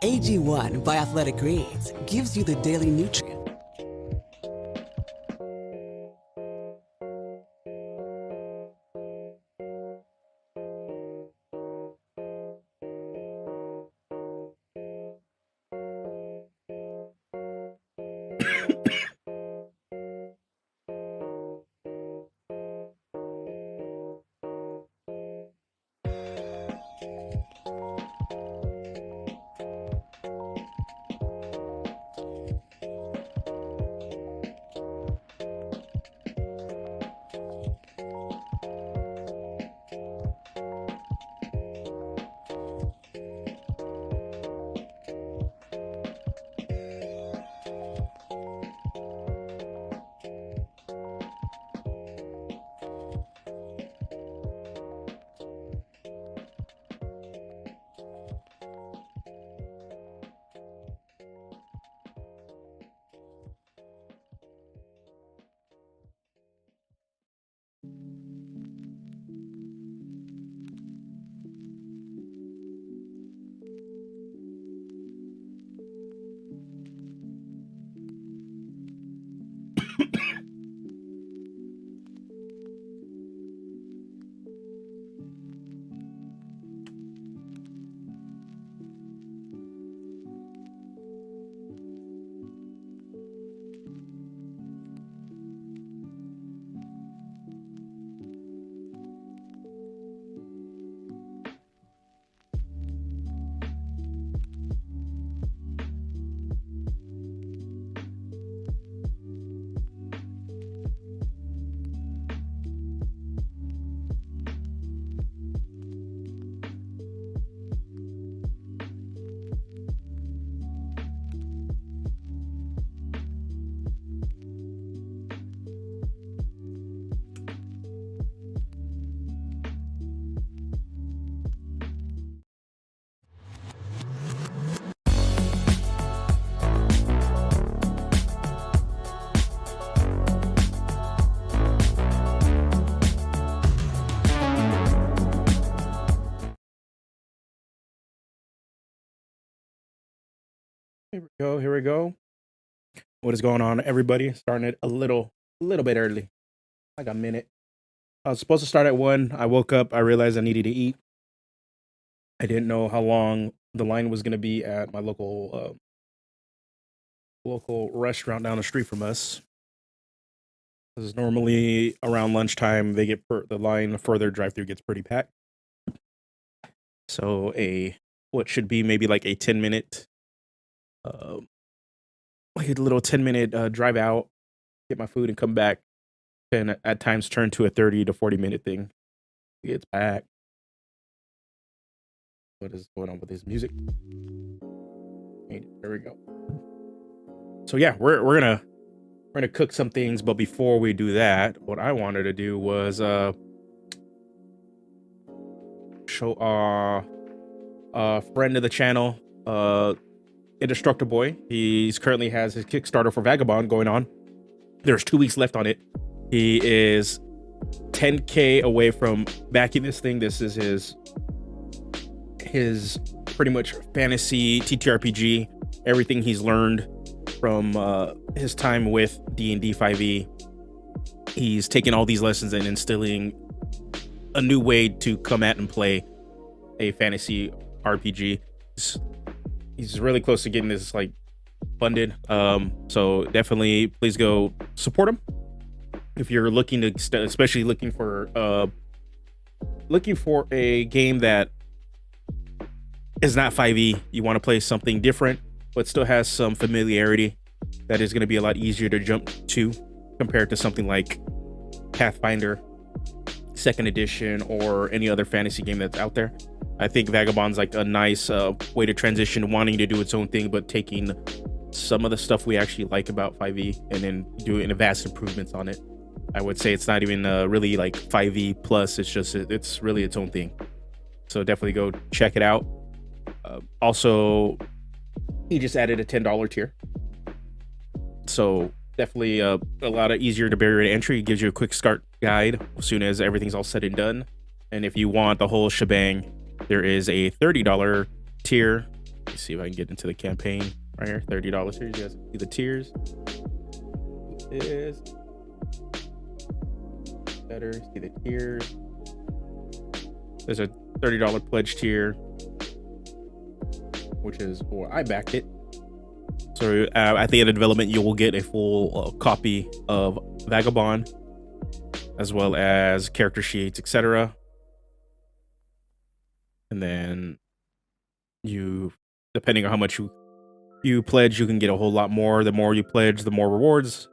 AG1 by Athletic Greens gives you the daily nutrient. Here we go. Here we go. What is going on, everybody? Starting it a little bit early, like a minute. I was supposed to start at 1. I woke up. I realized I needed to eat. I didn't know how long the line was going to be at my local restaurant down the street from us. Because normally around lunchtime, they get the line for their drive-through gets pretty packed. So what should be maybe like a 10-minute. Like a little 10-minute drive out, get my food and come back, and at times turn to a 30 to 40-minute thing. It's back. What is going on with this music? There we go. So yeah, we're gonna cook some things, but before we do that, what I wanted to do was show a friend of the channel, Indestructible Boy. He's currently has his Kickstarter for Vagabond going on. There's 2 weeks left on it. He is 10K away from backing this thing. This is his pretty much fantasy TTRPG. Everything he's learned from his time with D&D 5e. He's taking all these lessons and instilling a new way to come at and play a fantasy RPG. He's really close to getting this like funded. So definitely please go support him if you're looking to, especially looking for a game that is not 5e. You want to play something different, but still has some familiarity that is going to be a lot easier to jump to compared to something like Pathfinder 2nd edition or any other fantasy game that's out there. I think Vagabond's like a nice way to transition, wanting to do its own thing, but taking some of the stuff we actually like about 5e and then doing vast improvements on it. I would say it's not even really like 5e plus. It's really its own thing. So definitely go check it out. Also, he just added a $10 tier. So definitely a lot of easier to barrier to entry. It gives you a quick start guide as soon as everything's all said and done. And if you want the whole shebang, there is a $30 tier. see if I can get into the campaign right here. $30 here. You guys see the tiers. Is better. See the tiers. There's a $30 pledge tier, which is, or I backed it. So at the end of development, you will get a full copy of Vagabond, as well as character sheets, etc. And then you, depending on how much you pledge, you can get a whole lot more. The more you pledge, the more rewards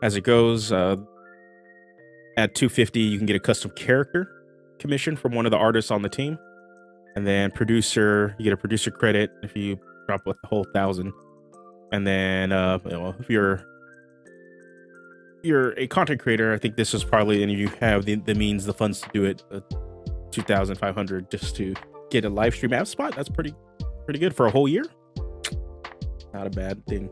as it goes. At $250, you can get a custom character commission from one of the artists on the team. And then producer, you get a producer credit if you drop with the whole 1,000. And then if you're a content creator, I think this is probably, and you have the means, the funds to do it, 2,500 just to get a live stream app spot. That's pretty good for a whole year. Not a bad thing.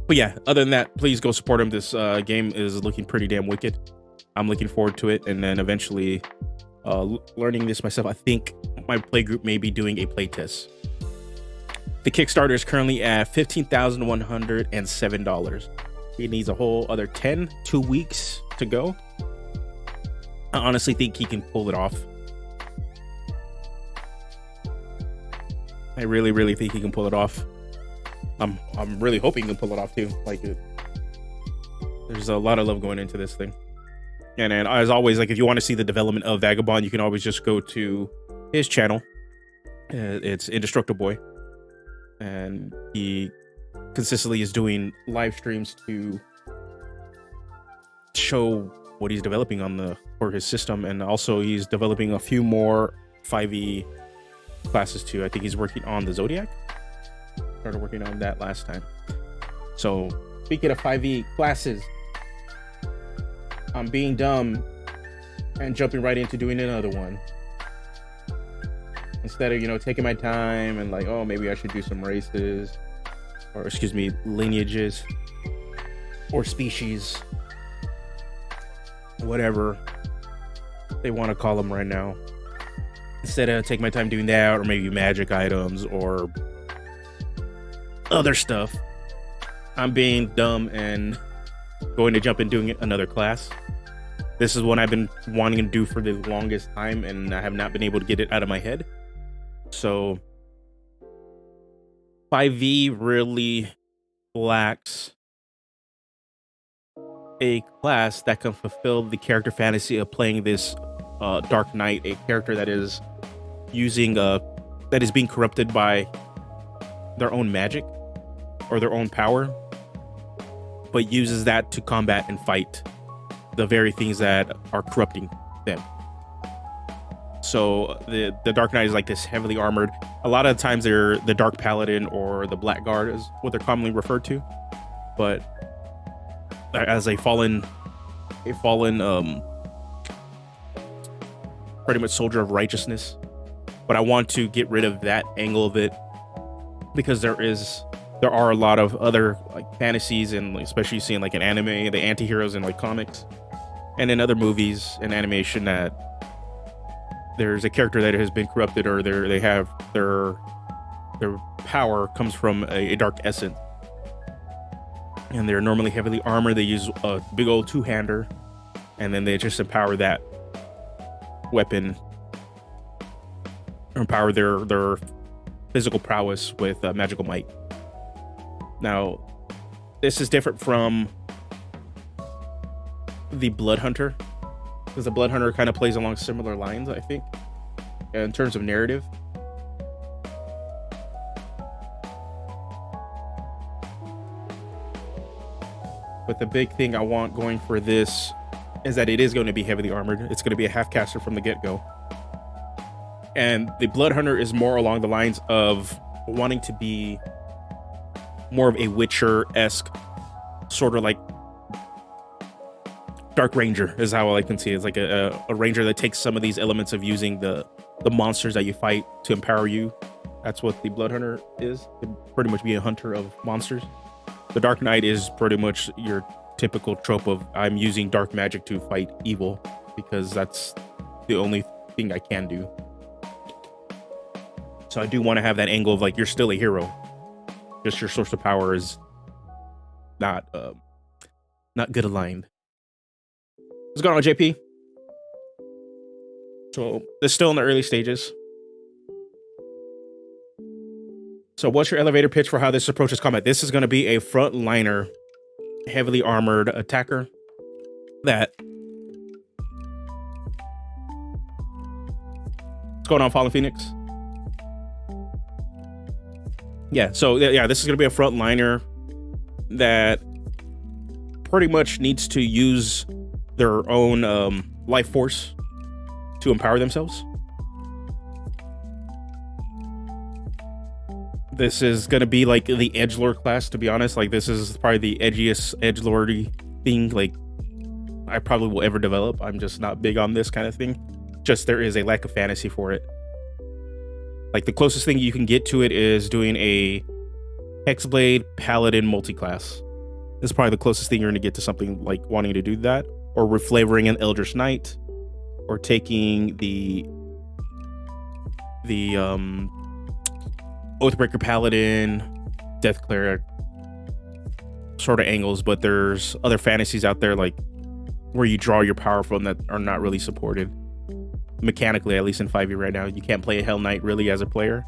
But yeah, other than that, please go support him. This game is looking pretty damn wicked. I'm looking forward to it, and then eventually learning this myself. I think my play group may be doing a play test. The Kickstarter is currently at $15,107. He needs a whole other 2 weeks to go. I honestly think he can pull it off. I really think he can pull it off. I'm really hoping he can pull it off too. Like, there's a lot of love going into this thing. And as always, like, if you want to see the development of Vagabond, you can always just go to his channel. It's Indestructible Boy, and he consistently is doing live streams to show what he's developing for his system, and also he's developing a few more 5e classes too. I think he's working on the Zodiac. Started working on that last time. So speaking of 5e classes, I'm being dumb and jumping right into doing another one instead of taking my time and like, oh, maybe I should do some races, or excuse me, lineages or species, whatever they want to call them right now. Instead of taking my time doing that, or maybe magic items or other stuff, I'm being dumb and going to jump and doing another class. This is one I've been wanting to do for the longest time, and I have not been able to get it out of my head. So 5e really lacks a class that can fulfill the character fantasy of playing this Dark Knight, a character that is being corrupted by their own magic or their own power, but uses that to combat and fight the very things that are corrupting them. So the Dark Knight is like this heavily armored. A lot of times they're the Dark Paladin or the Blackguard is what they're commonly referred to, but as a fallen pretty much soldier of righteousness. But I want to get rid of that angle of it, because there are a lot of other like fantasies, and especially seeing like an anime, the anti-heroes in like comics and in other movies and animation, that there's a character that has been corrupted, or they have their power comes from a dark essence, and they're normally heavily armored. They use a big old two-hander, and then they just empower that weapon, empower their physical prowess with magical might. Now, this is different from the Blood Hunter, because the Blood Hunter kind of plays along similar lines, I think, in terms of narrative. But the big thing I want going for this is that it is going to be heavily armored. It's going to be a half caster from the get-go. And the Blood Hunter is more along the lines of wanting to be more of a Witcher-esque, sort of like Dark Ranger is how I can see it. It's like a ranger that takes some of these elements of using the monsters that you fight to empower you. That's what the Blood Hunter is, to pretty much be a hunter of monsters. The Dark Knight is pretty much your typical trope of, I'm using dark magic to fight evil because that's the only thing I can do. So I do want to have that angle of like you're still a hero, just your source of power is not good aligned. What's going on, JP? So it's still in the early stages. So what's your elevator pitch for how this approaches combat? This is going to be a frontliner, heavily armored attacker that... What's going on, Fallen Phoenix? Yeah, so yeah, this is going to be a frontliner that pretty much needs to use their own life force to empower themselves. This is going to be like the edgelord class, to be honest. Like, this is probably the edgiest edgelordy thing like I probably will ever develop. I'm just not big on this kind of thing. Just there is a lack of fantasy for it. Like, the closest thing you can get to it is doing a Hexblade Paladin multi-class. This is probably the closest thing you're going to get to something like wanting to do that. Or reflavoring an Eldritch Knight. Or taking the Oathbreaker Paladin, Death Cleric sort of angles. But there's other fantasies out there like where you draw your power from that are not really supported. Mechanically, at least in 5e right now. You can't play a Hell Knight really as a player.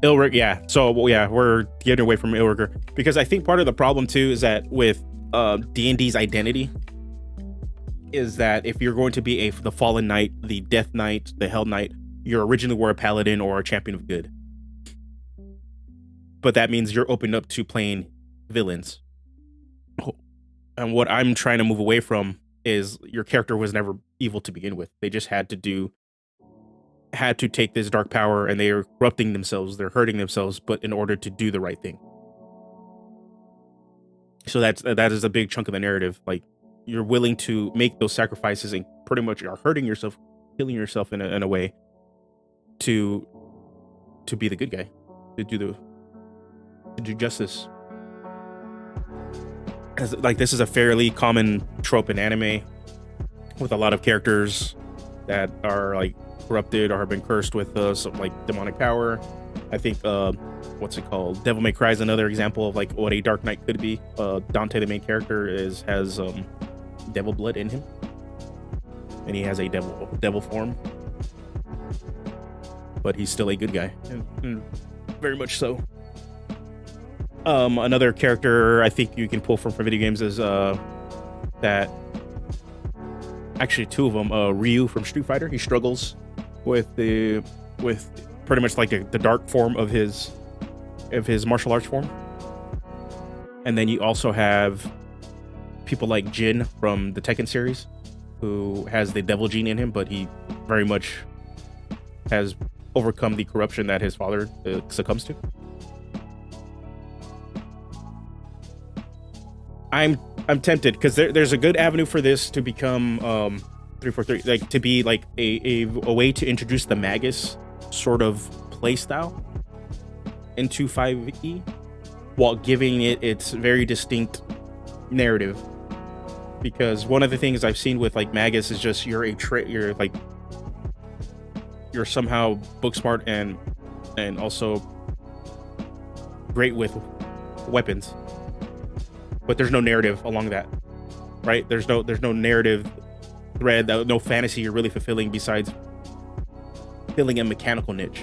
Ilrig, yeah. So yeah, we're getting away from Ilriger because I think part of the problem too is that with D&D's identity is that if you're going to be the Fallen Knight, the Death Knight, the Hell Knight, you originally were a Paladin or a Champion of Good. But that means you're opened up to playing villains. And what I'm trying to move away from is your character was never evil to begin with. They just had to take this dark power and they are corrupting themselves, they're hurting themselves, but in order to do the right thing. So that is a big chunk of the narrative. Like, you're willing to make those sacrifices and pretty much are hurting yourself, killing yourself in a way to be the good guy, to do justice. Like, this is a fairly common trope in anime with a lot of characters that are like corrupted or have been cursed with some like demonic power. I think what's it called? Devil May Cry is another example of like what a Dark Knight could be. Dante, the main character, has devil blood in him, and he has a devil form, but he's still a good guy, and very much so. Another character I think you can pull from video games is that actually two of them. Ryu from Street Fighter. He struggles with pretty much like the dark form of his martial arts form. And then you also have people like Jin from the Tekken series, who has the devil gene in him, but he very much has overcome the corruption that his father succumbs to. I'm tempted because there's a good avenue for this to become 343, like to be like a way to introduce the Magus sort of play style into 5e while giving it its very distinct narrative. Because one of the things I've seen with like Magus is just you're somehow book smart and also great with weapons, but there's no narrative along that, right? There's no narrative thread, no fantasy you're really fulfilling besides filling a mechanical niche.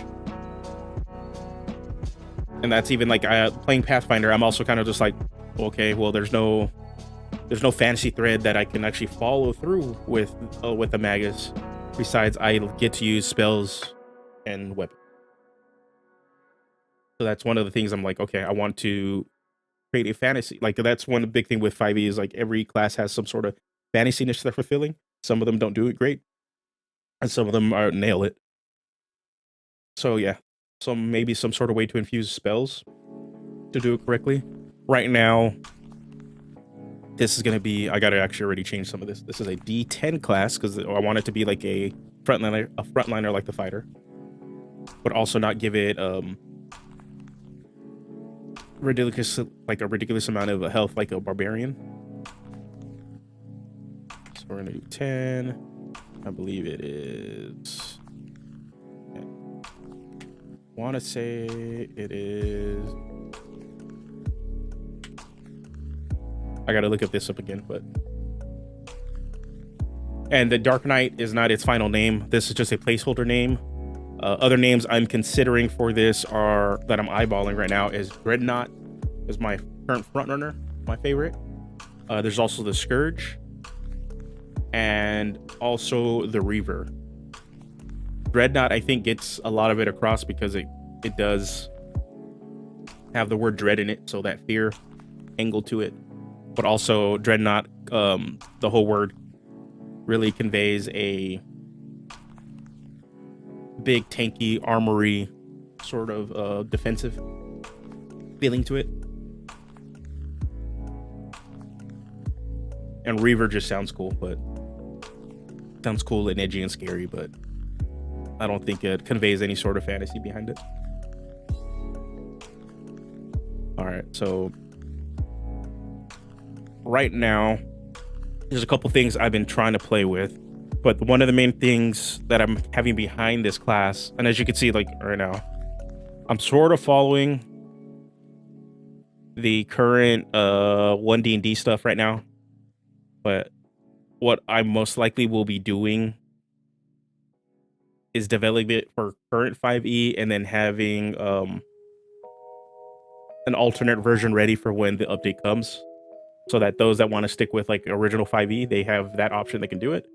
And that's even like playing Pathfinder. I'm also kind of just like, okay, well, there's no fantasy thread that I can actually follow through with the Magus, besides I get to use spells and weapons. So that's one of the things I'm like, okay, I want to create a fantasy. Like, that's one big thing with 5e is like every class has some sort of fantasy niche they're fulfilling. Some of them don't do it great, and some of them nail it. So yeah, so maybe some sort of way to infuse spells to do it correctly. Right now, this is going to be, I got to actually already change some of this. This is a D10 class because I want it to be like a frontliner like the fighter, but also not give it a ridiculous amount of health like a barbarian. So we're going to do 10. I believe it is. I want to say it is. I gotta look up this up again, but. And the Dark Knight is not its final name. This is just a placeholder name. Other names I'm considering for this are that I'm eyeballing right now is Dreadnought is my current frontrunner, my favorite. There's also the Scourge and also the Reaver. Dreadnought I think gets a lot of it across because it does have the word dread in it, so that fear angle to it. But also Dreadnought, the whole word really conveys a big tanky armory sort of defensive feeling to it. And Reaver just sounds cool, but sounds cool and edgy and scary, but I don't think it conveys any sort of fantasy behind it. All right, so right now there's a couple things I've been trying to play with, but one of the main things that I'm having behind this class, and as you can see, like right now, I'm sort of following the current 1D&D stuff right now, but what I most likely will be doing is developing it for current 5e and then having an alternate version ready for when the update comes, so that those that want to stick with like original 5e, they have that option, they can do it.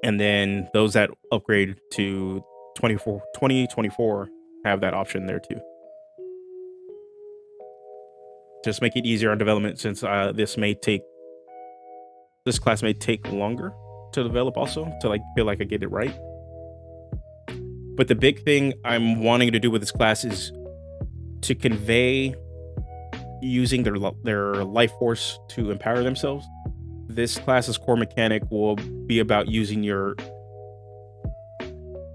And then those that upgrade to 2024 have that option there too. Just make it easier on development, since this class may take longer to develop also, to like feel like I get it right. But the big thing I'm wanting to do with this class is to convey using their life force to empower themselves. This class's core mechanic will be about using your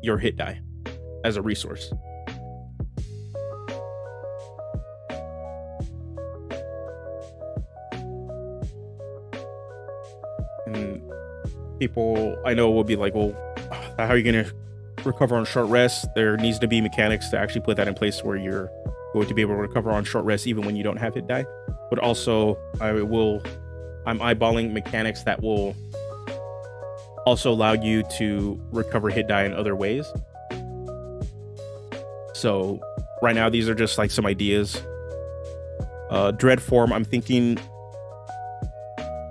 hit die as a resource. And people I know will be like, well, how are you going to recover on short rest? There needs to be mechanics to actually put that in place where you're going to be able to recover on short rest even when you don't have hit die. But also I'm eyeballing mechanics that will also allow you to recover hit die in other ways. So right now these are just like some ideas. Dread form, I'm thinking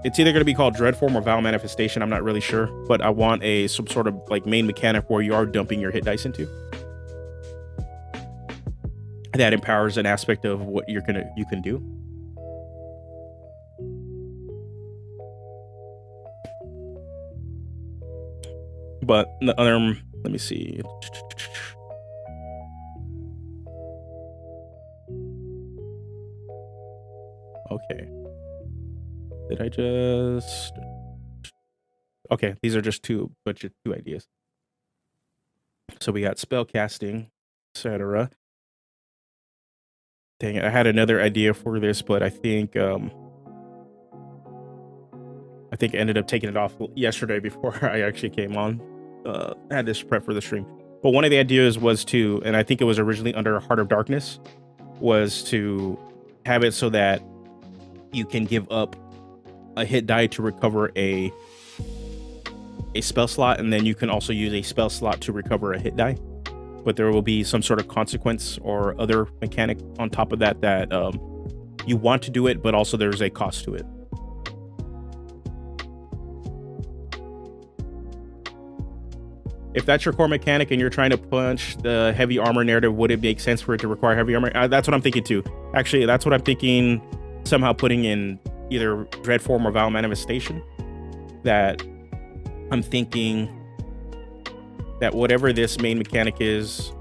it's either going to be called Dread form or Vow Manifestation, I'm not really sure, but I want some sort of like main mechanic where you are dumping your hit dice into. That empowers an aspect of what you can do. But the other, let me see. Okay. Did I just? Okay, these are just two ideas. So we got spell casting, etc. Dang it, I had another idea for this, but I think I ended up taking it off yesterday before I actually came on. I had this prep for the stream. But one of the ideas was to, and I think it was originally under Heart of Darkness, was to have it so that you can give up a hit die to recover a spell slot, and then you can also use a spell slot to recover a hit die. But there will be some sort of consequence or other mechanic on top of that you want to do it, but also there's a cost to it. If that's your core mechanic and you're trying to punch the heavy armor narrative, would it make sense for it to require heavy armor? That's what I'm thinking too. Actually, that's what I'm thinking, somehow putting in either Dread form or Vow Manifestation. That I'm thinking that whatever this main mechanic is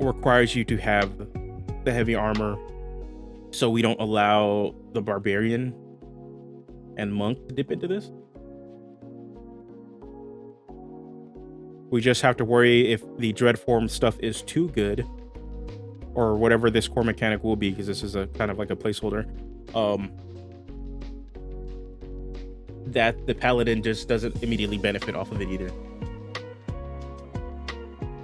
requires you to have the heavy armor, so we don't allow the barbarian and monk to dip into this. We just have to worry if the dread form stuff is too good, or whatever this core mechanic will be, because this is a kind of like a placeholder. that the paladin just doesn't immediately benefit off of it either.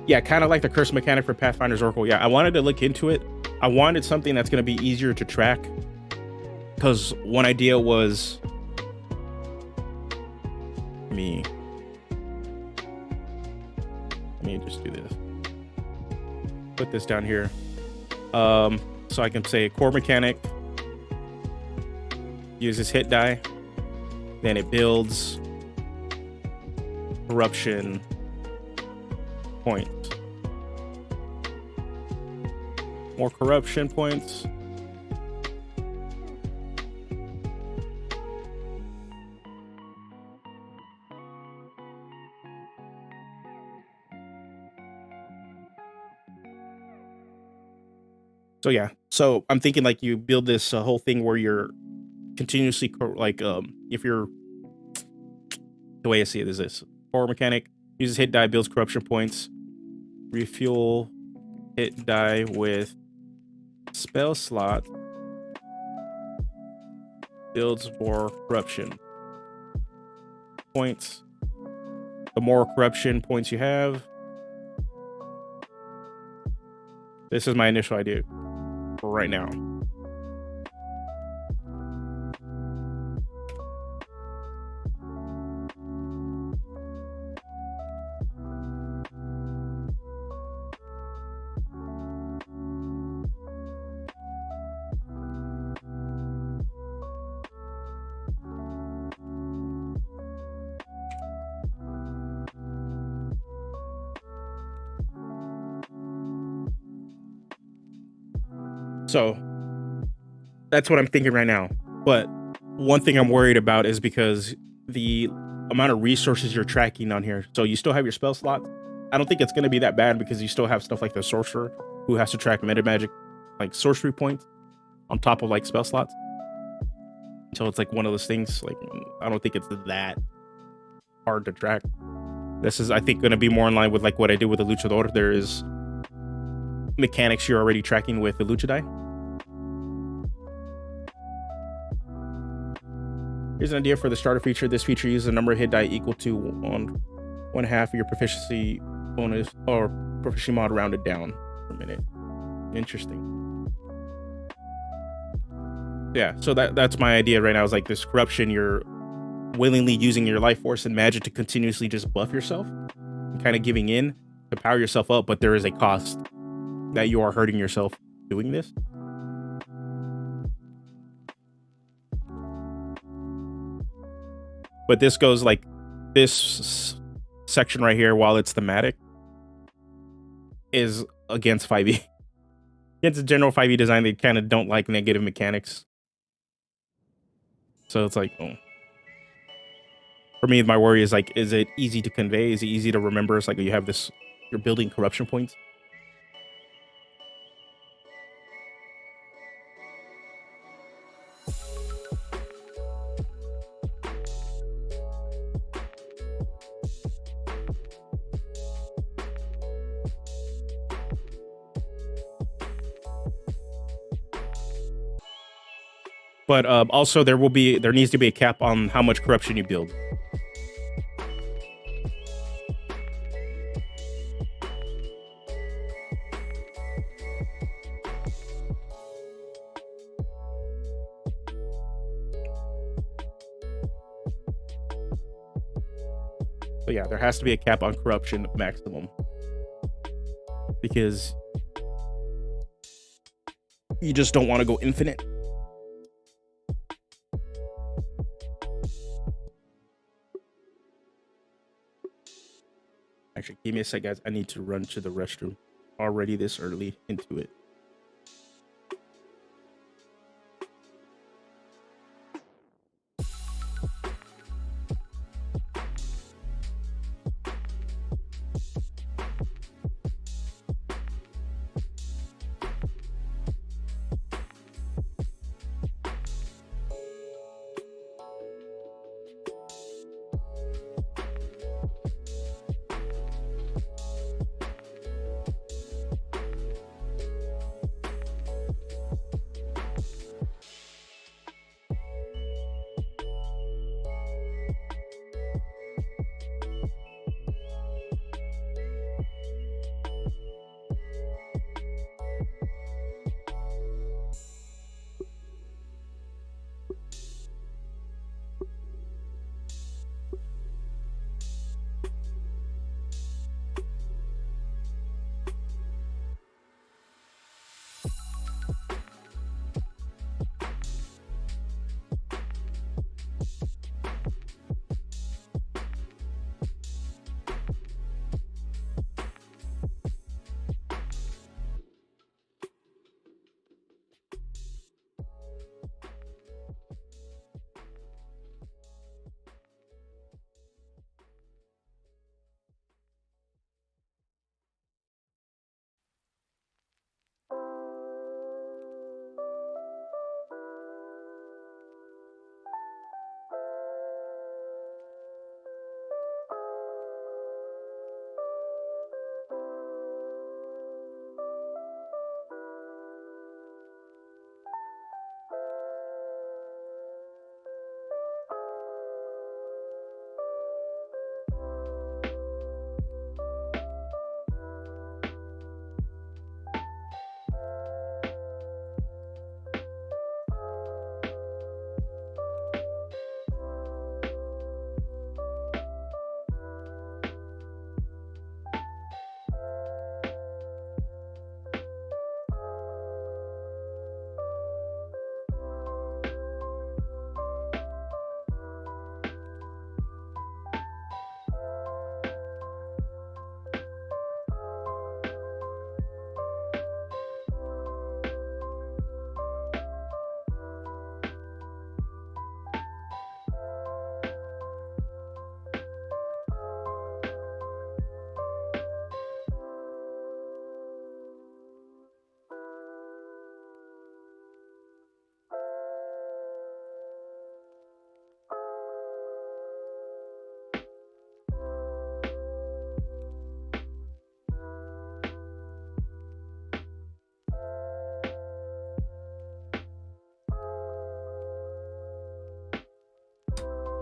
Yeah, kind of like the curse mechanic for Pathfinder's Oracle. Yeah, I wanted to look into it. I wanted something that's going to be easier to track, because one idea was let me just do this. Put this down here. So I can say core mechanic uses hit die, then it builds corruption points. More corruption points. So yeah, so I'm thinking like you build this whole thing where you're continuously if you're, the way I see it is this: core mechanic uses hit die, builds corruption points, refuel hit die with spell slot, builds more corruption points. The more corruption points you have, this is my initial idea for right now. So that's what I'm thinking right now. But one thing I'm worried about is because the amount of resources you're tracking on here. So you still have your spell slots. I don't think it's going to be that bad because you still have stuff like the sorcerer who has to track meta magic, like sorcery points on top of like spell slots. So it's like one of those things, like, I don't think it's that hard to track. This is, I think, going to be more in line with like what I did with the Luchador. There is mechanics you're already tracking with the Luchador. Here's an idea for the starter feature. This feature uses a number of hit die equal to one half of your proficiency bonus or proficiency mod rounded down per minute. Interesting. Yeah, so that's my idea right now, is like this corruption, you're willingly using your life force and magic to continuously just buff yourself and kind of giving in to power yourself up, but there is a cost that you are hurting yourself doing this. But this goes like this section right here, while it's thematic, is against 5e. Against the general 5e design, they kind of don't like negative mechanics. So it's like, oh. For me, my worry is like, is it easy to convey? Is it easy to remember? It's like you have this, you're building corruption points. But also there needs to be a cap on how much corruption you build. So yeah, there has to be a cap on corruption maximum, because you just don't want to go infinite. Actually, give me a sec, guys. I need to run to the restroom already this early into it.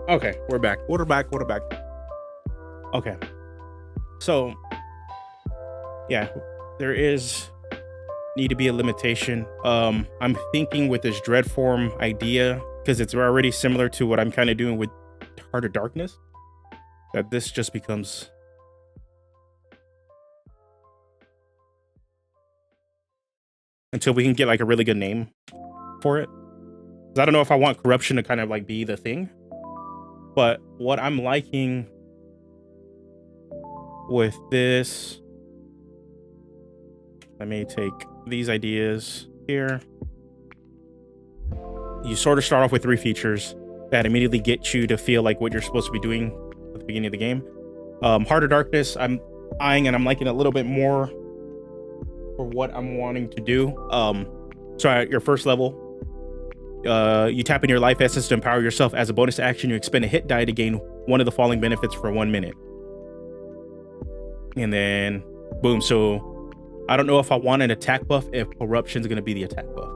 Okay, we're back. We're back. Okay. So, yeah, there is need to be a limitation. I'm thinking with this dread form idea, because it's already similar to what I'm kind of doing with Heart of Darkness, that this just becomes until we can get like a really good name for it. 'Cause I don't know if I want corruption to kind of like be the thing, but what I'm liking with this, I may take these ideas here. You sort of start off with 3 features that immediately get you to feel like what you're supposed to be doing at the beginning of the game. Heart of Darkness, I'm eyeing and I'm liking a little bit more for what I'm wanting to do. So at your first level, you tap in your life essence to empower yourself. As a bonus action, you expend a hit die to gain one of the following benefits for 1 minute. And then, boom. So I don't know if I want an attack buff, if corruption is going to be the attack buff.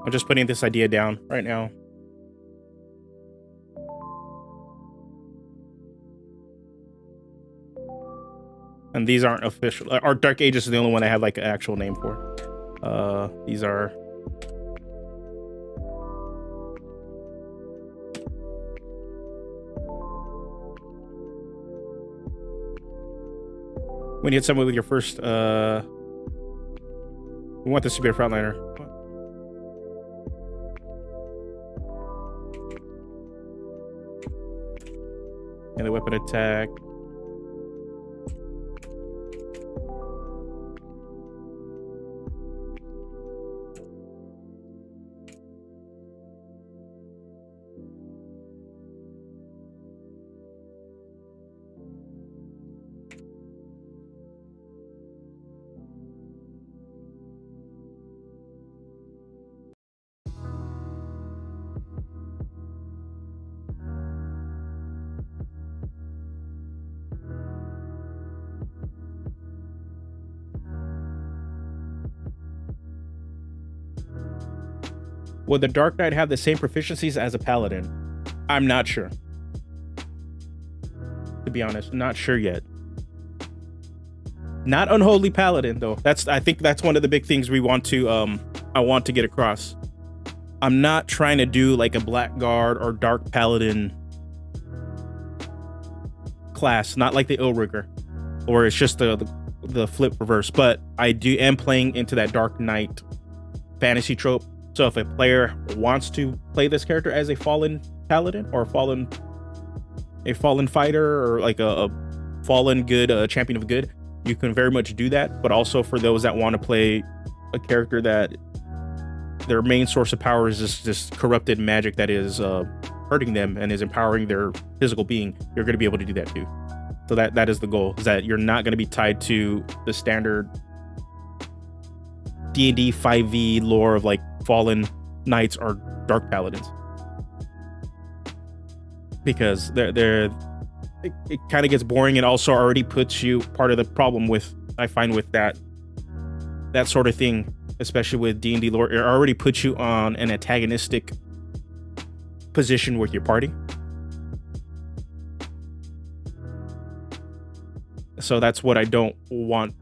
I'm just putting this idea down right now. And these aren't official. Our Dark Ages is the only one I have like an actual name for. These are when you hit someone with your first we want this to be a frontliner. And the weapon attack. Would the Dark Knight have the same proficiencies as a Paladin? I'm not sure. To be honest, not sure yet. Not Unholy Paladin though. I think that's one of the big things we want to I want to get across. I'm not trying to do like a Blackguard or Dark Paladin class, not like the Illrigger, or it's just the flip reverse, but I am playing into that Dark Knight fantasy trope. So if a player wants to play this character as a fallen paladin or a fallen fighter or like a fallen good champion of good, you can very much do that. But also for those that want to play a character that their main source of power is this corrupted magic that is hurting them and is empowering their physical being, you're going to be able to do that too. So that is the goal, is that you're not going to be tied to the standard D&D 5e lore of like fallen knights or dark paladins, because it kind of gets boring, and also already puts you, part of the problem with, I find with that sort of thing, especially with D&D lore, it already puts you on an antagonistic position with your party. So that's what I don't want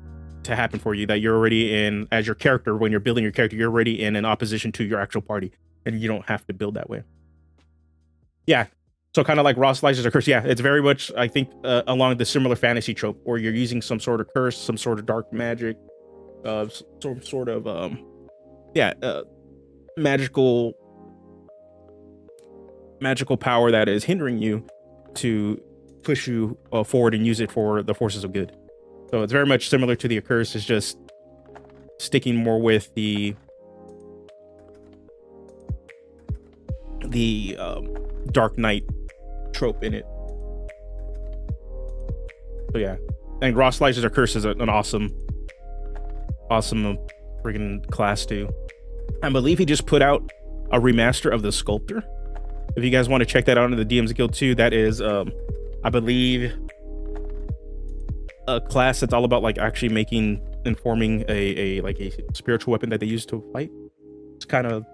to happen for you, that you're already in, as your character, when you're building your character, you're already in an opposition to your actual party, and you don't have to build that way. Yeah. So kind of like Ross Slicer's a curse. Yeah, it's very much, I think, along the similar fantasy trope, where you're using some sort of curse, some sort of dark magic, some sort of magical power that is hindering you to push you forward and use it for the forces of good. So it's very much similar to the Accursed. It's just sticking more with the Dark Knight trope in it. So yeah, and Ross Slicer's Accursed is an awesome freaking class too. I believe he just put out a remaster of the Sculptor. If you guys want to check that out in the DMs Guild too, that is I believe a class that's all about like actually forming a spiritual weapon that they use to fight. It's kind of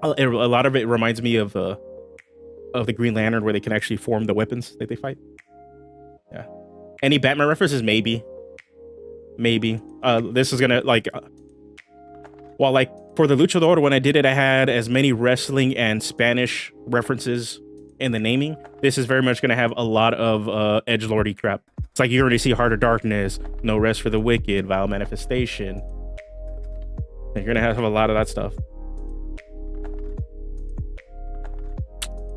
a lot of it reminds me of the Green Lantern, where they can actually form the weapons that they fight. Yeah. Any Batman references? Maybe. This is gonna like for the Luchador, when I did it, I had as many wrestling and Spanish references in the naming. This is very much gonna have a lot of edgelordy crap. It's like you're gonna see Heart of Darkness, No Rest for the Wicked, Vile Manifestation. You're gonna have a lot of that stuff.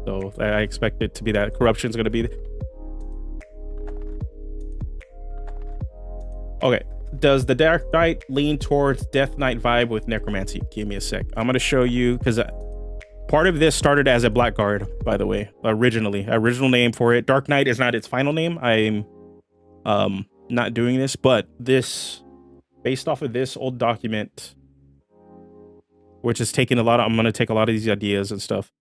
So I expect it to be that. Corruption's gonna be. Okay. Does the Dark Knight lean towards Death Knight vibe with necromancy? Give me a sec. I'm gonna show you, because part of this started as a Blackguard, by the way. Original name for it. Dark Knight is not its final name. I'm not doing this, but this, based off of this old document, which is taking I'm gonna take a lot of these ideas and stuff.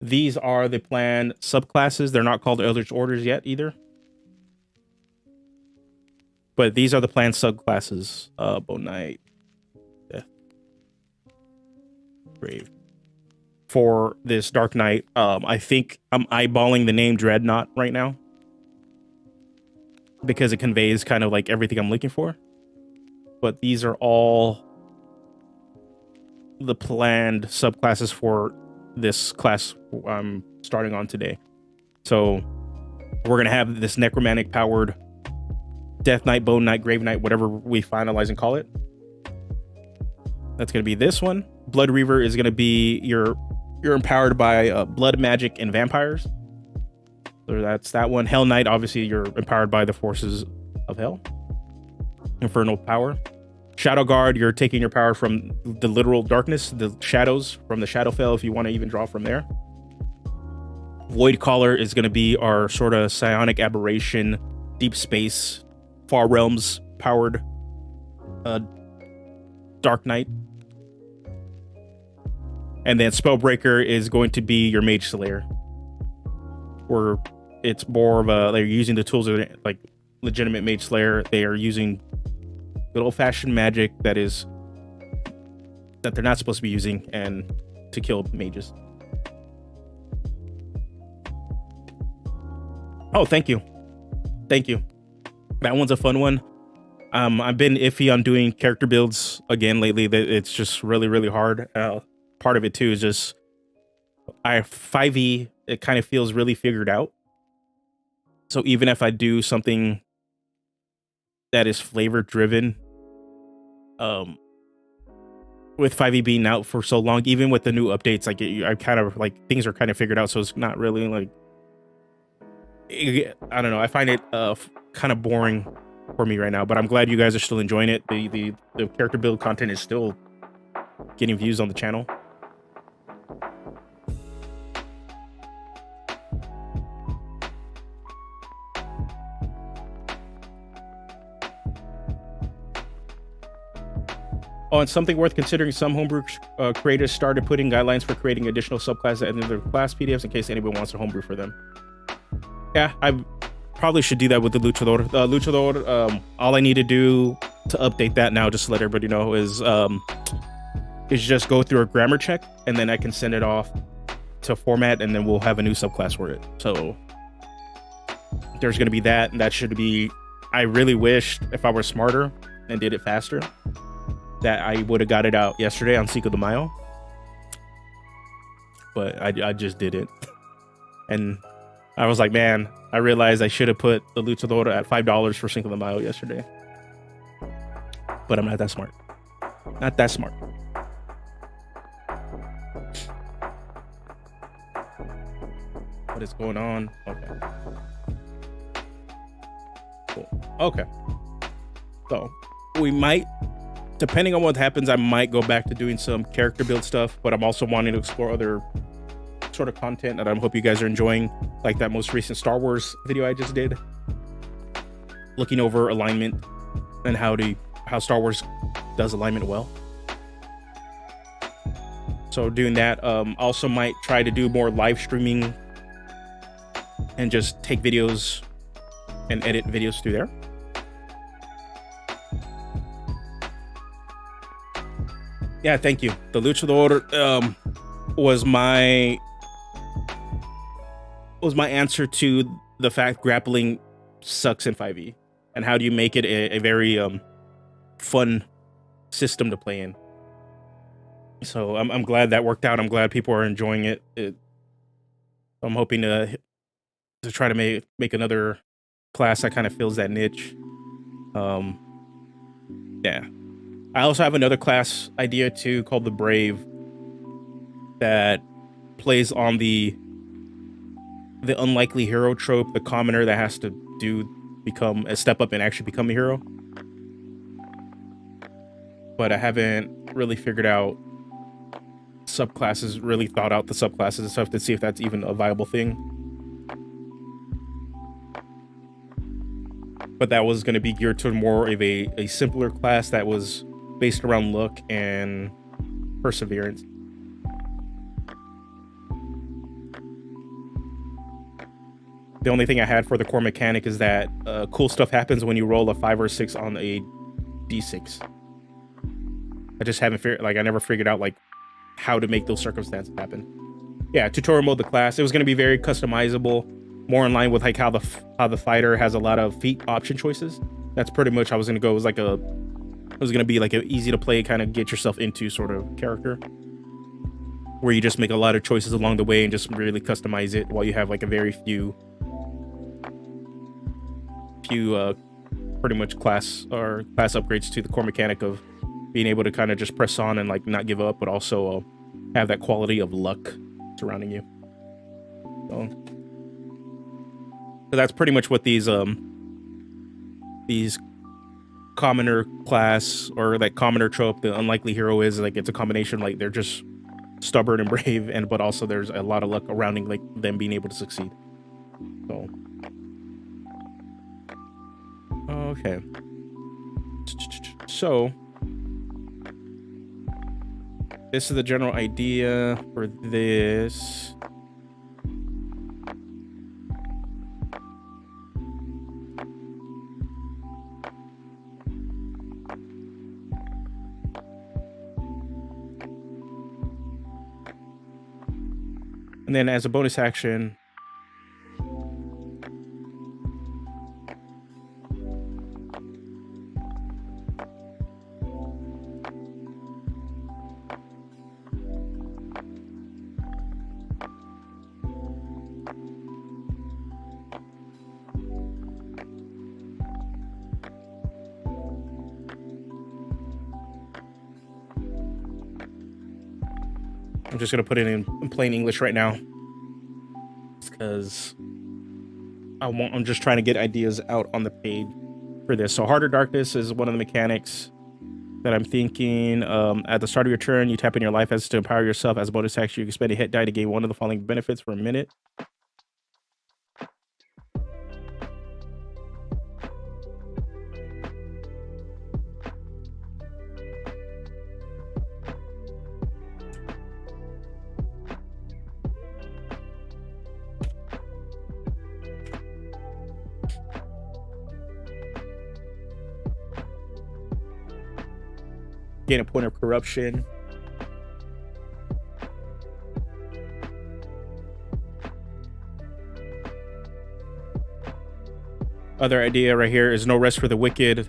These are the planned subclasses. They're not called Eldritch Orders yet either. But these are the planned subclasses. Bone Knight. Death. Grave. For this Dark Knight, I think I'm eyeballing the name Dreadnought right now, because it conveys kind of like everything I'm looking for. But these are all the planned subclasses for this class I'm starting on today. So we're gonna have this necromantic powered Death Knight, Bone Knight, Grave Knight, whatever we finalize and call it. That's gonna be this one. Blood Reaver is gonna be you're empowered by blood magic and vampires. So that's that one. Hell Knight, obviously you're empowered by the forces of hell. Infernal power. Shadow Guard, you're taking your power from the literal darkness, the shadows from the Shadowfell, if you want to even draw from there. Void Caller is going to be our sort of psionic aberration, deep space, far realms powered Dark Knight. And then Spellbreaker is going to be your Mage Slayer, where it's more of they're using the tools of like legitimate Mage Slayer. They are using good old-fashioned magic that they're not supposed to be using and to kill mages. Oh, thank you. That one's a fun one. I've been iffy on doing character builds again lately. That it's just really hard. Part of it too is just 5e. It kind of feels really figured out. So even if I do something that is flavor driven, with 5e being out for so long, even with the new updates, like I kind of like things are kind of figured out, so it's not really like, I don't know, I find it kind of boring for me right now, but I'm glad you guys are still enjoying it. The character build content is still getting views on the channel. Oh, and something worth considering, some homebrew creators started putting guidelines for creating additional subclasses at the end of their class PDFs in case anyone wants to homebrew for them. Yeah, I probably should do that with the Luchador. Luchador, all I need to do to update that now, just to let everybody know, is just go through a grammar check, and then I can send it off to format, and then we'll have a new subclass for it. So there's going to be that, and that should be... I really wished, if I were smarter and did it faster, that I would have got it out yesterday on Cinco de Mayo, but I just didn't. And I was like, man, I realized I should have put the Luchador at $5 for Cinco de Mayo yesterday. But I'm not that smart. Not that smart. What is going on? Okay. Cool. Okay. So we might, depending on what happens, I might go back to doing some character build stuff, but I'm also wanting to explore other sort of content that I hope you guys are enjoying, like that most recent Star Wars video I just did, looking over alignment and how Star Wars does alignment well. So doing that. Also might try to do more live streaming and just take videos and edit videos through there. Yeah, thank you. The Luchador was my answer to the fact grappling sucks in 5e, and how do you make it a very fun system to play in. So I'm glad that worked out. I'm glad people are enjoying it. I'm hoping to try to make another class that kind of fills that niche. Yeah. I also have another class idea too called the Brave that plays on the unlikely hero trope, the commoner that has to become a step up and actually become a hero. But I haven't really figured out subclasses, really thought out the subclasses and stuff to see if that's even a viable thing. But that was going to be geared toward more of a simpler class that was based around luck and perseverance. The only thing I had for the core mechanic is that cool stuff happens when you roll a 5 or 6 on a d6. I just haven't figured, I never figured out how to make those circumstances happen. Yeah, tutorial mode, the class, it was going to be very customizable, more in line with how the fighter has a lot of feat option choices. That's pretty much how I was going to go. It was going to be an easy to play, kind of get yourself into sort of character, where you just make a lot of choices along the way and just really customize it, while you have a very few pretty much class upgrades to the core mechanic of being able to kind of just press on and not give up, but also have that quality of luck surrounding you. So that's pretty much what these commoner class, or commoner trope, the unlikely hero is. It's a combination, they're just stubborn and brave, but also there's a lot of luck surrounding them being able to succeed. So okay, so this is the general idea for this. And then as a bonus action, I'm just going to put it in plain English right now, because I'm just trying to get ideas out on the page for this. So Harder Darkness is one of the mechanics that I'm thinking. At the start of your turn, you tap in your life as to empower yourself. As a bonus action, you can spend a hit die to gain one of the following benefits for a minute. Gain a point of corruption. Other idea right here is no rest for the wicked.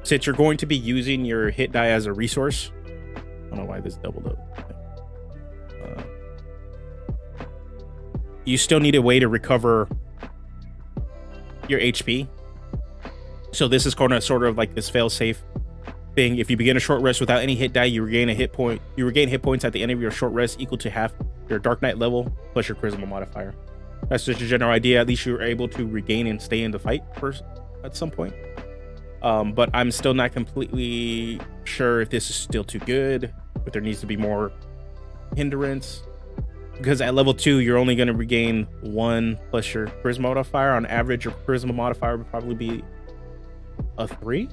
Since you're going to be using your hit die as a resource, I don't know why this doubled up. you still need a way to recover your HP. So this is kind of sort of like this fail-safe thing. If you begin a short rest without any hit die, you regain a hit point. You regain hit points at the end of your short rest equal to half your Dark Knight level plus your Charisma modifier. That's just a general idea. At least you're able to regain and stay in the fight first at some point. But I'm still not completely sure if this is still too good, if there needs to be more hindrance. Because at level 2, you're only going to regain 1 plus your Charisma modifier. On average, your Charisma modifier would probably be a 3.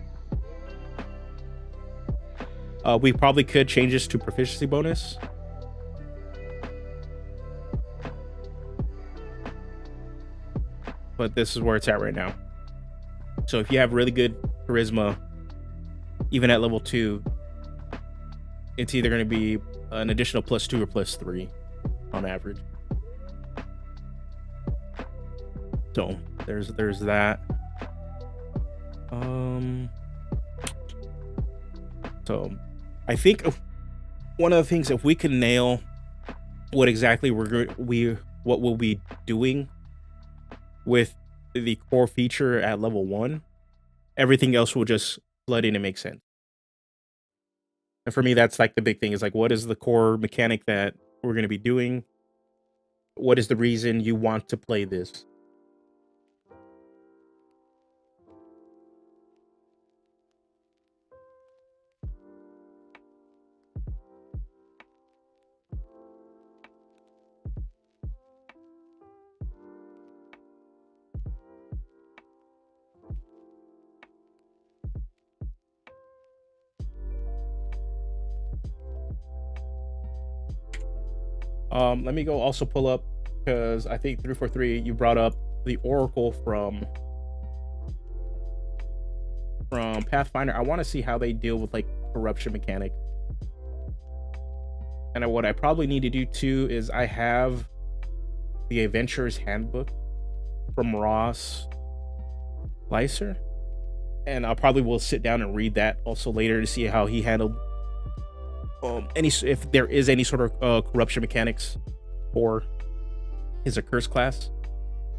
We probably could change this to proficiency bonus. But this is where it's at right now. So if you have really good charisma, even at level 2, it's either going to be an additional +2 or +3 on average. So there's that. So I think one of the things, if we can nail what exactly what we'll be doing with the core feature at level 1, everything else will just flood in and make sense. And for me, that's like the big thing, is like, what is the core mechanic that we're going to be doing? What is the reason you want to play this? Let me go also pull up, because I think 343, you brought up the Oracle from Pathfinder. I want to see how they deal with like corruption mechanic. And what I probably need to do too is, I have the Adventurer's Handbook from Ross Leiser, and I probably will sit down and read that also later to see how he handled if there is any sort of corruption mechanics for his accursed class,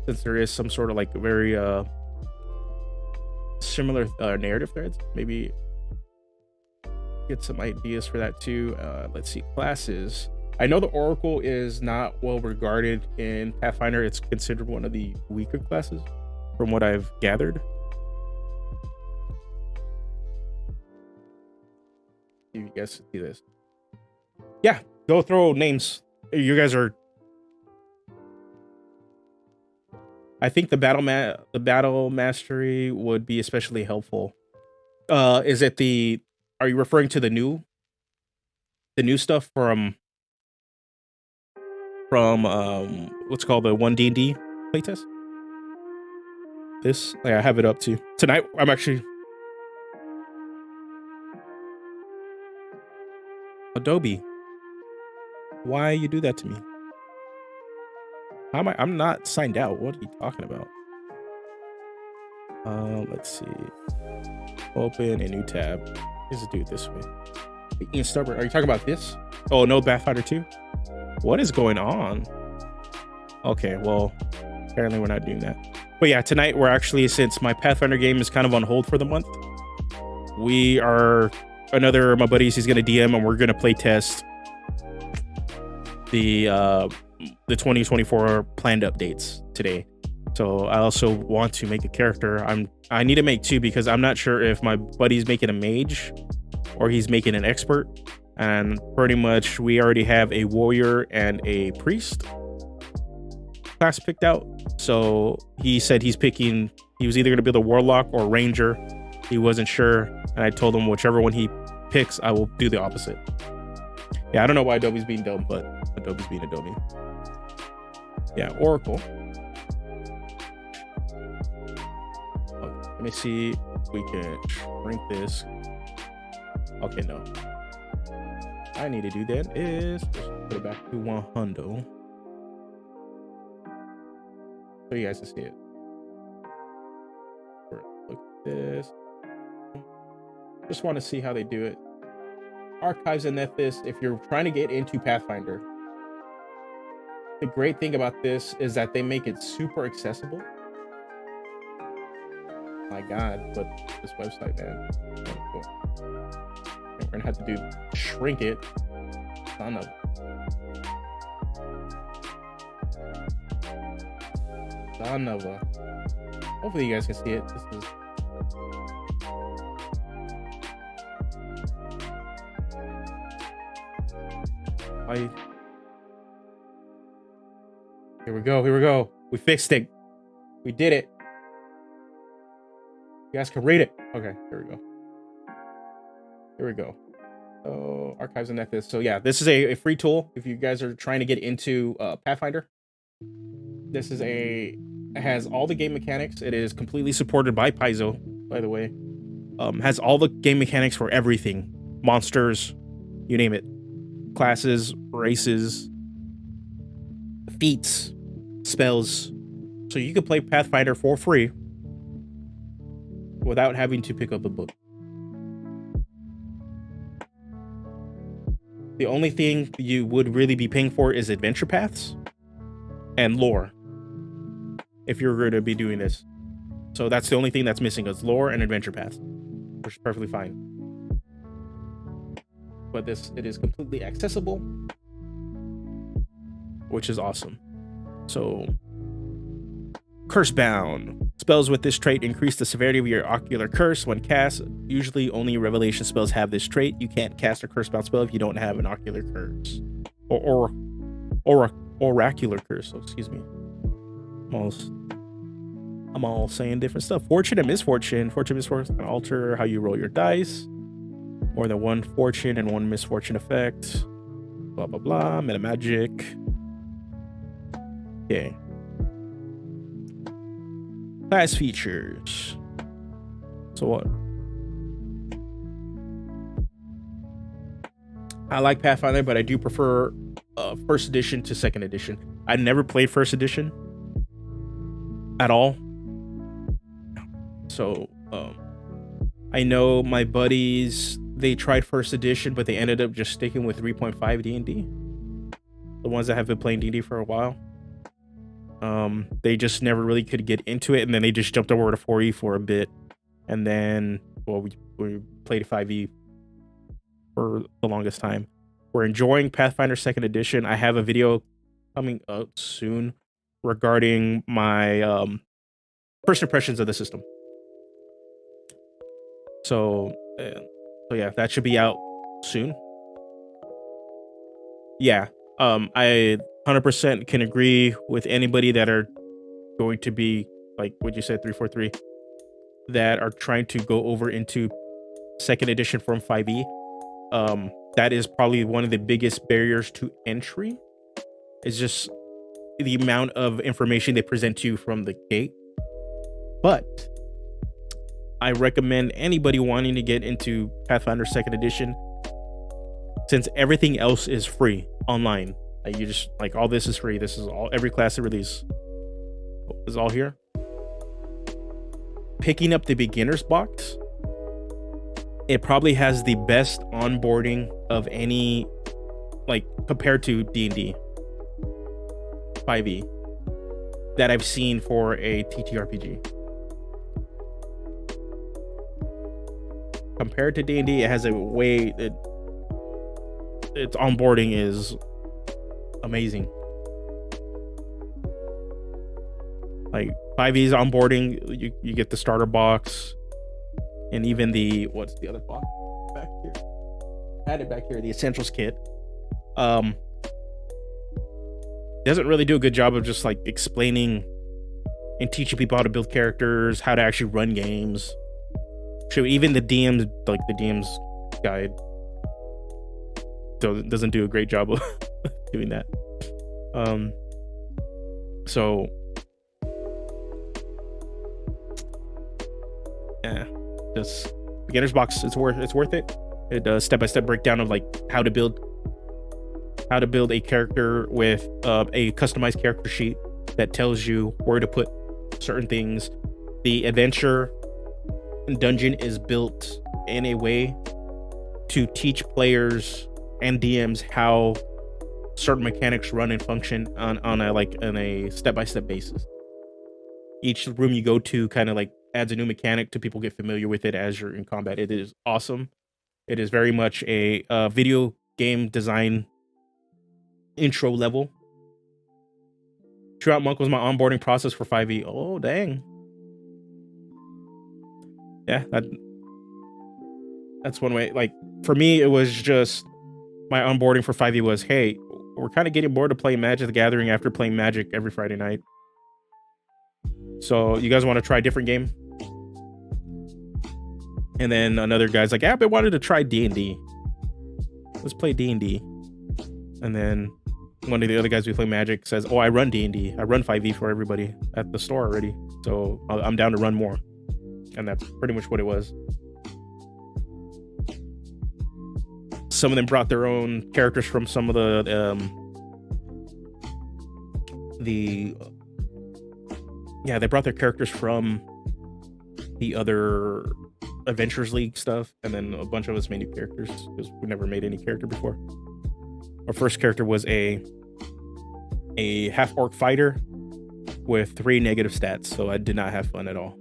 since there is some sort of like very similar narrative threads. Maybe get some ideas for that too. Let's see, classes. I know the Oracle is not well regarded in Pathfinder. It's considered one of the weaker classes from what I've gathered. You guys see this? Yeah, go throw names. You guys are. I think the battle mastery would be especially helpful. Is it the? Are you referring to the new stuff from what's called the 1D&D playtest? This, like, I have it up too. Tonight I'm actually Adobe. Why you do that to me? How am I? I'm not signed out. What are you talking about? Let's see. Open a new tab. Let's do it this way. Being stubborn. Are you talking about this? Oh no, Pathfinder 2. What is going on? Okay, well, apparently we're not doing that. But yeah, tonight we're actually, since my Pathfinder game is kind of on hold for the month, we are another of my buddies. He's gonna DM and we're gonna play test the 2024 planned updates today. So I also want to make a character. I need to make 2, because I'm not sure if my buddy's making a mage or he's making an expert. And pretty much we already have a warrior and a priest class picked out. So he said he was either going to be the warlock or ranger. He wasn't sure. And I told him whichever one he picks, I will do the opposite. Yeah, I don't know why Adobe's being dumb, but Adobe's being Adobe. Yeah, Oracle. Okay, let me see if we can shrink this. Okay, no. I need to do that is just put it back to 100. So you guys can see it. Look at this. Just want to see how they do it. Archives and Nethys, if you're trying to get into Pathfinder, the great thing about this is that they make it super accessible. My God, but this website, man. Oh, cool. We're gonna have to shrink it. Son of. Hopefully you guys can see it. This is. Here we go. We fixed it. We did it. You guys can read it. Okay, here we go. Oh, archives and methods. So yeah, this is a free tool if you guys are trying to get into Pathfinder. This is it has all the game mechanics. It is completely supported by Paizo, by the way. Has all the game mechanics for everything. Monsters, you name it. Classes, races, feats, spells. So you can play Pathfinder for free without having to pick up a book. The only thing you would really be paying for is adventure paths and lore, if you're going to be doing this. So that's the only thing that's missing is lore and adventure paths, which is perfectly fine. But it is completely accessible, which is awesome. So, Cursebound. Spells with this trait increase the severity of your ocular curse when cast. Usually only revelation spells have this trait. You can't cast a Cursebound spell if you don't have an ocular curse. Or oracular curse, so excuse me. I'm all saying different stuff. Fortune and misfortune. Fortune and misfortune can alter how you roll your dice. More than one fortune and one misfortune effect. Blah, blah, blah. Meta magic. Okay. Class features. So what? I like Pathfinder, but I do prefer first edition to second edition. I never played first edition at all. So I know my buddies, they tried first edition, but they ended up just sticking with 3.5 D&D. The ones that have been playing D&D for a while. They just never really could get into it, and then they just jumped over to 4E for a bit, and then we played 5E for the longest time. We're enjoying Pathfinder 2nd edition. I have a video coming up soon regarding my first impressions of the system. So yeah, that should be out soon. Yeah, I 100% can agree with anybody that are going to be, like what you said, 343, that are trying to go over into 2nd edition from 5e. That is probably one of the biggest barriers to entry. It's just the amount of information they present to you from the gate. But I recommend anybody wanting to get into Pathfinder 2nd edition, since everything else is free online. You just, like, all this is free. This is all, every class release is all here. Picking up the beginner's box, it probably has the best onboarding of any, like, compared to D&D 5e that I've seen for a TTRPG. Compared to D&D, it has a way that its onboarding is amazing. Like 5e's onboarding, you get the starter box, and even the, what's the other box back here? Added back here, the essentials kit. Doesn't really do a good job of just like explaining and teaching people how to build characters, how to actually run games. So even the DM's, like the DM's guide, doesn't do a great job of doing that. So yeah, just beginner's box, it's worth it. It does step-by-step breakdown of like how to build a character with a customized character sheet that tells you where to put certain things. The adventure and dungeon is built in a way to teach players and DMs how certain mechanics run and function on a step-by-step basis. Each room you go to kind of like adds a new mechanic to people get familiar with it as you're in combat. It is awesome. It is very much a video game design intro level. Throughout Monk was my onboarding process for 5e. Oh, dang. Yeah, that's one way. Like, for me, it was just my onboarding for 5e was, hey, we're kind of getting bored of playing Magic the Gathering after playing Magic every Friday night. So you guys want to try a different game? And then another guy's like, yeah, I wanted to try D&D. Let's play D&D. And then one of the other guys we play Magic says, oh, I run D&D. I run 5e for everybody at the store already. So I'm down to run more. And that's pretty much what it was. Some of them brought their own characters from some of they brought their characters from the other Adventures League stuff, and then a bunch of us made new characters because we never made any character before. Our first character was a half-orc fighter with 3 negative stats, so I did not have fun at all.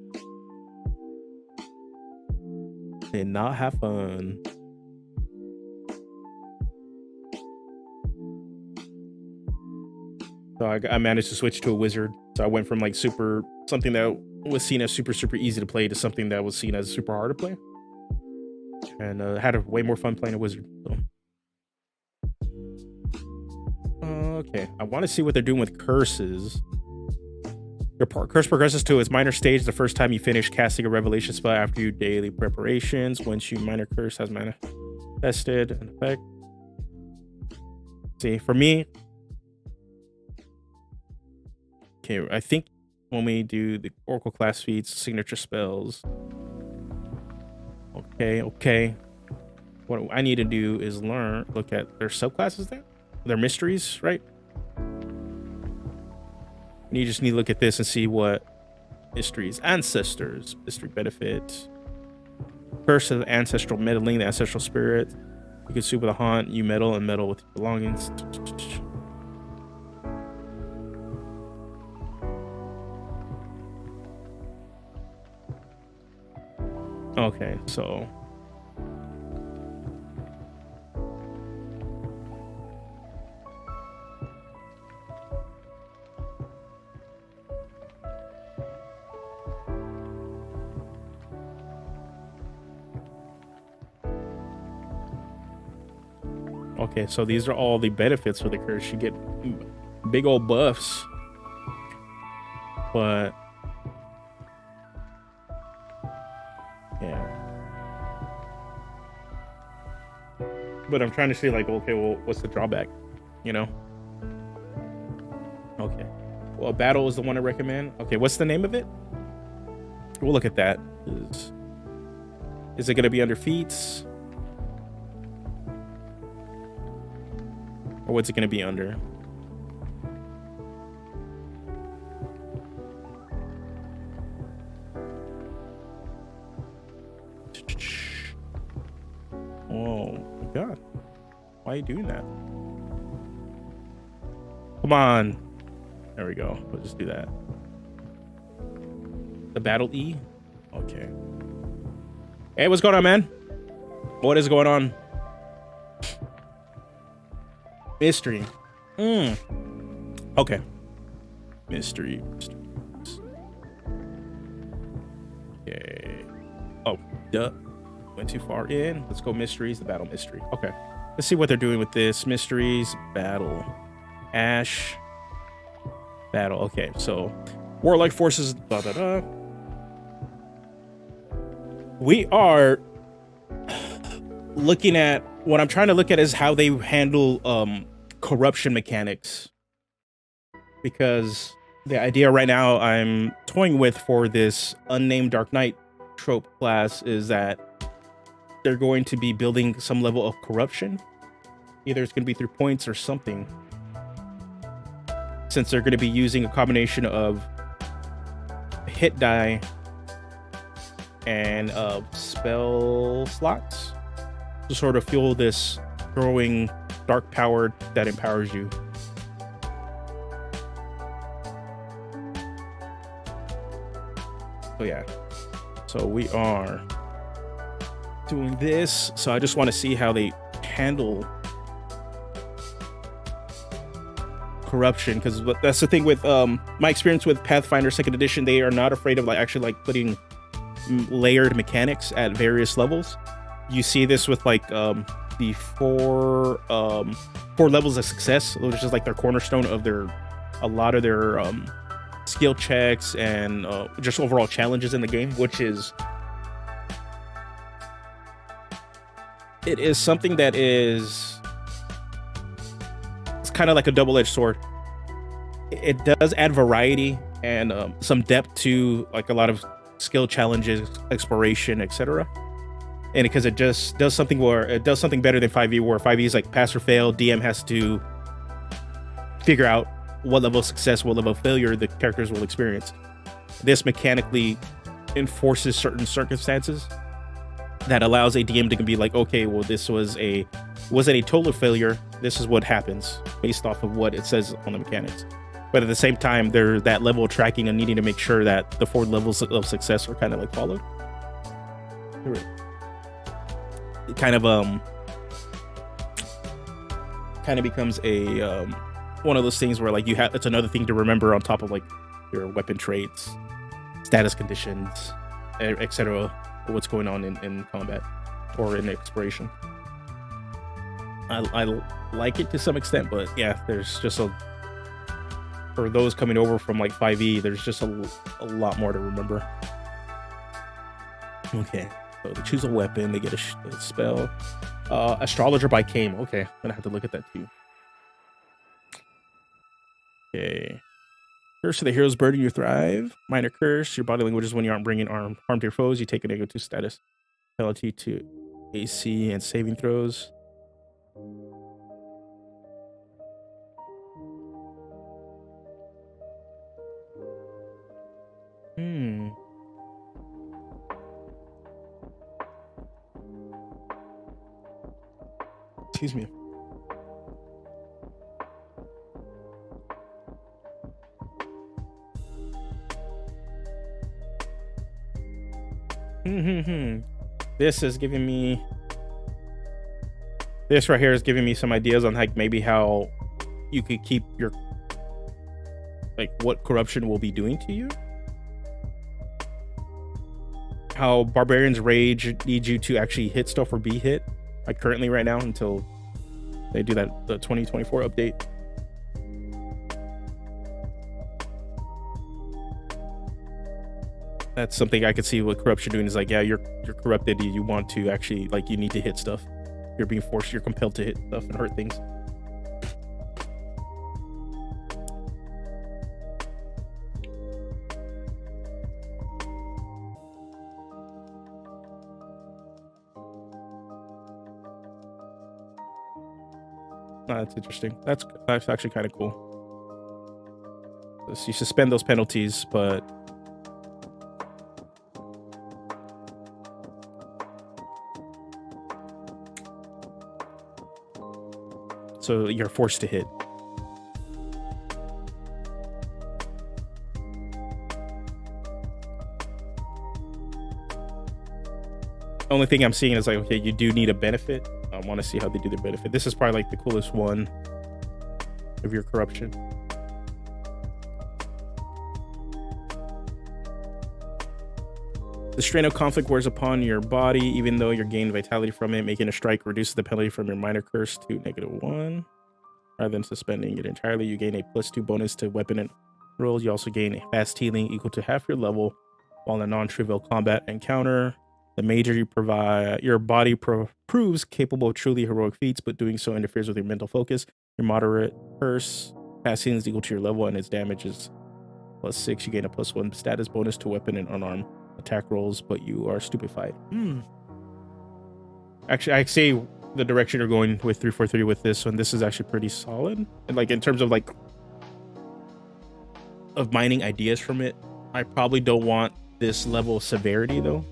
Did not have fun. So I managed to switch to a wizard. So I went from like something that was seen as super easy to play to something that was seen as super hard to play. And had a way more fun playing a wizard. So. Okay, I want to see what they're doing with curses. Your curse progresses to its minor stage the first time you finish casting a revelation spell after your daily preparations. Once your minor curse has manifested an effect. See, for me, okay, I think when we do the Oracle class feats, signature spells. Okay. What I need to do is look at their subclasses there. Their mysteries, right? And you just need to look at this and see what mysteries. Ancestors, mystery benefit. Curse of ancestral meddling, the ancestral spirit. You can sue with a haunt, you meddle and meddle with your belongings. Okay, so these are all the benefits for the curse. You get big old buffs, but yeah. But I'm trying to see like, okay, well, what's the drawback? You know? Okay. Well, battle is the one I recommend. Okay, what's the name of it? We'll look at that. Is it gonna be under feats? Or what's it gonna be under? Oh my god. Why are you doing that? Come on. There we go. We'll just do that. The battle E? Okay. Hey, what's going on, man? What is going on? Mystery. Okay. Mystery. Okay. Oh, duh. Went too far in. Let's go mysteries. The battle mystery. Okay. Let's see what they're doing with this. Mysteries. Battle. Ash. Battle. Okay. So, warlike forces. Da da da. We are looking at what I'm trying to look at is how they handle corruption mechanics, because the idea right now I'm toying with for this unnamed Dark Knight trope class is that they're going to be building some level of corruption. Either it's going to be through points or something, since they're going to be using a combination of hit die and spell slots to sort of fuel this growing dark power that empowers you. So yeah, so we are doing this. So I just want to see how they handle corruption, because that's the thing with my experience with Pathfinder 2nd edition. They are not afraid of like actually like putting layered mechanics at various levels. You see this with like the four levels of success, which is like their cornerstone of a lot of their skill checks and just overall challenges in the game, which is something that is, it's kind of like a double-edged sword. It does add variety and some depth to like a lot of skill challenges, exploration, etc. And because it just does something better than 5e, where 5e is like pass or fail. DM has to figure out what level of success, what level of failure the characters will experience. This mechanically enforces certain circumstances that allows a DM to be like, okay, well, this wasn't a total failure. This is what happens based off of what it says on the mechanics. But at the same time, there's that level of tracking and needing to make sure that the 4 levels of success are kind of like followed. It kind of becomes a one of those things where like it's another thing to remember on top of like your weapon traits, status conditions, etc. What's going on in combat or in exploration. I like it to some extent, but yeah, there's just for those coming over from like 5e, there's just a lot more to remember. Okay, so they choose a weapon, they get a spell. Astrologer by Kame. Okay, I'm gonna have to look at that too. Okay. Curse to the hero's burden, you thrive. Minor curse, your body language is when you aren't bringing harm to your foes, you take a -2 status penalty to AC and saving throws. Excuse me. This is giving me, this right here is giving me some ideas on like maybe how you could keep your, like what corruption will be doing to you. How Barbarian's Rage needs you to actually hit stuff or be hit, like currently right now, until they do the 2024 update. That's something I could see what corruption doing is like, yeah, you're corrupted. You want to actually, like, you need to hit stuff. You're being forced, you're compelled to hit stuff and hurt things. That's interesting. That's actually kind of cool. So you suspend those penalties, but so you're forced to hit. Only thing I'm seeing is like, okay, you do need a benefit. I want to see how they do their benefit. This is probably like the coolest one of your corruption. The strain of conflict wears upon your body, even though you're gaining vitality from it. Making a strike reduces the penalty from your minor curse to -1. Rather than suspending it entirely, you gain a +2 bonus to weapon and rolls. You also gain a fast healing equal to half your level while in a non-trivial combat encounter. The major you provide, your body proves capable of truly heroic feats, but doing so interferes with your mental focus. Your moderate curse, fast healing is equal to your level, and its damage is +6. You gain a +1 status bonus to weapon and unarmed attack rolls, but you are stupefied. Actually, I see the direction you're going with 343 with this one. This is actually pretty solid, and like in terms of like of mining ideas from it. I probably don't want this level of severity though,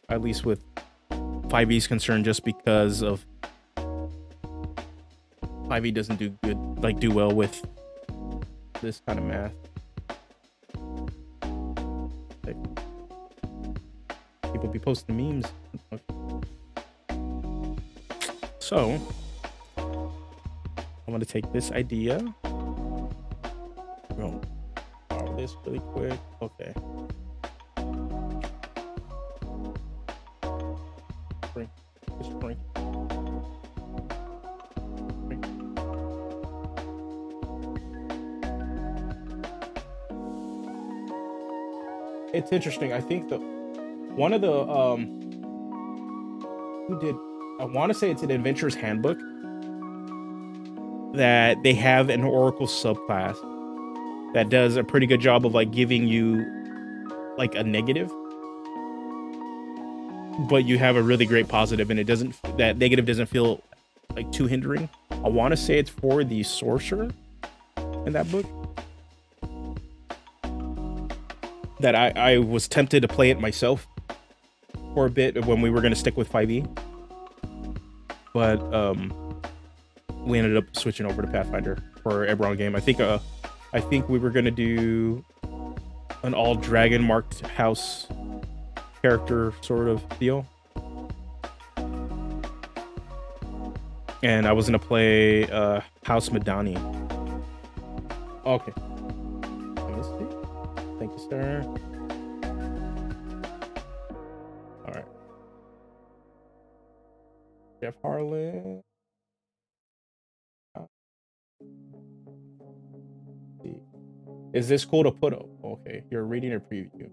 at least with 5e's concern, just because of 5e doesn't do good, like do well with this kind of math. Like, people be posting memes. So I'm gonna take this idea. We're gonna borrow this really quick. Okay. Shrink. Just shrink. It's interesting. I think one of the who did, I want to say it's an Adventurer's Handbook, that they have an Oracle subclass that does a pretty good job of like giving you like a negative, but you have a really great positive, and that negative doesn't feel like too hindering. I want to say it's for the sorcerer in that book. That I was tempted to play it myself for a bit when we were going to stick with 5e, but we ended up switching over to Pathfinder for Eberron game. I think we were going to do an all dragon marked house character sort of deal, and I was going to play House Madani. Okay. Thank you, sir. All right. Jeff Harlan. Is this cool to put up? Okay, you're reading a preview.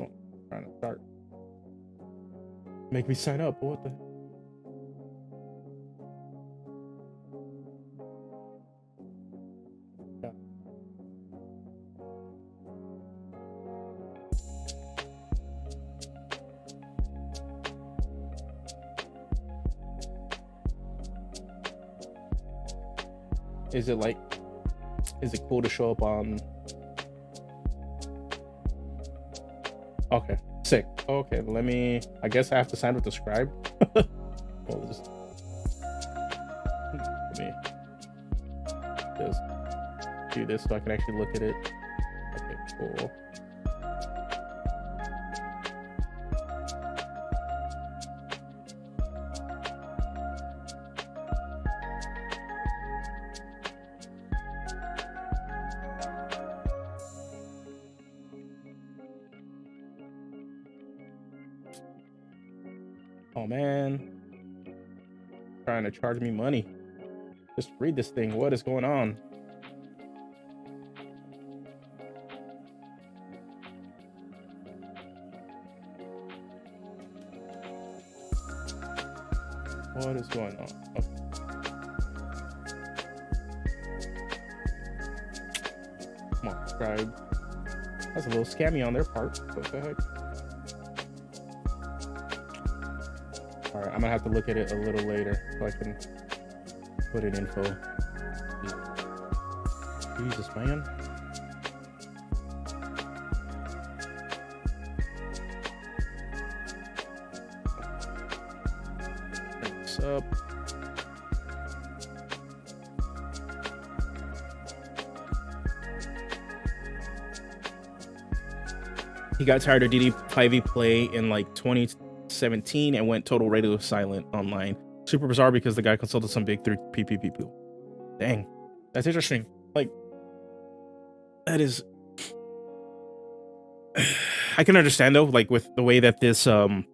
Oh, trying to start. Make me sign up. What the? Is it cool to show up on? Okay, sick. Okay, I guess I have to sign with the scribe. Let me just do this so I can actually look at it. Okay, cool. Oh man, trying to charge me money. Just read this thing. What is going on? What is going on? Okay. Come on, subscribe. That's a little scammy on their part. What the heck? All right, I'm gonna have to look at it a little later so I can put in info. Jesus, man. What's up? He got tired of DD5e play in like 2017 and went total radio silent online. Super bizarre because the guy consulted some big 3PP people. Dang, that's interesting. Like, that is, I can understand though, like with the way that this the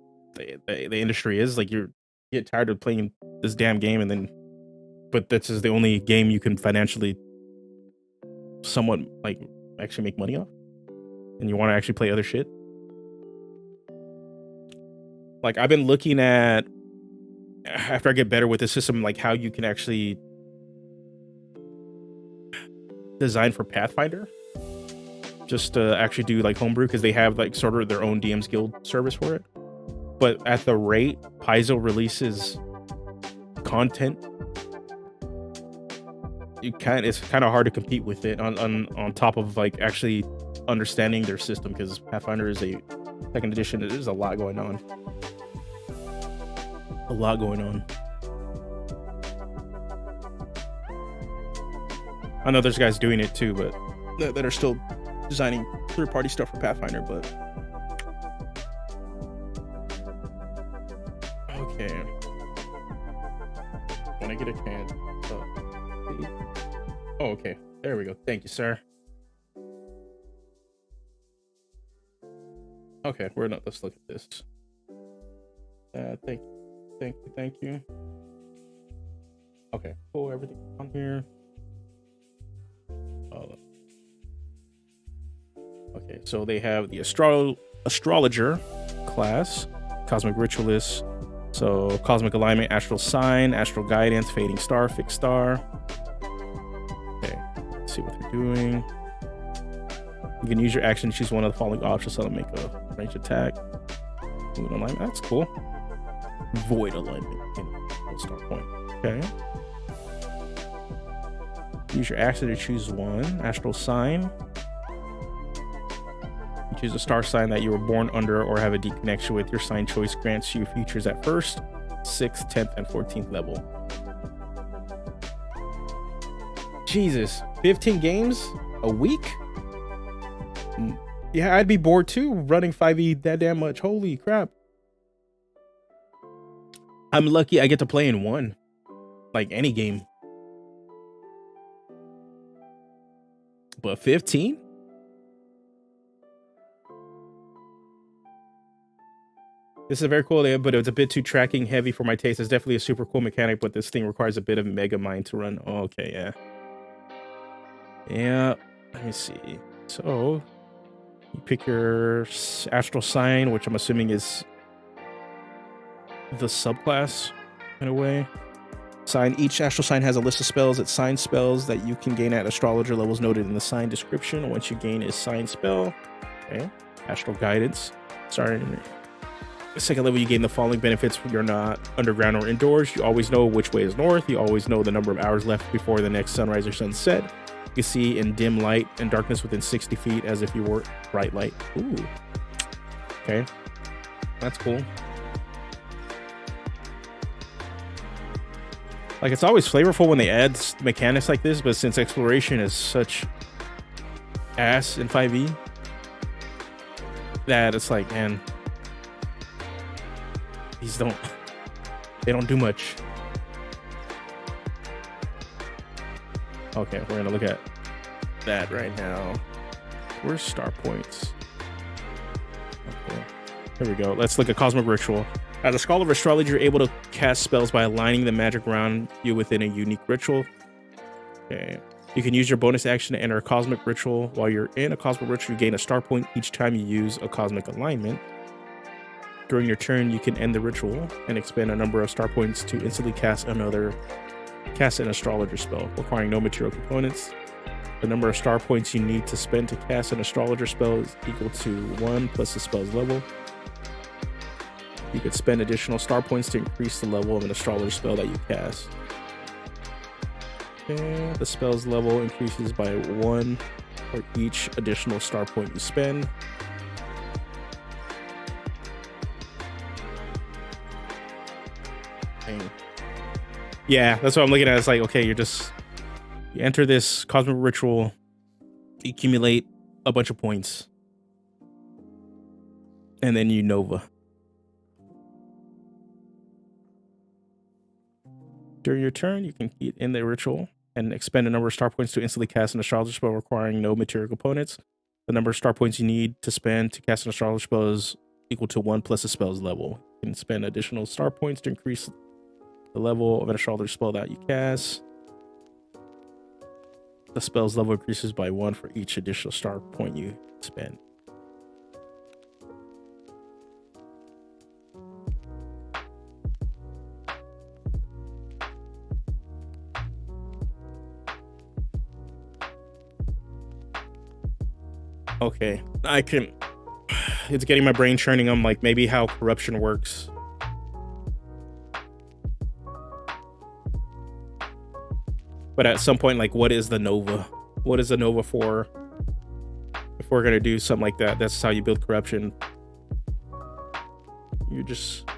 industry is, like you get tired of playing this damn game, and then but this is the only game you can financially somewhat like actually make money off, and you want to actually play other shit. Like, I've been looking at, after I get better with the system, like how you can actually design for Pathfinder, just to actually do like homebrew, because they have like sort of their own DM's Guild service for it. But at the rate Paizo releases content, it's kind of hard to compete with it on top of like actually understanding their system, because Pathfinder is a second edition. There's a lot going on. A lot going on. I know there's guys doing it too, but that are still designing third-party stuff for Pathfinder. But okay, when I get a chance. Oh, okay. There we go. Thank you, sir. Okay, we're not. Let's look at this. Thank you. Okay, cool. Everything on here. Okay, so they have the astrologer class, cosmic ritualist, so cosmic alignment, astral sign, astral guidance, fading star, fixed star. Okay, let's see what they're doing. You can use your action to choose one of the following options so to make a range attack. Void alignment, that's cool. Void alignment, start point. Okay. Use your action to choose one. Astral sign. You choose a star sign that you were born under or have a deep connection with. Your sign choice grants you features at 1st, 6th, 10th, and 14th level. Jesus, 15 games a week? Yeah, I'd be bored too running 5e that damn much. Holy crap. I'm lucky I get to play in one. Like any game. But 15? This is very cool, but it's a bit too tracking heavy for my taste. It's definitely a super cool mechanic, but this thing requires a bit of mega mind to run. Oh, okay, yeah. Yeah, let me see. So, you pick your astral sign, which I'm assuming is the subclass in a way. Each astral sign has a list of spells. It's sign spells that you can gain at astrologer levels noted in the sign description. Once you gain a sign spell, okay, astral guidance. Starting the second level, you gain the following benefits when you're not underground or indoors. You always know which way is north. You always know the number of hours left before the next sunrise or sunset. You can see in dim light and darkness within 60 feet as if you were bright light. Ooh. Okay, that's cool. Like, it's always flavorful when they add mechanics like this, but since exploration is such ass in 5e, that it's like, man, they don't do much. Okay, we're gonna look at that right now. Where's star points? Okay, here we go. Let's look at cosmic ritual. As a scholar of astrology, you're able to cast spells by aligning the magic around you within a unique ritual. Okay. You can use your bonus action to enter a cosmic ritual. While you're in a cosmic ritual, you gain a star point each time you use a cosmic alignment. During your turn, you can end the ritual and expend a number of star points to instantly cast an astrologer spell, requiring no material components. The number of star points you need to spend to cast an astrologer spell is equal to 1 plus the spell's level. You could spend additional star points to increase the level of an astrologer spell that you cast. And the spell's level increases by 1 for each additional star point you spend. Dang. Yeah, that's what I'm looking at. It's like, okay, you enter this cosmic ritual, you accumulate a bunch of points, and then you nova. During your turn, you can keep in the ritual and expend a number of star points to instantly cast an astrologer spell requiring no material components. The number of star points you need to spend to cast an astrologer spell is equal to 1 plus the spell's level. You can spend additional star points to increase the level of an astrologer spell that you cast. The spell's level increases by 1 for each additional star point you spend. Okay, it's getting my brain churning. I'm like, maybe how corruption works. But at some point, like, what is the nova? What is the nova for? If we're gonna do something like that, that's how you build corruption. You just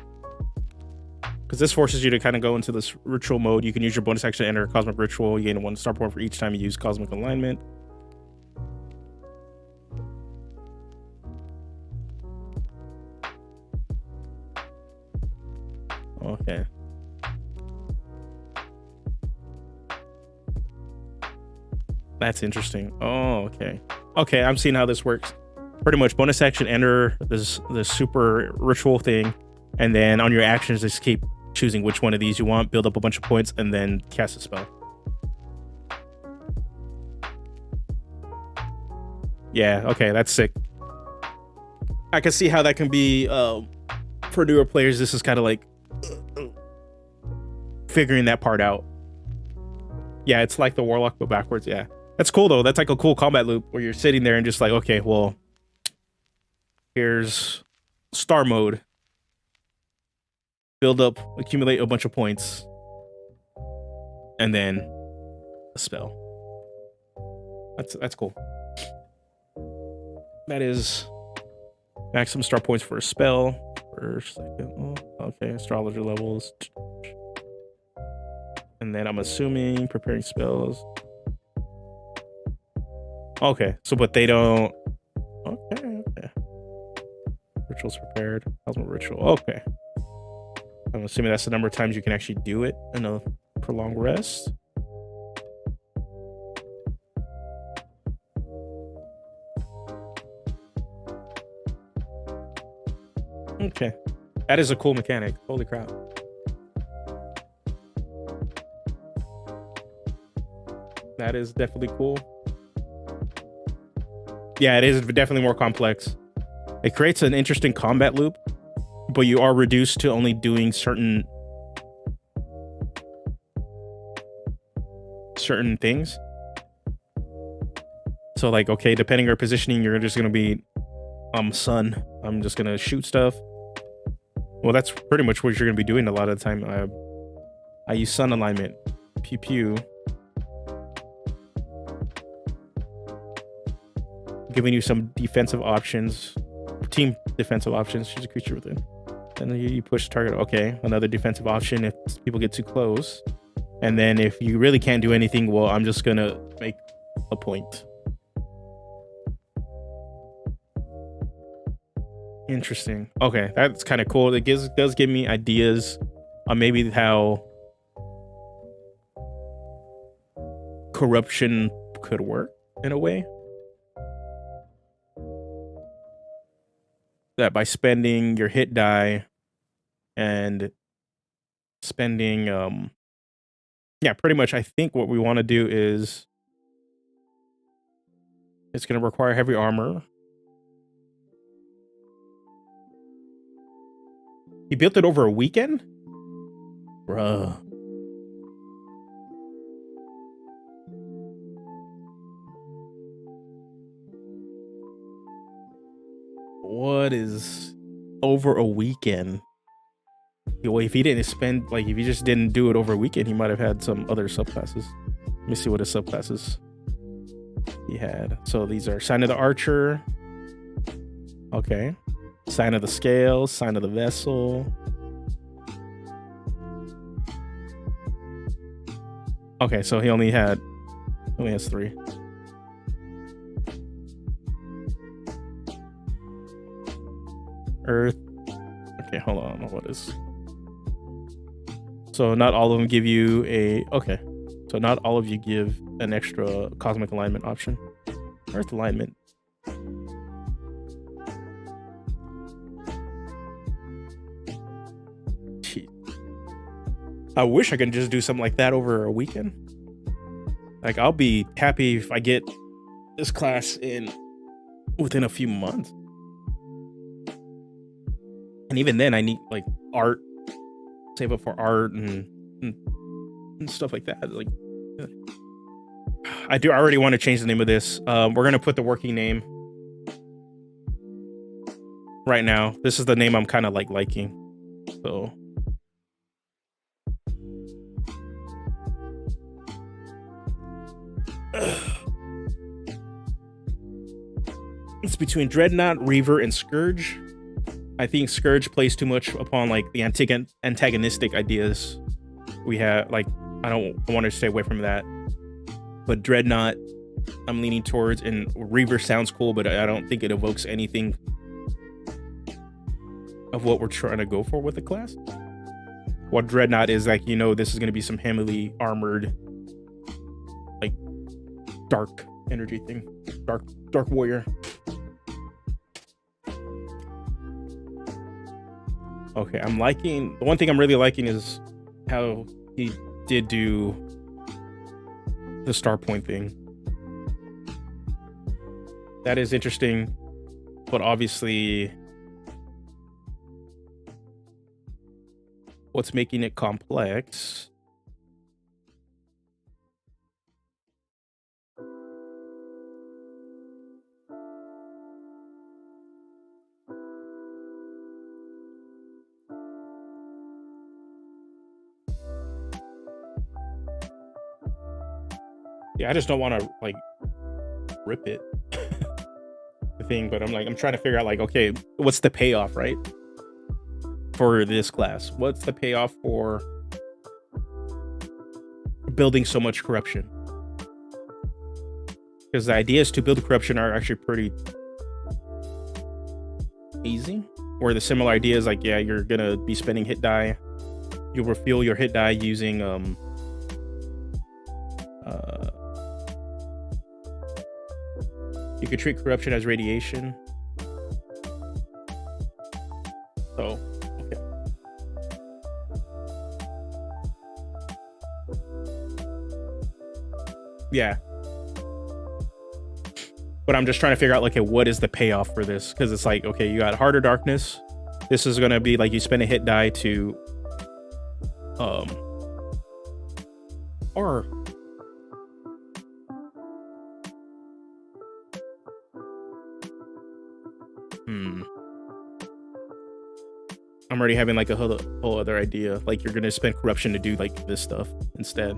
because this forces you to kind of go into this ritual mode. You can use your bonus action to enter a cosmic ritual. You gain 1 star point for each time you use cosmic alignment. Okay. That's interesting. Oh, okay. Okay, I'm seeing how this works. Pretty much bonus action enter this super ritual thing, and then on your actions just keep choosing which one of these you want, build up a bunch of points, and then cast a spell. Yeah, okay, that's sick. I can see how that can be for newer players. This is kind of like figuring that part out. Yeah, it's like the warlock but backwards. Yeah, that's cool though. That's like a cool combat loop where you're sitting there and just like, okay, well, here's star mode, build up, accumulate a bunch of points, and then a spell. That's cool. That is maximum star points for a spell. First, second, okay, astrologer levels. And then I'm assuming preparing spells. Okay, so but they don't. Okay. Rituals prepared. Cosmic ritual. Okay. I'm assuming that's the number of times you can actually do it in a prolonged rest. Okay. That is a cool mechanic. Holy crap. That is definitely cool. Yeah, it is definitely more complex. It creates an interesting combat loop, but you are reduced to only doing certain things. So like, okay, depending on your positioning, you're just gonna be sun. I'm just gonna shoot stuff. Well, that's pretty much what you're gonna be doing a lot of the time. I use sun alignment. Pew pew. Giving you some defensive options, team defensive options. Choose a creature within. And then you push target. Okay, another defensive option if people get too close. And then if you really can't do anything, well, I'm just gonna make a point. Interesting. Okay, that's kind of cool. It does give me ideas on maybe how corruption could work in a way. That by spending your hit die and spending yeah, pretty much I think what we want to do is it's going to require heavy armor. You built it over a weekend? Bruh. What is over a weekend? Well, if he didn't spend, like, if he just didn't do it over a weekend, he might have had some other subclasses. Let me see what his subclasses he had. So these are Sign of the Archer. Okay. Sign of the Scales, Sign of the Vessel. Okay, so he only has 3. Earth. Okay, hold on. What is? So not all of them give you a. Okay, so not all of you give an extra cosmic alignment option. Earth alignment. I wish I could just do something like that over a weekend. Like, I'll be happy if I get this class within a few months. And even then, I need like art, save up for art and stuff like that. Like, I already want to change the name of this. We're gonna put the working name right now. This is the name I'm kind of like liking. So. It's between Dreadnought, Reaver, and Scourge. I think Scourge plays too much upon like the antagonistic ideas we have. Like, I want to stay away from that. But Dreadnought, I'm leaning towards, and Reaver sounds cool, but I don't think it evokes anything of what we're trying to go for with the class. What Dreadnought is like, this is going to be some heavily armored, like dark energy thing, dark warrior. Okay, I'm liking, the one thing I'm really liking is how he did do the star point thing. That is interesting, but obviously what's making it complex I just don't want to like rip it the thing, but I'm trying to figure out like, okay, what's the payoff, right? For this class, what's the payoff for building so much corruption? Because the ideas to build corruption are actually pretty easy, or the similar ideas like, yeah, you're gonna be spending hit die, you'll refuel your hit die using you could treat corruption as radiation. So, okay. Yeah. But I'm just trying to figure out, like, okay, what is the payoff for this? Because it's like, okay, you got Harder Darkness. This is going to be like you spend a hit die to... Or... I'm already having like a whole other idea. Like you're gonna spend corruption to do like this stuff instead.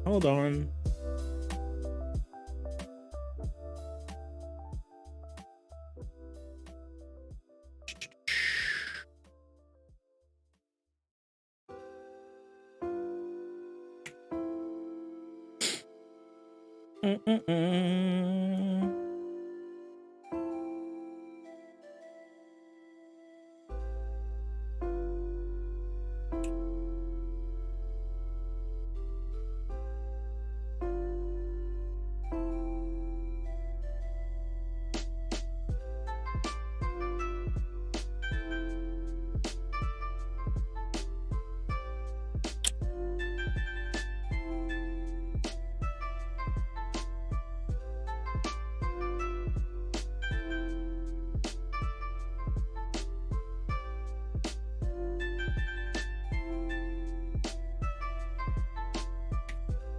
Hold on.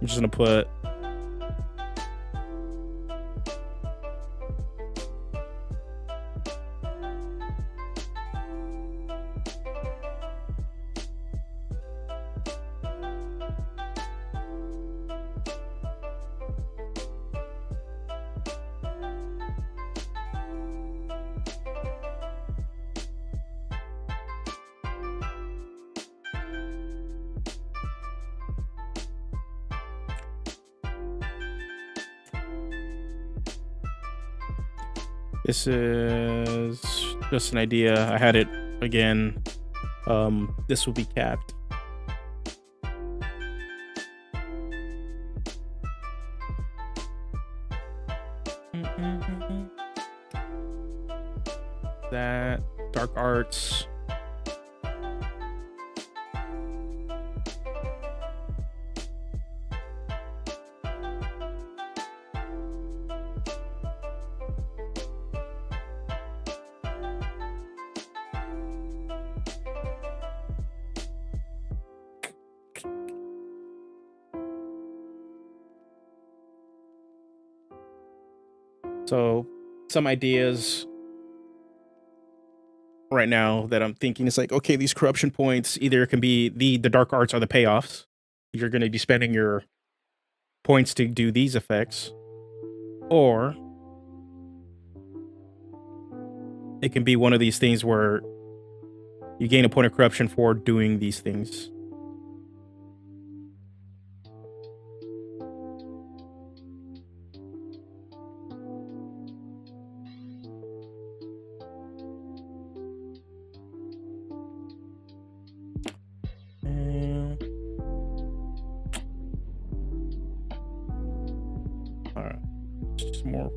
I'm just gonna put this is just an idea. I had it again. This will be capped. That dark arts. So some ideas right now that I'm thinking is like, okay, these corruption points either can be the dark arts are the payoffs. You're going to be spending your points to do these effects, or it can be one of these things where you gain a point of corruption for doing these things. All right, just more.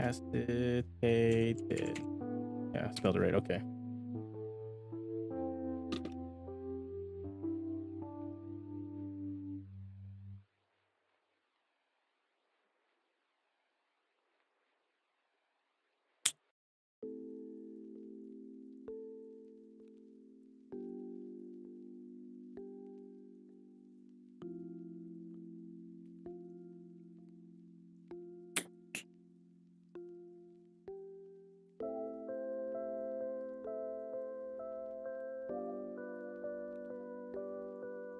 Acetated. Yeah, I spelled it right. Okay.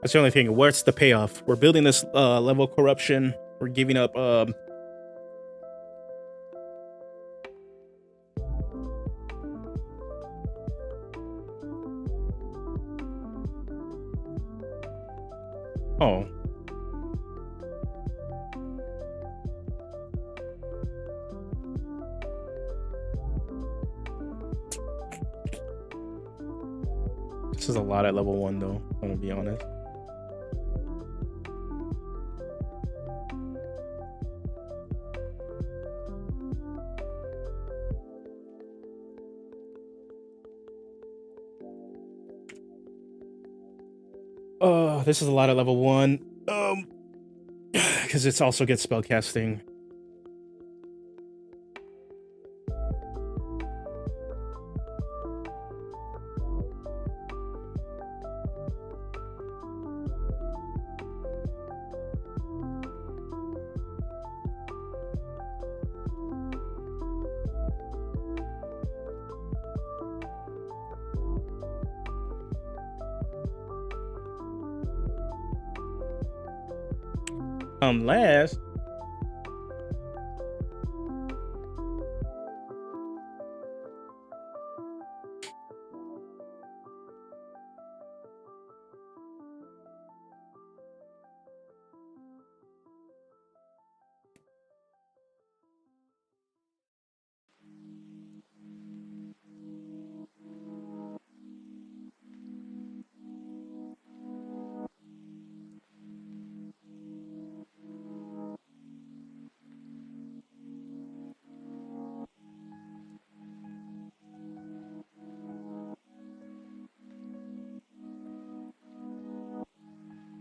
That's the only thing. What's the payoff? We're building this level of corruption. We're giving up oh. This is a lot at level 1 though, I'm gonna be honest. Oh, this is a lot at level 1. Because it's also gets spellcasting. Unless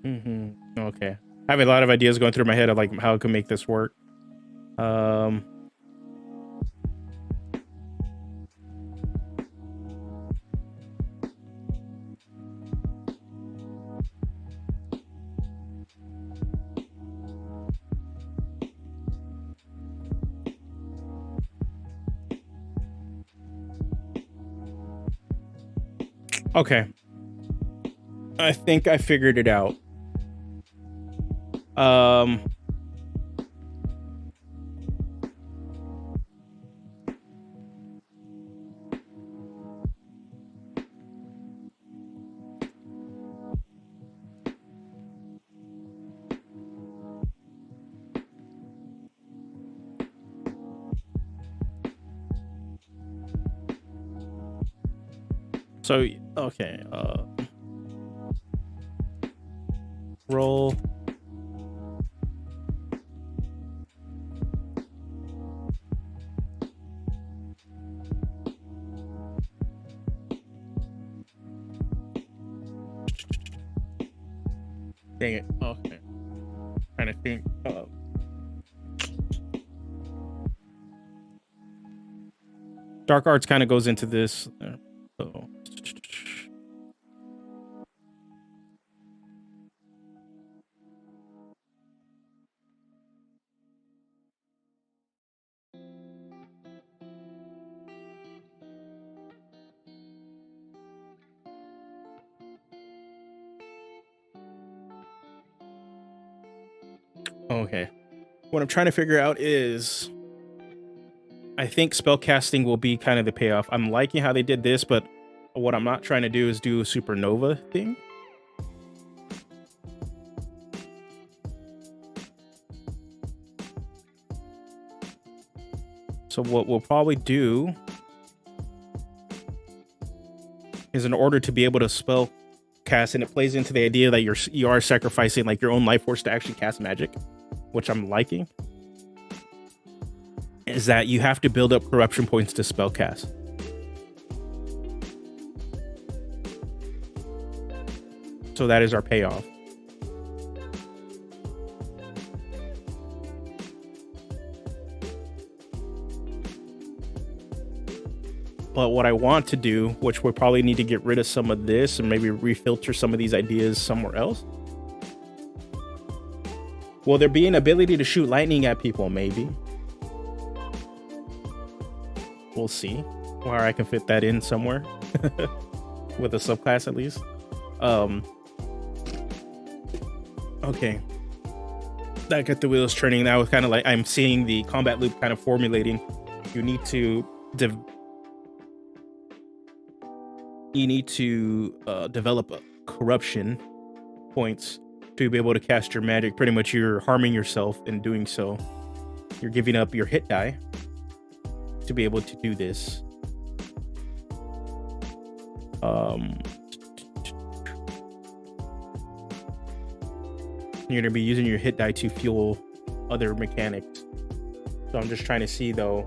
Okay. I have a lot of ideas going through my head of like how I can make this work. Okay. I think I figured it out. So, okay, roll. Dang it. Okay. Trying to think. Dark arts kind of goes into this. So. Okay. What I'm trying to figure out is I think spellcasting will be kind of the payoff. I'm liking how they did this, but what I'm not trying to do is do a supernova thing. So what we'll probably do is, in order to be able to spell cast, and it plays into the idea that you are sacrificing like your own life force to actually cast magic, which I'm liking, is that you have to build up corruption points to spell cast. So that is our payoff. But what I want to do, which we'll probably need to get rid of some of this and maybe refilter some of these ideas somewhere else. Will there be an ability to shoot lightning at people? Maybe. We'll see where I can fit that in somewhere with a subclass at least. Okay. That got the wheels turning. That was kind of like I'm seeing the combat loop kind of formulating. You need to develop corruption points to be able to cast your magic. Pretty much you're harming yourself in doing so. You're giving up your hit die to be able to do this. You're gonna be using your hit die to fuel other mechanics. So I'm just trying to see though.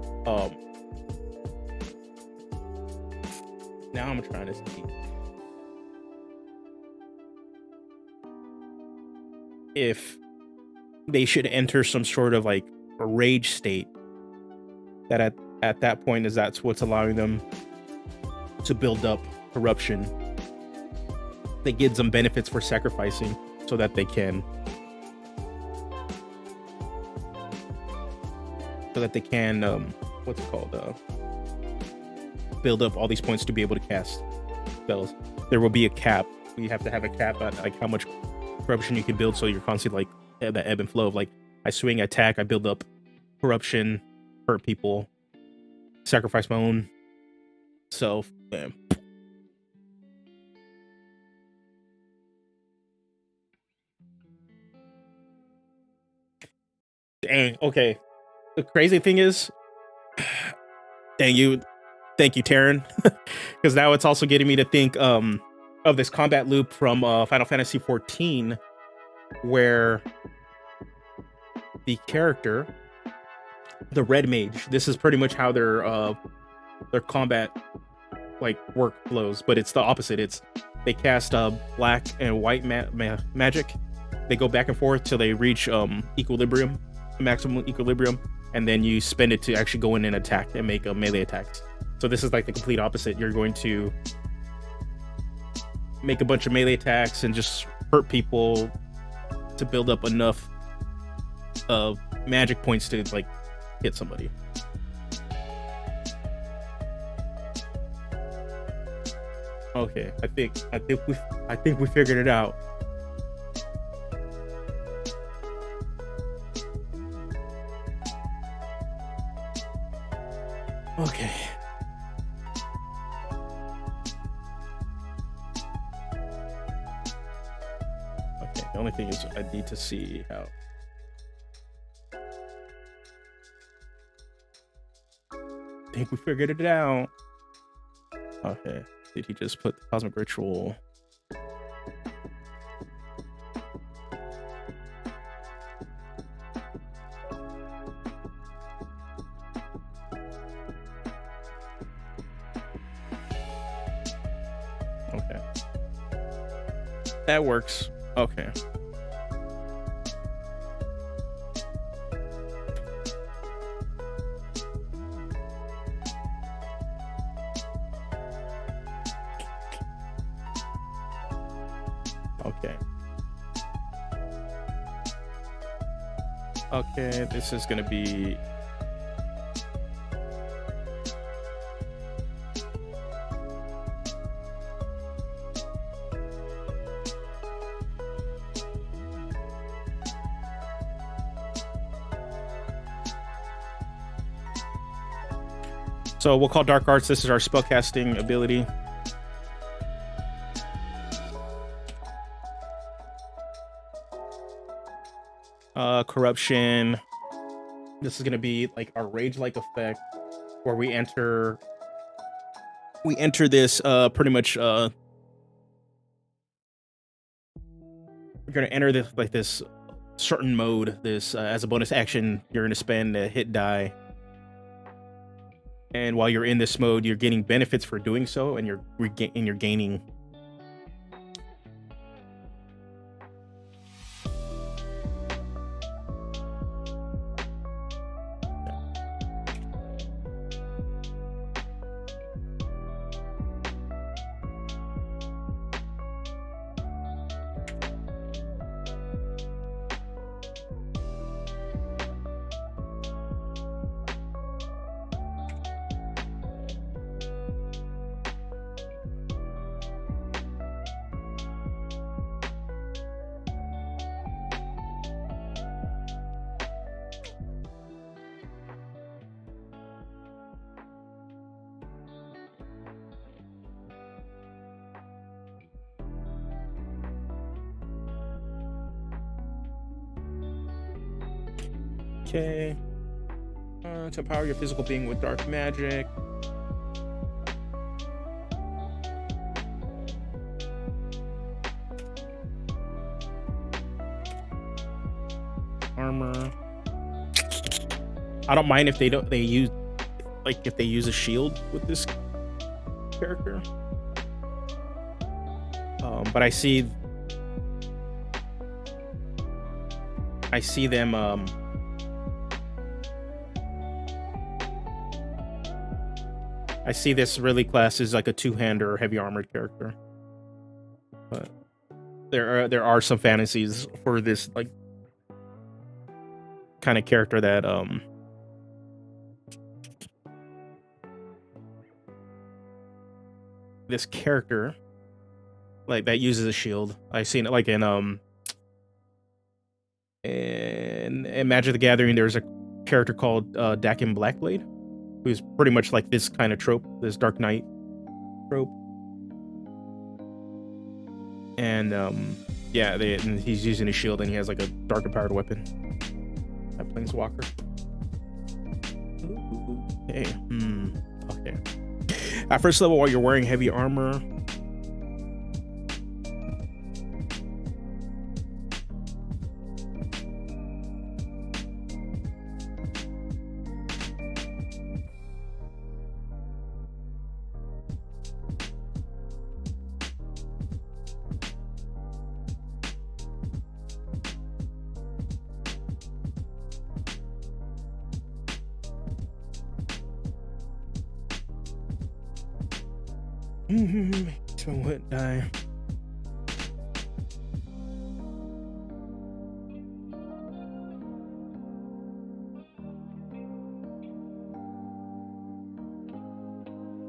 Now I'm trying to see if they should enter some sort of like a rage state that at that point is that's what's allowing them to build up corruption that gives them benefits for sacrificing so that they can what's it called, build up all these points to be able to cast spells. There will be a cap. You have to have a cap at like how much corruption you can build, so you're constantly like that ebb and flow of like I swing, attack, I build up corruption, hurt people, sacrifice my own self. Bam. Dang. Okay. The crazy thing is, thank you, Taryn, because now it's also getting me to think of this combat loop from Final Fantasy XIV, where the character, the red mage, this is pretty much how their combat like work flows, but it's the opposite. It's they cast black and white magic. They go back and forth till they reach equilibrium, maximum equilibrium, and then you spend it to actually go in and attack and make melee attacks. So this is like the complete opposite. You're going to make a bunch of melee attacks and just hurt people to build up enough magic points to like hit somebody. Okay, I think we figured it out. Okay. Okay, the only thing is I need to see how. I think we figured it out. Okay. Did he just put the cosmic ritual? Okay. That works. Okay. Okay. Okay, this is gonna be so we'll call Dark Arts. This is our spellcasting ability. Corruption. This is gonna be like a rage-like effect where we enter this pretty much we're gonna enter this like this certain mode. This as a bonus action you're gonna spend a hit die, and while you're in this mode you're getting benefits for doing so, and you're gaining okay. To empower your physical being with dark magic. Armor. I don't mind if they use a shield with this character. But I see them I see this really class as like a two-hander heavy armored character. But there are some fantasies for this like kind of character that this character like that uses a shield. I've seen it like in Magic the Gathering. There's a character called Dakin Blackblade, who's pretty much like this kind of trope, this Dark Knight trope. And yeah, and he's using a shield and he has like a dark empowered weapon. That Planeswalker. Okay. Okay. At first level, while you're wearing heavy armor, So what die?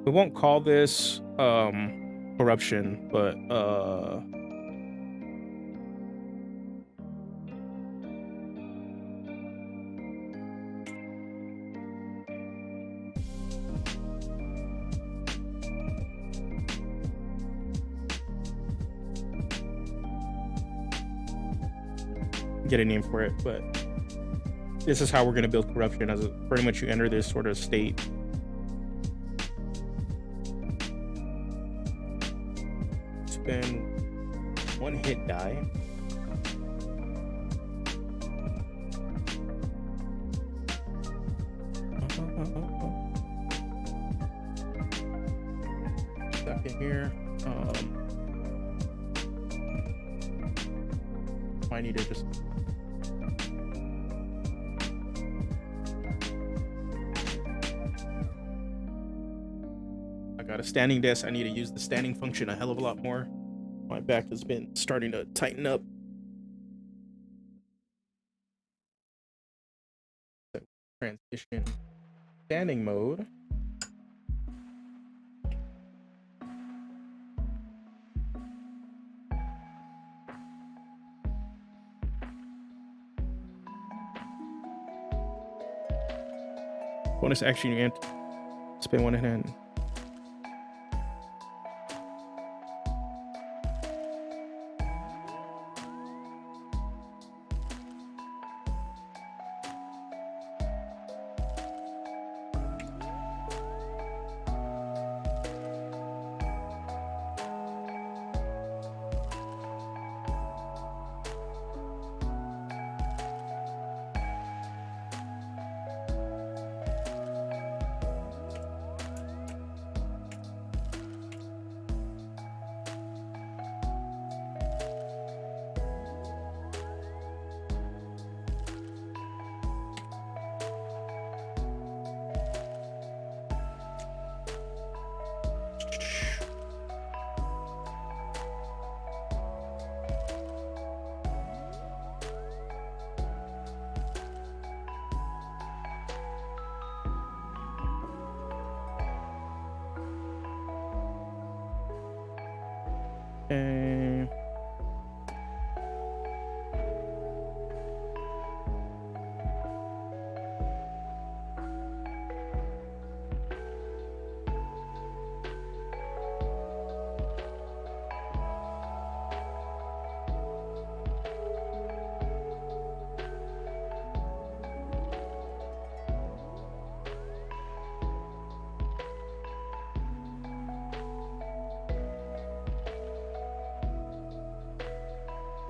We won't call this corruption, but get a name for it. But this is how we're going to build corruption, as pretty much you enter this sort of state. Spend 1 hit die. Stuck in here. I need to just I got a standing desk. I need to use the standing function a hell of a lot more. My back has been starting to tighten up. Transition standing mode. Bonus action, you can't spin one hand. Okay.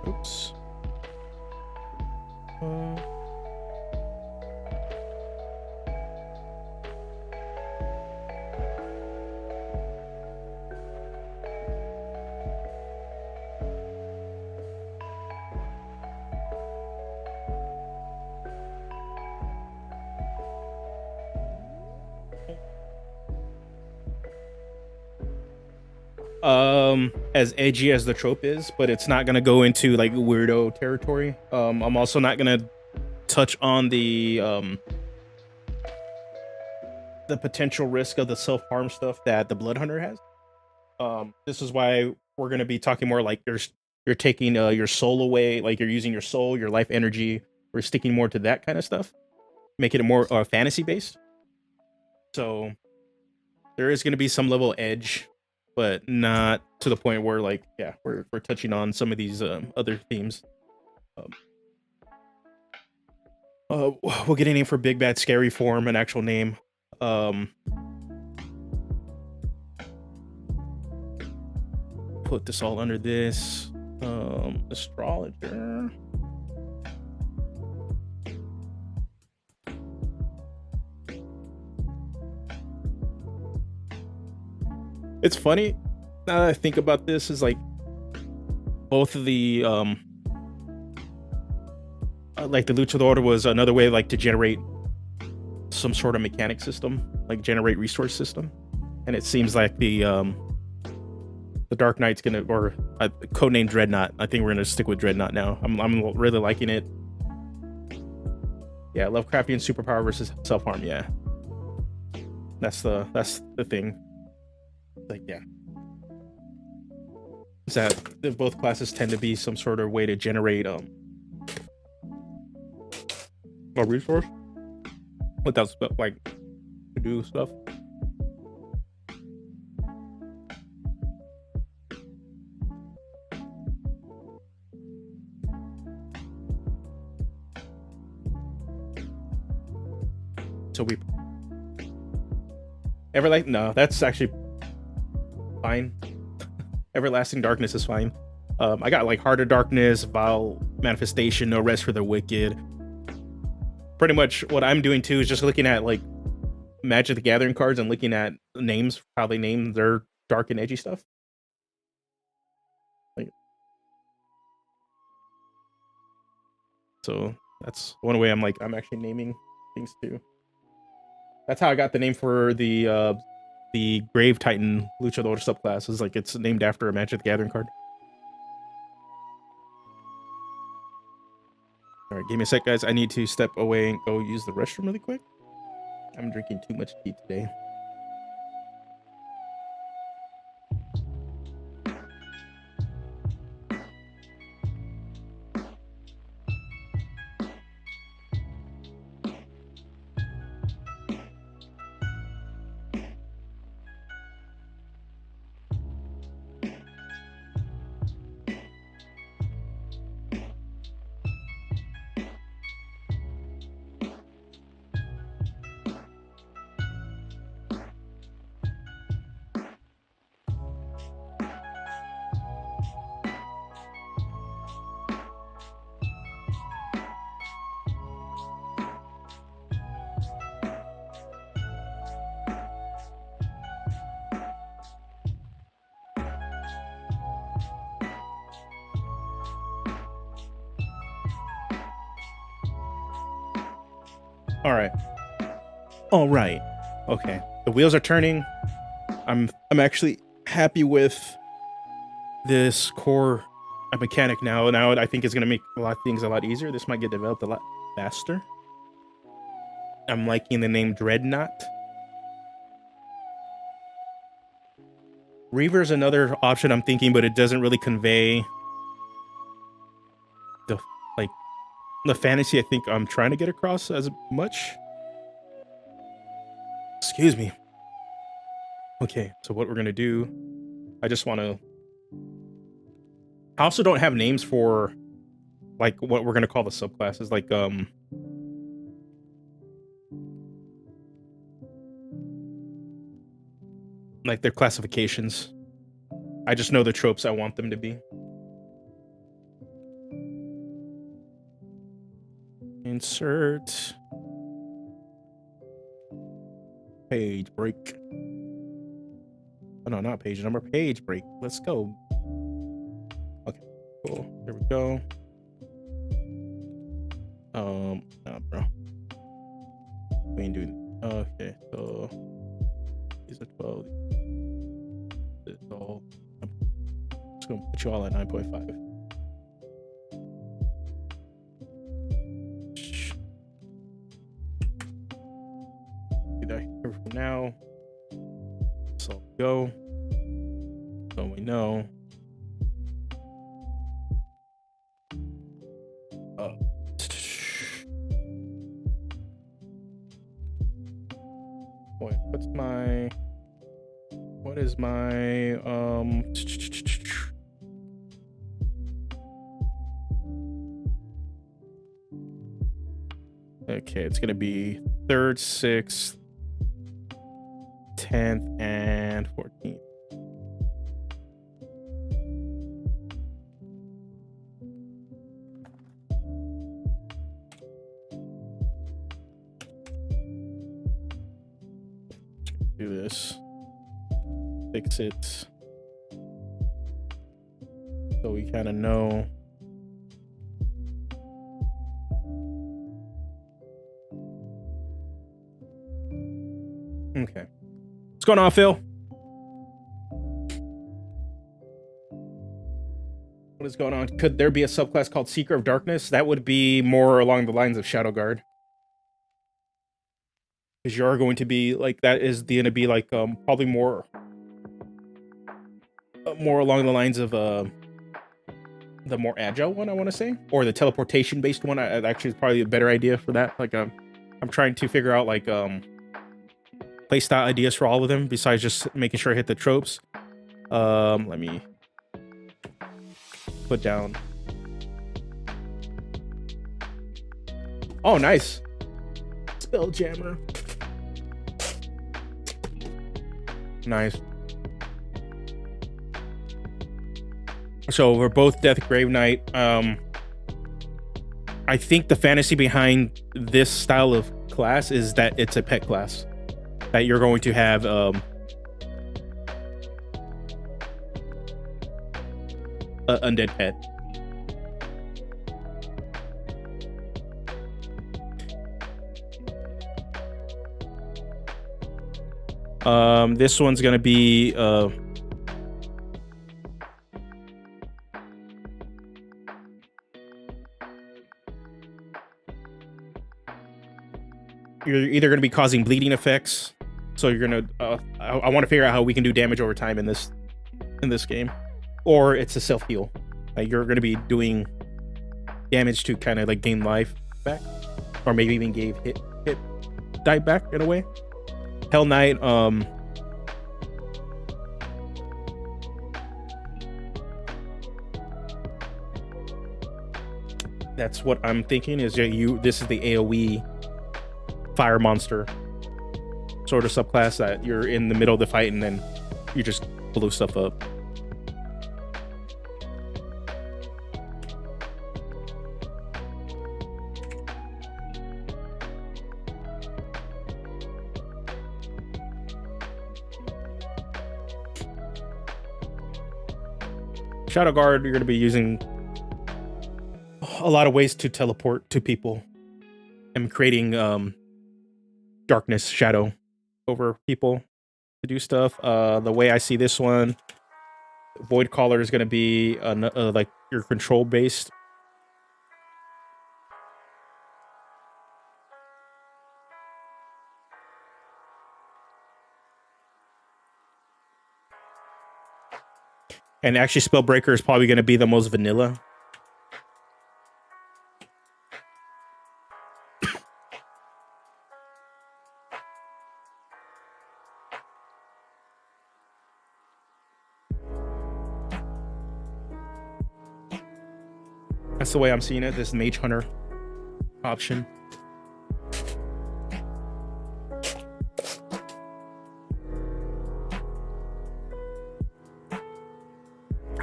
Oops. As edgy as the trope is, but it's not gonna go into like weirdo territory. I'm also not gonna touch on the potential risk of the self-harm stuff that the Blood Hunter has. This is why we're gonna be talking more like you're taking your soul away, like you're using your soul, your life energy. We're sticking more to that kind of stuff, making it more fantasy based. So there is gonna be some level of edge, but not to the point where, like, yeah, we're touching on some of these other themes. We'll get a name for Big Bad Scary Form, an actual name. Put this all under this. Astrologer. It's funny now that I think about this, is like both of the like the Luchador was another way like to generate some sort of mechanic system, like generate resource system, and it seems like the the Dark Knight's gonna, or codename Dreadnought. I think we're gonna stick with Dreadnought now. I'm really liking it. Yeah, Lovecraftian superpower versus self-harm. Yeah, that's the thing. Like, yeah, is that both classes tend to be some sort of way to generate a resource without like to do stuff. So we no, that's actually fine. Everlasting Darkness is fine. I got like Heart of Darkness, Vile Manifestation, No Rest for the Wicked. Pretty much what I'm doing too is just looking at like Magic the Gathering cards and looking at names, how they name their dark and edgy stuff. Like, so that's one way I'm actually naming things too. That's how I got the name for the Grave Titan Luchador subclass. Is like it's named after a Magic the Gathering card. All right, give me a sec, guys. I need to step away and go use the restroom really quick. I'm drinking too much tea today. All right. Okay. The wheels are turning. I'm actually happy with this core mechanic now. Now I think it's gonna make a lot of things a lot easier. This might get developed a lot faster. I'm liking the name Dreadnought. Reaver's another option I'm thinking, but it doesn't really convey the fantasy I think I'm trying to get across as much. Excuse me. Okay, so what we're gonna do, I just want to, I also don't have names for like what we're gonna call the subclasses, like their classifications. I just know the tropes I want them to be. Insert page break. Oh no, not page number, page break. Let's go. Okay, cool. Here we go. Nah, bro. We ain't doing. Okay, so these are 12. It's all. I'm just gonna put you all at 9.5. Do that here for now. So go. So we know. Wait, what is my okay, it's gonna be 3rd, 6th, 10th, and 14th. Do this. Fix it. So we kind of know. Okay. What's going on, Phil? What is going on? Could there be a subclass called Seeker of Darkness? That would be more along the lines of Shadow Guard. Because you are going to be like, that is going to be like probably more along the lines of the more agile one, I want to say, or the teleportation based one. Actually is probably a better idea for that. Like I'm trying to figure out like playstyle ideas for all of them besides just making sure I hit the tropes. Let me put down. Oh, nice. Spelljammer. Nice. So we're both Death Grave Knight. I think the fantasy behind this style of class is that it's a pet class. That you're going to have an undead pet. This one's gonna be you're either gonna be causing bleeding effects, so you're gonna I want to figure out how we can do damage over time in this game, or it's a self heal. Like you're gonna be doing damage to kind of like gain life back, or maybe even gave hit die back in a way. Hell Knight, that's what I'm thinking is this is the AoE fire monster sort of subclass that you're in the middle of the fight and then you just blow stuff up. Shadow Guard, you're going to be using a lot of ways to teleport to people and creating darkness, shadow over people to do stuff. The way I see this one, Void Caller is going to be like your control based. And actually, Spellbreaker is probably going to be the most vanilla. That's the way I'm seeing it, this Mage Hunter option.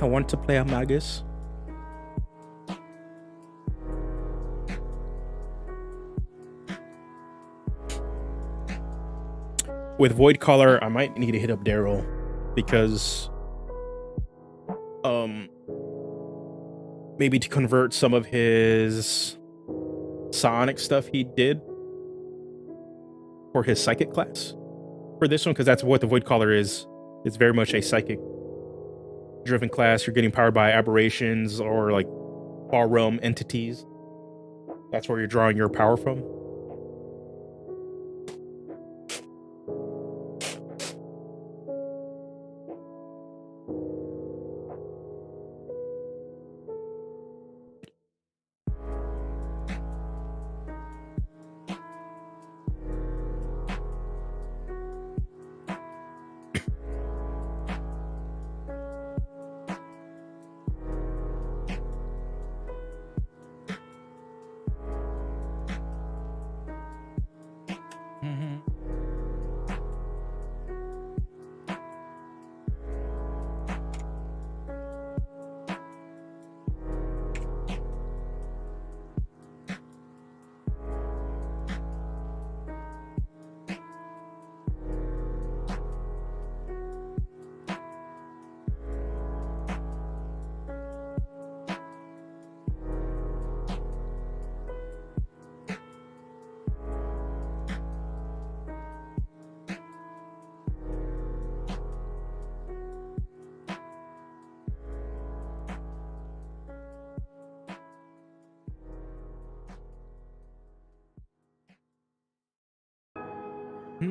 I want to play a Magus. With Void Caller, I might need to hit up Daryl because maybe to convert some of his psionic stuff he did for his psychic class for this one, because that's what the Void Caller is. It's very much a psychic driven class. You're getting powered by aberrations or like far realm entities. That's where you're drawing your power from. Oh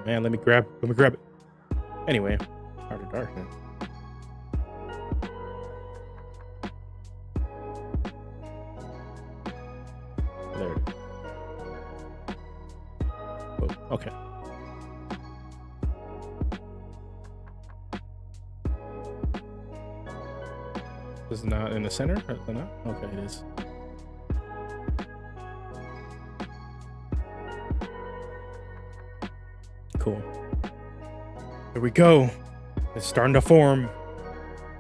man, let me grab it. Anyway, Heart of Darkness. There it is. Oh, okay. This is not in the center? Not? Okay, it is. Cool. Here we go. It's starting to form.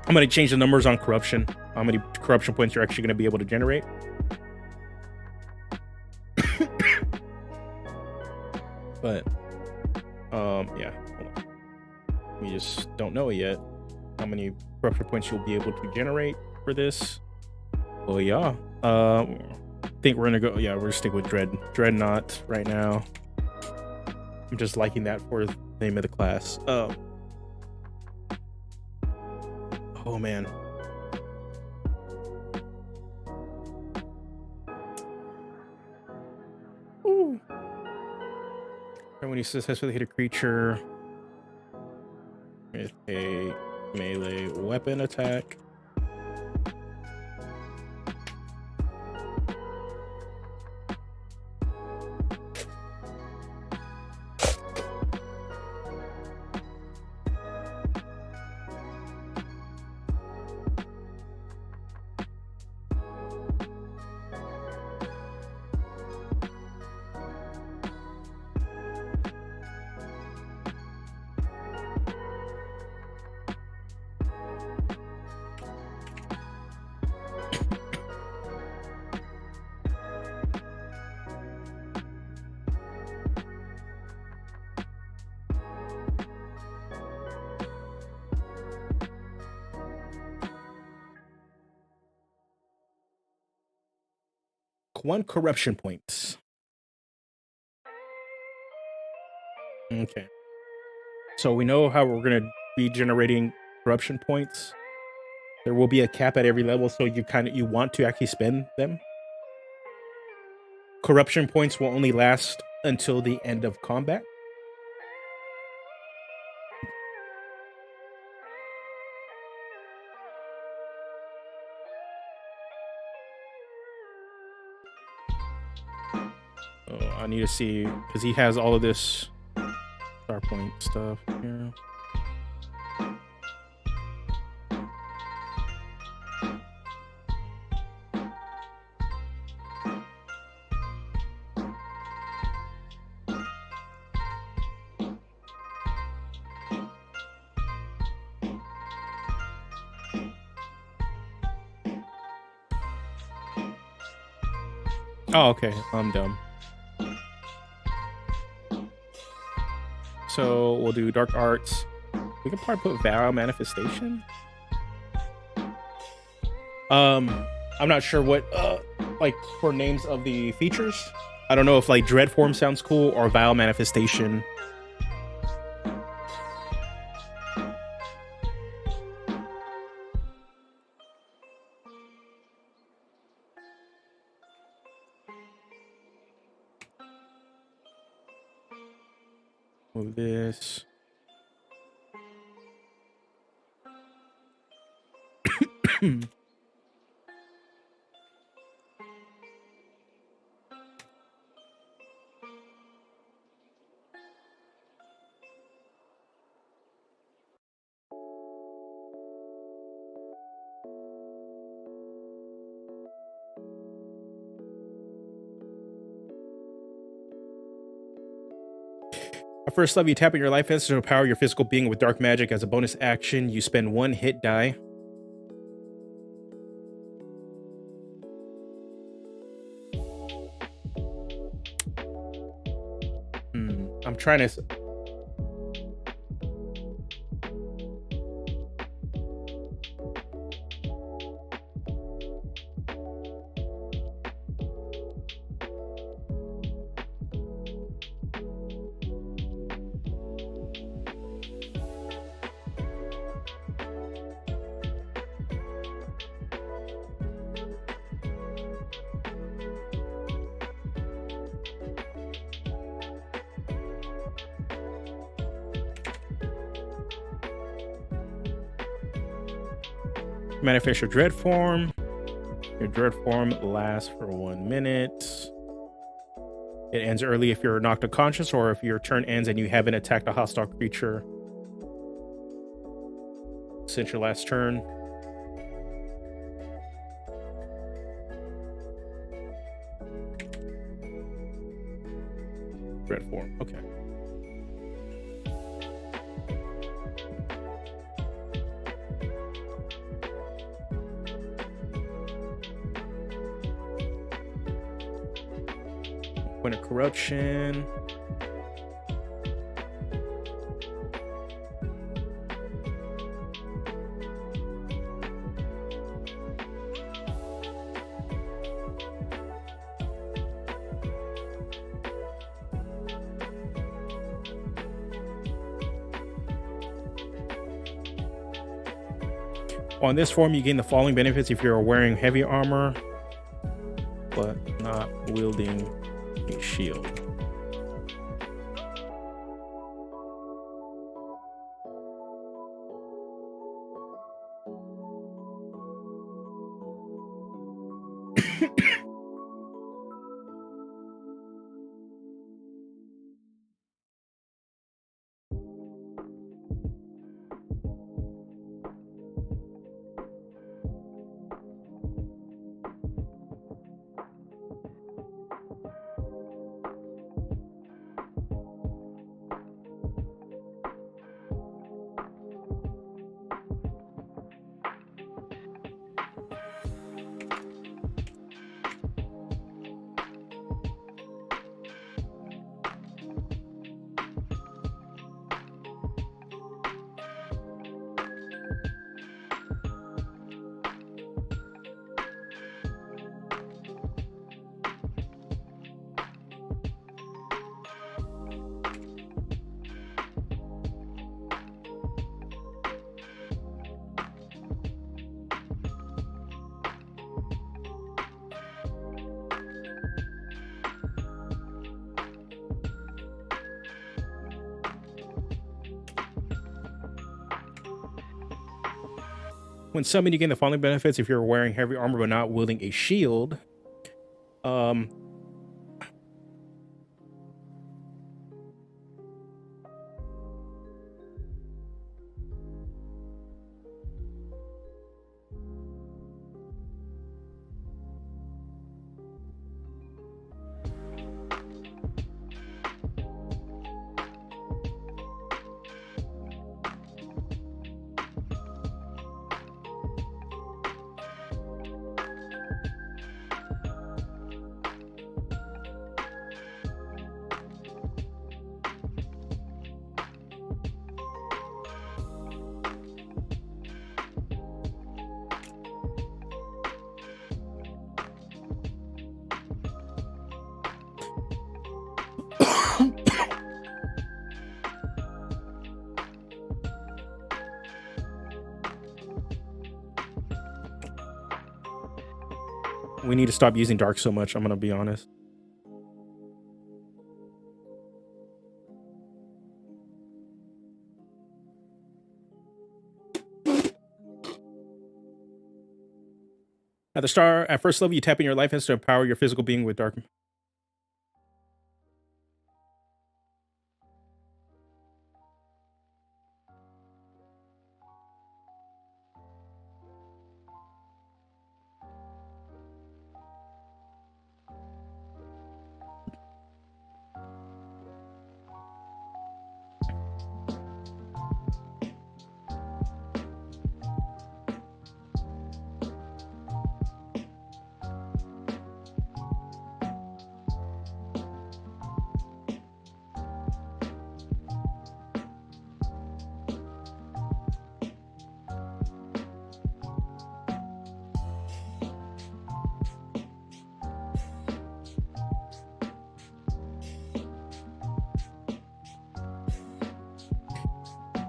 I'm going to change the numbers on corruption. How many corruption points you're actually going to be able to generate. But, yeah. Hold on. We just don't know yet how many corruption points you'll be able to generate for this. Well, yeah. I think we're going to go. Yeah, we're going to stick with Dreadnought right now. I'm just liking that for the name of the class. Oh man. Ooh. And when you successfully hit a creature with a melee weapon attack, one corruption point. Okay. So we know how we're going to be generating corruption points. There will be a cap at every level, so you want to actually spend them. Corruption points will only last until the end of combat. Oh, I need to see, because he has all of this star point stuff here. Oh, okay. I'm dumb. So we'll do Dark Arts. We could probably put Vow Manifestation. I'm not sure what like for names of the features. I don't know if like Dread Form sounds cool or Vow Manifestation. Move this. At first level, you tap in your life essence to empower your physical being with dark magic. As a bonus action, you spend 1 hit die. I'm trying to... Manifest your dread form. Your dread form lasts for 1 minute. It ends early if you're knocked unconscious or if your turn ends and you haven't attacked a hostile creature since your last turn. Dread form, okay. Point of corruption. On this form, you gain the following benefits if you're wearing heavy armor, but not wielding a shield. When summoned, you gain the following benefits if you're wearing heavy armor but not wielding a shield. We need to stop using dark so much, I'm gonna be honest. At first level, you tap in your life essence to empower your physical being with dark.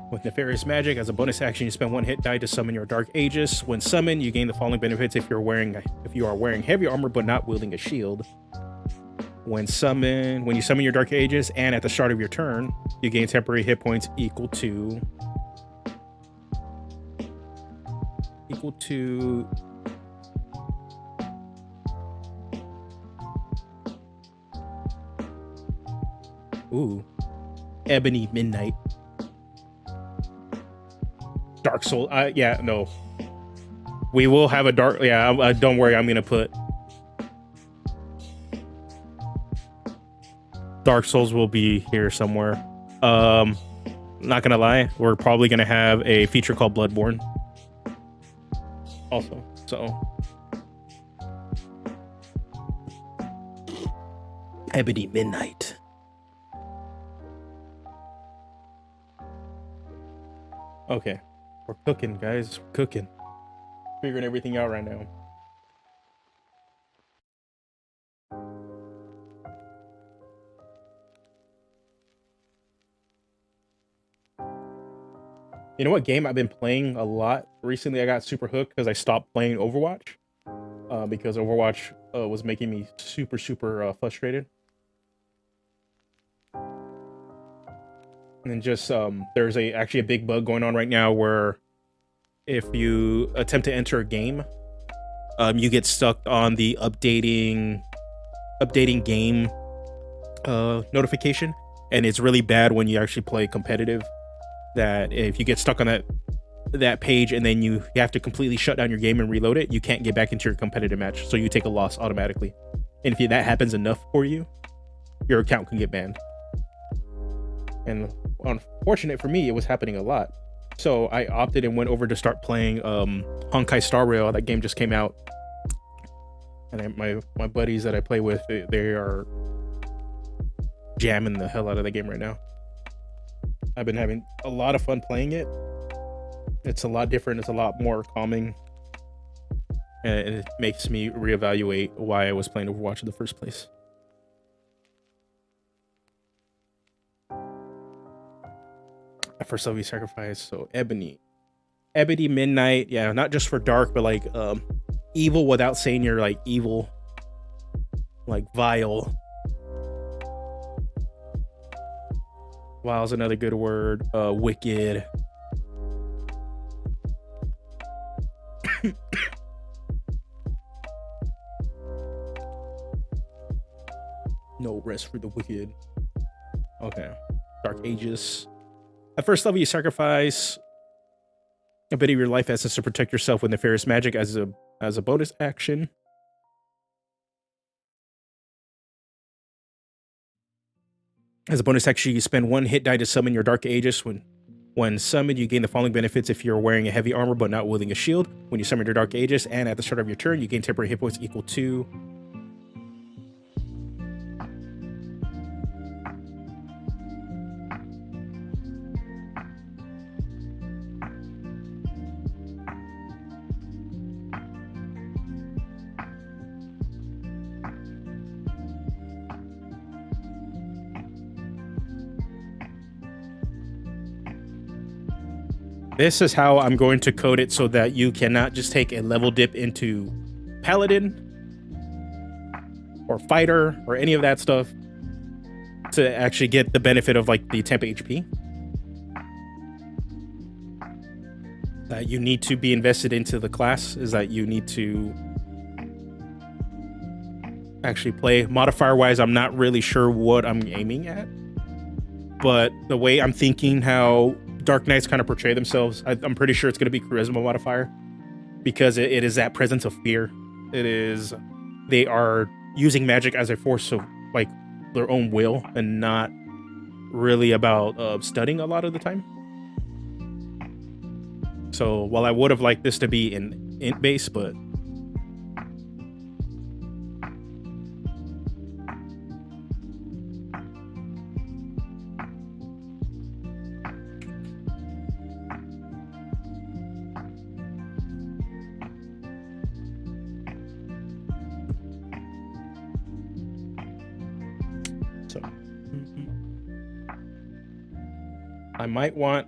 With Nefarious Magic, as a bonus action, you spend 1 hit die to summon your Dark Aegis. When summoned, you gain the following benefits if you are wearing heavy armor but not wielding a shield. When you summon your Dark Aegis and at the start of your turn, you gain temporary hit points equal to equal to Ebony Midnight. Dark Soul. Yeah, no. We will have a dark. Yeah, don't worry. I'm gonna put Dark Souls will be here somewhere. Not gonna lie, we're probably gonna have a feature called Bloodborne. Also, so Ebony Midnight. Okay, we're cooking, guys. We're cooking. Figuring everything out right now. You know what game I've been playing a lot recently? I got super hooked because I stopped playing Overwatch. Because Overwatch was making me super frustrated. And then just there's actually a big bug going on right now where if you attempt to enter a game, you get stuck on the updating game notification, and it's really bad when you actually play competitive. That if you get stuck on that page and then you have to completely shut down your game and reload it, you can't get back into your competitive match, so you take a loss automatically. And if that happens enough for you, your account can get banned. And unfortunate for me, it was happening a lot. So I opted and went over to start playing Honkai Star Rail. That game just came out. And my buddies that I play with, they are jamming the hell out of the game right now. I've been having a lot of fun playing it. It's a lot different. It's a lot more calming. And it makes me reevaluate why I was playing Overwatch in the first place. For Sylvie Sacrifice, so Ebony Midnight, yeah, not just for dark, but like evil without saying you're like evil, like vile. Vile is another good word. Wicked. No rest for the wicked. Okay, Dark Ages. At first level, you sacrifice a bit of your life essence to protect yourself with nefarious magic as a bonus action. As a bonus action, you spend 1 hit die to summon your Dark Aegis. When summoned, you gain the following benefits if you're wearing a heavy armor but not wielding a shield. When you summon your Dark Aegis, and at the start of your turn, you gain temporary hit points equal to... This is how I'm going to code it so that you cannot just take a level dip into Paladin or Fighter or any of that stuff to actually get the benefit of like the temp HP. That you need to be invested into the class is that you need to actually play. Modifier wise, I'm not really sure what I'm aiming at, but the way I'm thinking how Dark Knights kind of portray themselves, I'm pretty sure it's going to be charisma modifier, because it is that presence of fear. They are using magic as a force of like their own will and not really about studying a lot of the time. So while I would have liked this to be an int base, but I might want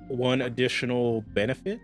one additional benefit.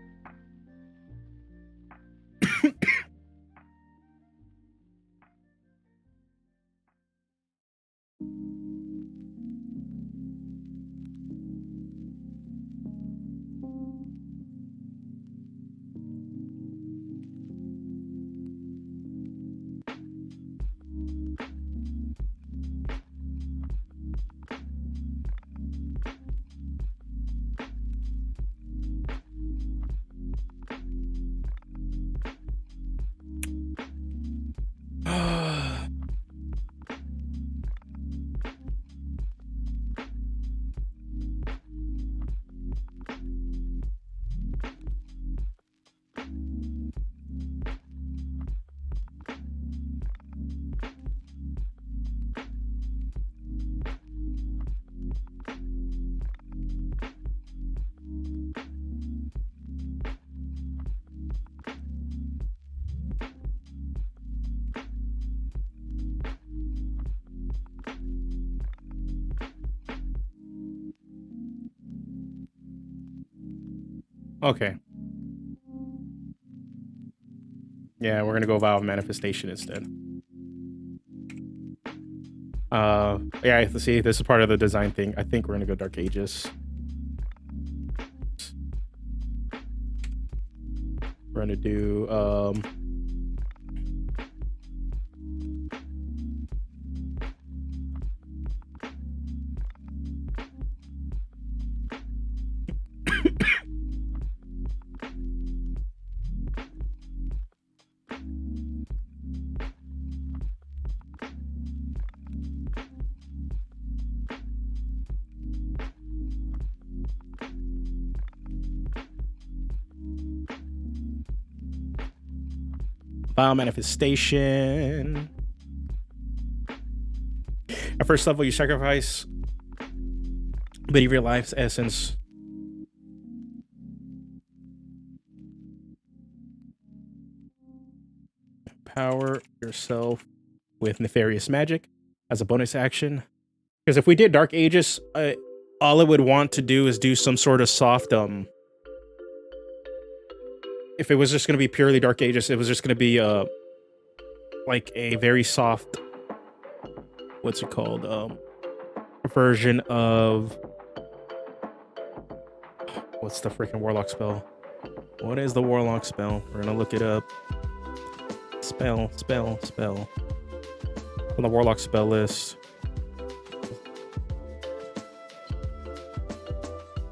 Okay. Yeah, we're gonna go Vow of Manifestation instead. Yeah, let's see. This is part of the design thing. I think we're gonna go Dark Ages. We're gonna do Vow Manifestation. At first level, you sacrifice a bit of your life's essence. Power yourself with nefarious magic as a bonus action. Because if we did Dark Ages, all it would want to do is do some sort of soft if it was just going to be purely Dark Ages, it was just going to be like a very soft, what's it called, version of, what's the freaking Warlock spell? What is the Warlock spell? We're gonna look it up. Spell on the Warlock spell list.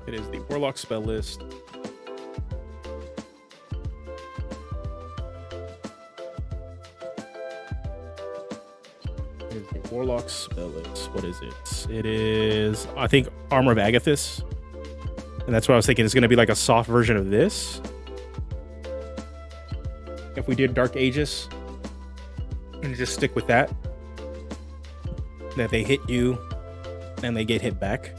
It is the Warlock spell list. Warlock spell list. What is it? It is, I think, Armor of Agathis. And that's what I was thinking. It's going to be like a soft version of this. If we did Dark Ages, and just stick with that. That they hit you, and they get hit back.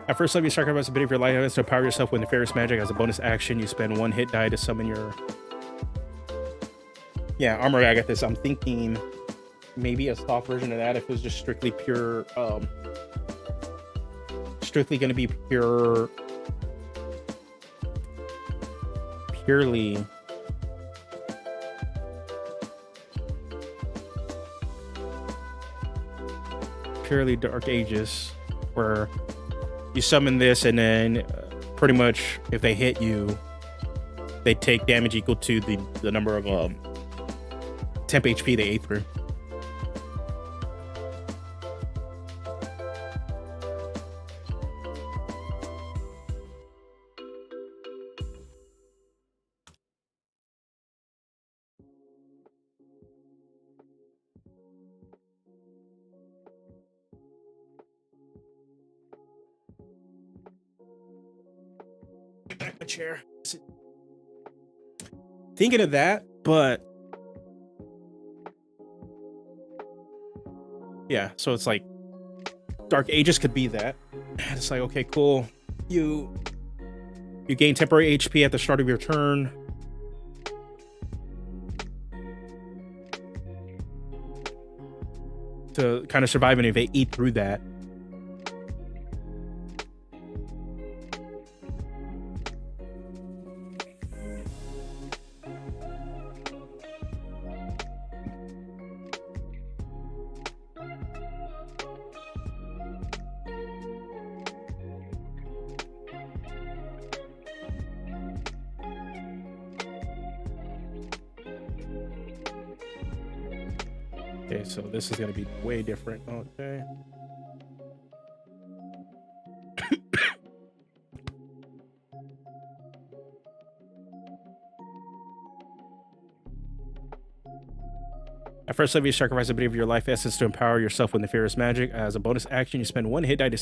At first level, you sacrifice a bit of your life essence to empower yourself with nefarious magic. As a bonus action, you spend 1 hit die to summon your... Yeah, Armor of Agathis. I'm thinking maybe a soft version of that if it was just strictly pure... strictly going to be pure... Purely... Purely Dark Ages, where... You summon this, and then pretty much if they hit you, they take damage equal to the number of temp HP they ate through. Back my chair. Thinking of that, but yeah, so it's like Dark Ages could be that. It's like, okay, cool. You gain temporary HP at the start of your turn. To kind of survive and if they eat through that. Okay, so this is going to be way different. Okay. At first level, you sacrifice a bit of your life essence to empower yourself with nefarious magic. As a bonus action, you spend 1 hit die to...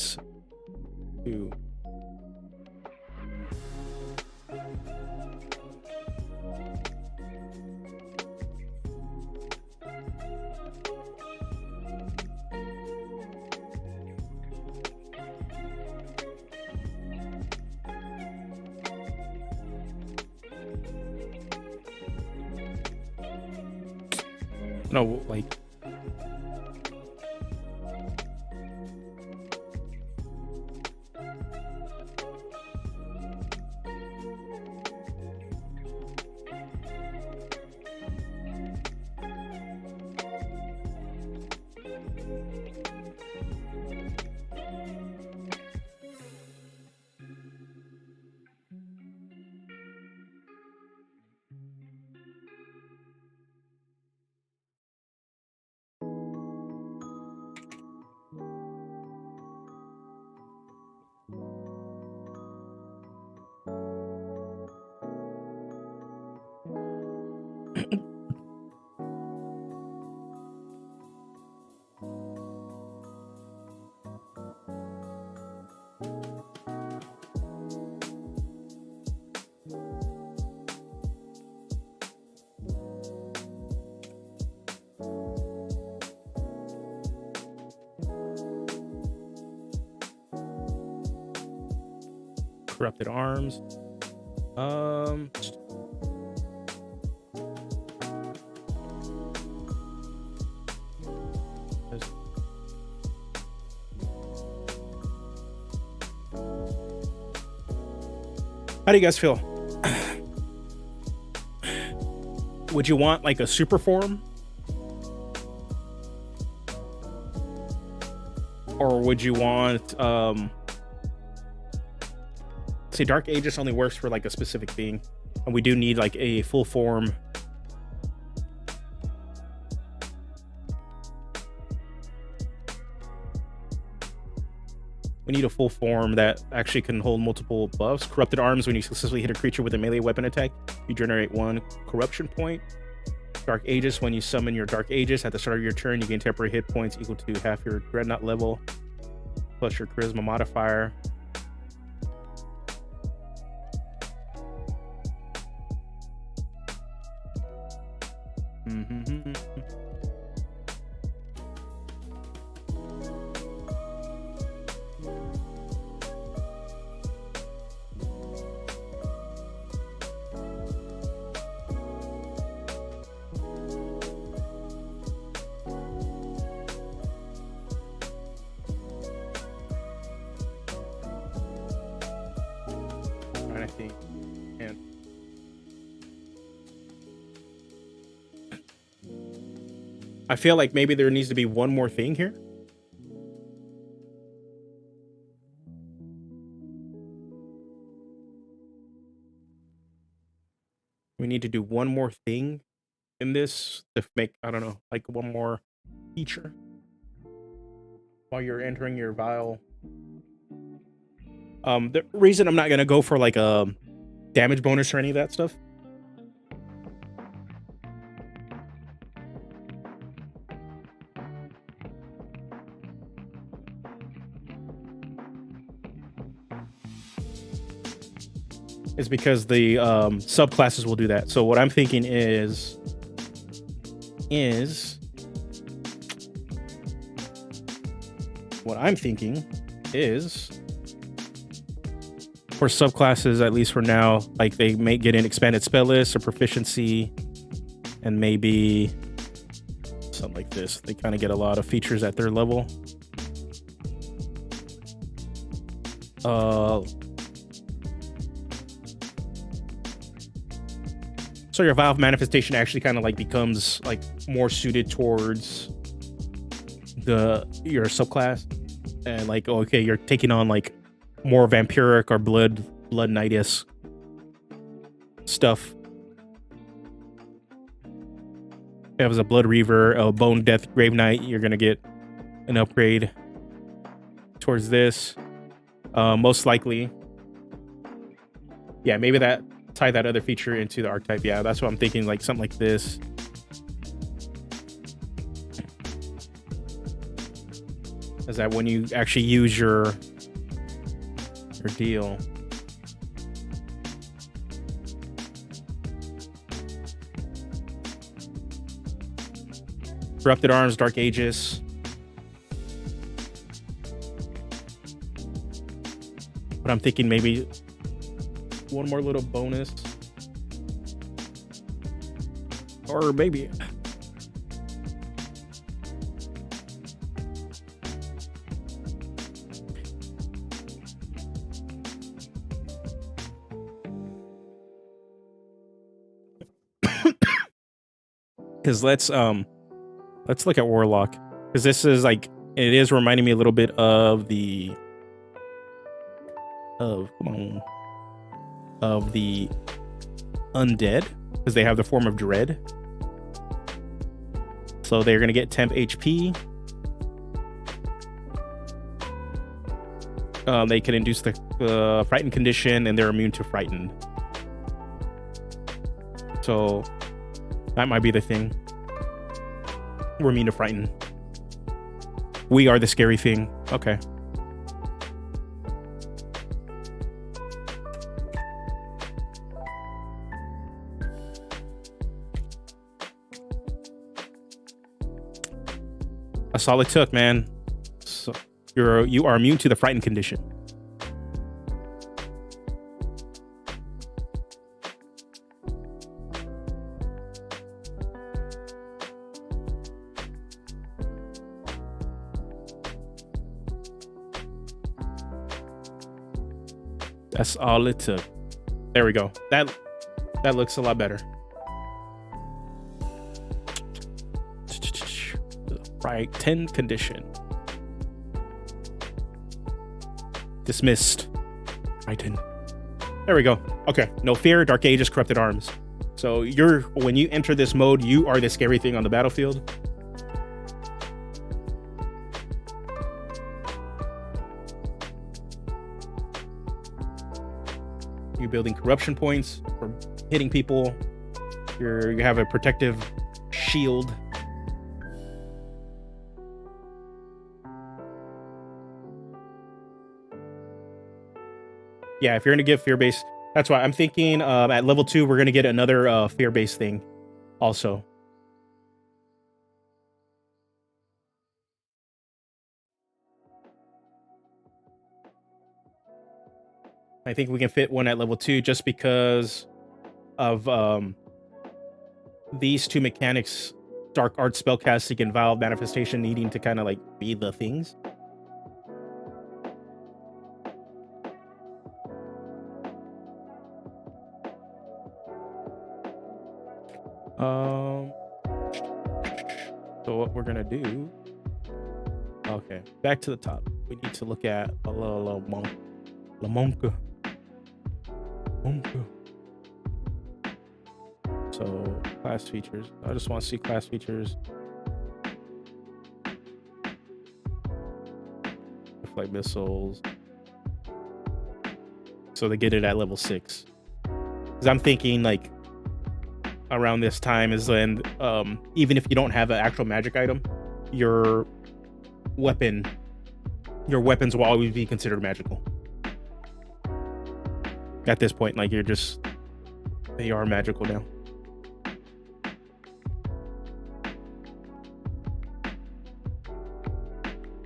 No, like. Corrupted arms. How do you guys feel? Would you want like a super form? Or would you want say Dark Aegis only works for like a specific thing, and we do need like a full form. We need a full form that actually can hold multiple buffs. Corrupted arms, when you successfully hit a creature with a melee weapon attack, you generate 1 corruption point. Dark Aegis, when you summon your Dark Aegis at the start of your turn, you gain temporary hit points equal to half your Dreadnought level plus your Charisma modifier. I think, and I feel like maybe there needs to be one more thing here. We need to do one more thing in this to make, I don't know, like one more feature while you're entering your vial. The reason I'm not gonna go for like a damage bonus or any of that stuff is because the subclasses will do that. So what I'm thinking is for subclasses, at least for now, like they may get an expanded spell list or proficiency, and maybe something like this. They kind of get a lot of features at their level. So your Vial of Manifestation actually kind of like becomes like more suited towards your subclass, and like, okay, you're taking on like more vampiric or blood knight-esque stuff. If it was a Blood Reaver, a Bone Death Grave Knight, you're gonna get an upgrade towards this. Most likely, yeah, maybe that tie that other feature into the archetype. Yeah, that's what I'm thinking, like something like this. Is that when you actually use your deal. Corrupted Arms, Dark Aegis. But I'm thinking maybe one more little bonus. Or maybe Because let's look at Warlock, because this is like, it is reminding me a little bit of the of the undead, because they have the form of dread. So they're gonna get temp HP. They can induce the frightened condition, and they're immune to frightened. So that might be the thing. We're immune to frightened. We are the scary thing. Okay. A solid took, man. So you are immune to the frightened condition. That's all it took. There we go. That looks a lot better. Frightened condition. Dismissed. Frightened. There we go. Okay. No fear. Dark Ages, corrupted arms. So when you enter this mode, you are the scary thing on the battlefield. You're building corruption points for hitting people. You have a protective shield. Yeah, if you're gonna get fear-based, that's why I'm thinking at level 2 we're gonna get another fear-based thing also. I think we can fit one at level 2 just because of these two mechanics, Dark Art spellcasting and Vile Manifestation needing to kind of like be the things. So what we're gonna do? Okay, back to the top. We need to look at La Monka. So class features. I just want to see class features. Like missiles. So they get it at level 6. Because I'm thinking like around this time is when even if you don't have an actual magic item, your weapons will always be considered magical. At this point, like they are magical now.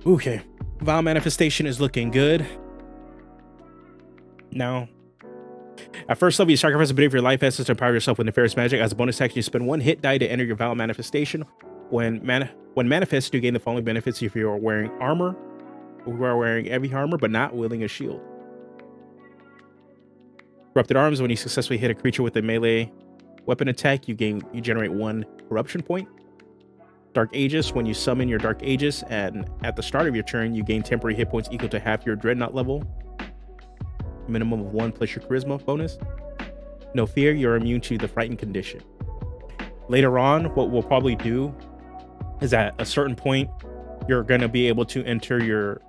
Okay, Vile Manifestation is looking good. Now, at first level, you sacrifice a bit of your life essence to empower yourself with nefarious magic. As a bonus action, you spend 1 hit die to enter your Vile Manifestation. When manifested, you gain the following benefits if you are wearing armor, or you are wearing heavy armor but not wielding a shield. Corrupted Arms. When you successfully hit a creature with a melee weapon attack, you generate 1 corruption point. Dark Aegis. When you summon your Dark Aegis and at the start of your turn, you gain temporary hit points equal to half your Dreadnought level. Minimum of 1 plus your Charisma bonus. No fear. You're immune to the frightened condition. Later on, what we'll probably do is at a certain point, you're going to be able to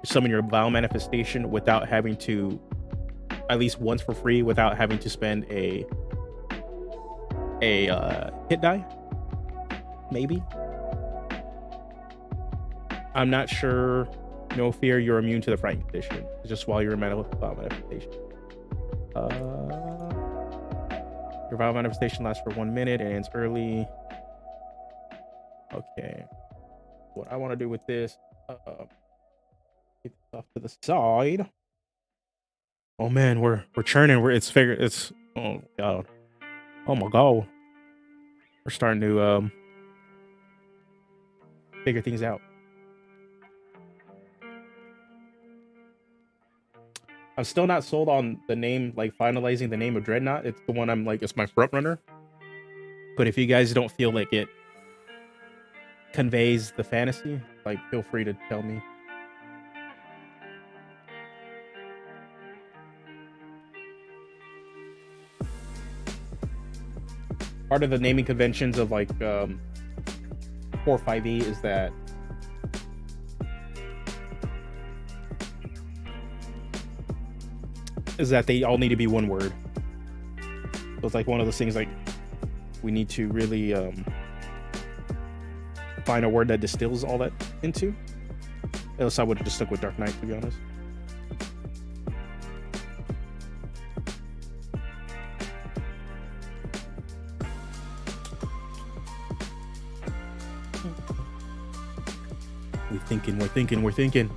summon your Vile Manifestation without having to, at least once for free, without having to spend a hit die. Maybe. I'm not sure. No fear, you're immune to the frightened condition. It's just while you're in Vile Manifestation. Your Vile Manifestation lasts for 1 minute and ends early. Okay. What I want to do with this, get this off to the side. Oh man, we're churning. Oh god. Oh my god. We're starting to figure things out. I'm still not sold on the name, like finalizing the name of Dreadnought. It's the one it's my front runner. But if you guys don't feel like it conveys the fantasy, like feel free to tell me. Part of the naming conventions of like 4-5e is that they all need to be one word. So it's like one of those things like we need to really find a word that distills all that into. Else I would have just stuck with Dark Knight, to be honest. We're thinking.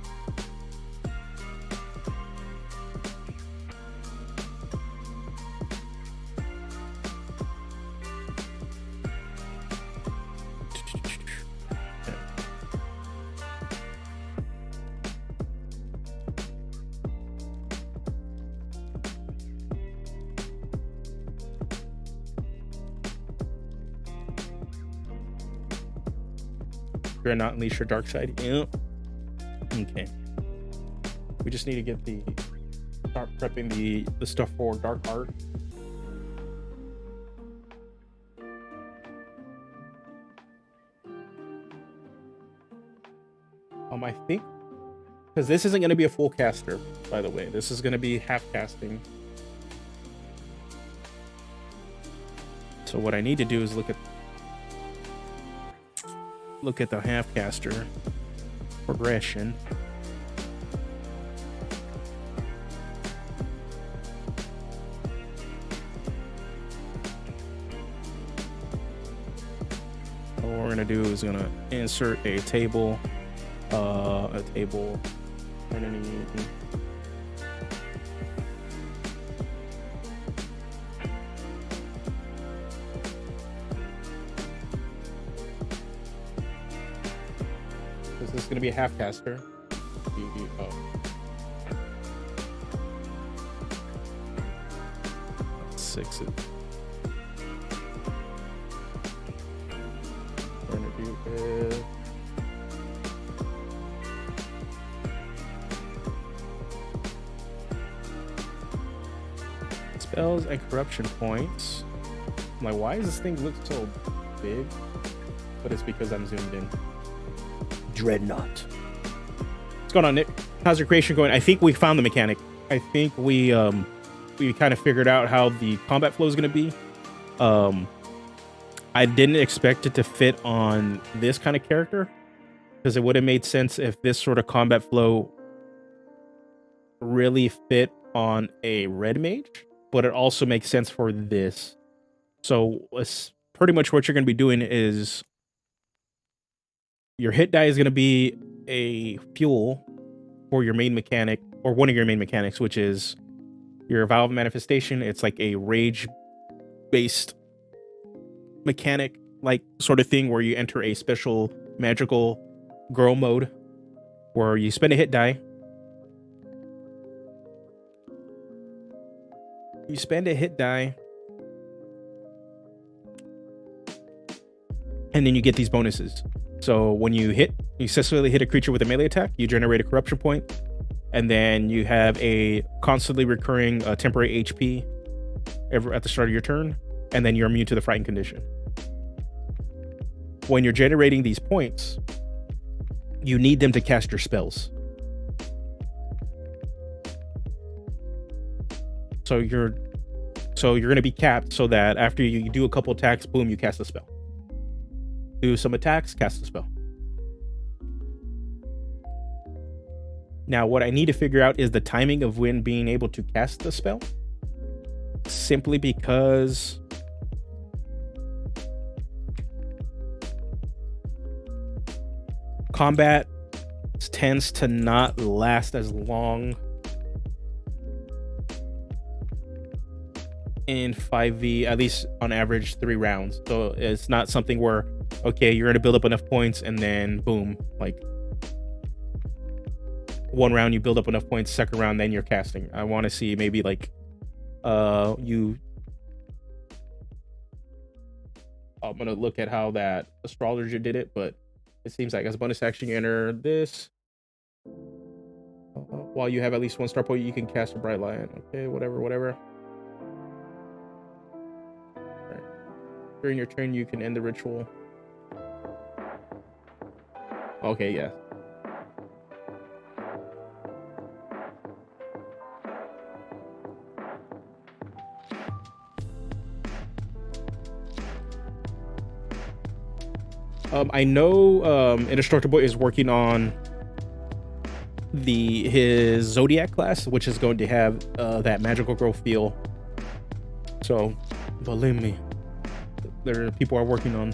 You're not unleash your dark side. Yep. Okay. We just need to get start prepping the stuff for dark art. I think because this isn't going to be a full caster, by the way. This is going to be half casting. So what I need to do is look at the half caster progression. What we're gonna do is gonna insert a table underneath. This is going to be a half caster. Six. We're going to do this. Spells and corruption points. I'm like, why does this thing look so big? But it's because I'm zoomed in. Dreadnought. What's going on, Nick? How's your creation going? I think we found the mechanic. I think we kind of figured out how the combat flow is going to be. I didn't expect it to fit on this kind of character because it would have made sense if this sort of combat flow really fit on a red mage, but it also makes sense for this. So it's pretty much what you're going to be doing is your hit die is going to be a fuel for your main mechanic, or one of your main mechanics, which is your Vow of Manifestation. It's like a rage-based mechanic, like sort of thing where you enter a special magical girl mode where you spend a hit die. You spend a hit die, and then you get these bonuses. So when you successfully hit a creature with a melee attack, you generate a corruption point, and then you have a constantly recurring temporary HP at the start of your turn, and then you're immune to the frightened condition. When you're generating these points, you need them to cast your spells. So you're going to be capped so that after you do a couple attacks, boom, you cast a spell. Do some attacks, cast a spell. Now, what I need to figure out is the timing of when being able to cast the spell. Simply because combat tends to not last as long in 5e, at least on average 3 rounds. So it's not something where, okay, you're gonna build up enough points and then boom, like one round you build up enough points, second round then you're casting. I want to see maybe like I'm gonna look at how that astrologer did it, but It seems like as a bonus action, you enter this. While you have at least one star point, you can cast a bright light. Okay, whatever. Right. During your turn, you can end the ritual. Okay, yeah. I know Indestructible is working on his Zodiac class, which is going to have that magical growth feel. So, believe me, people are working on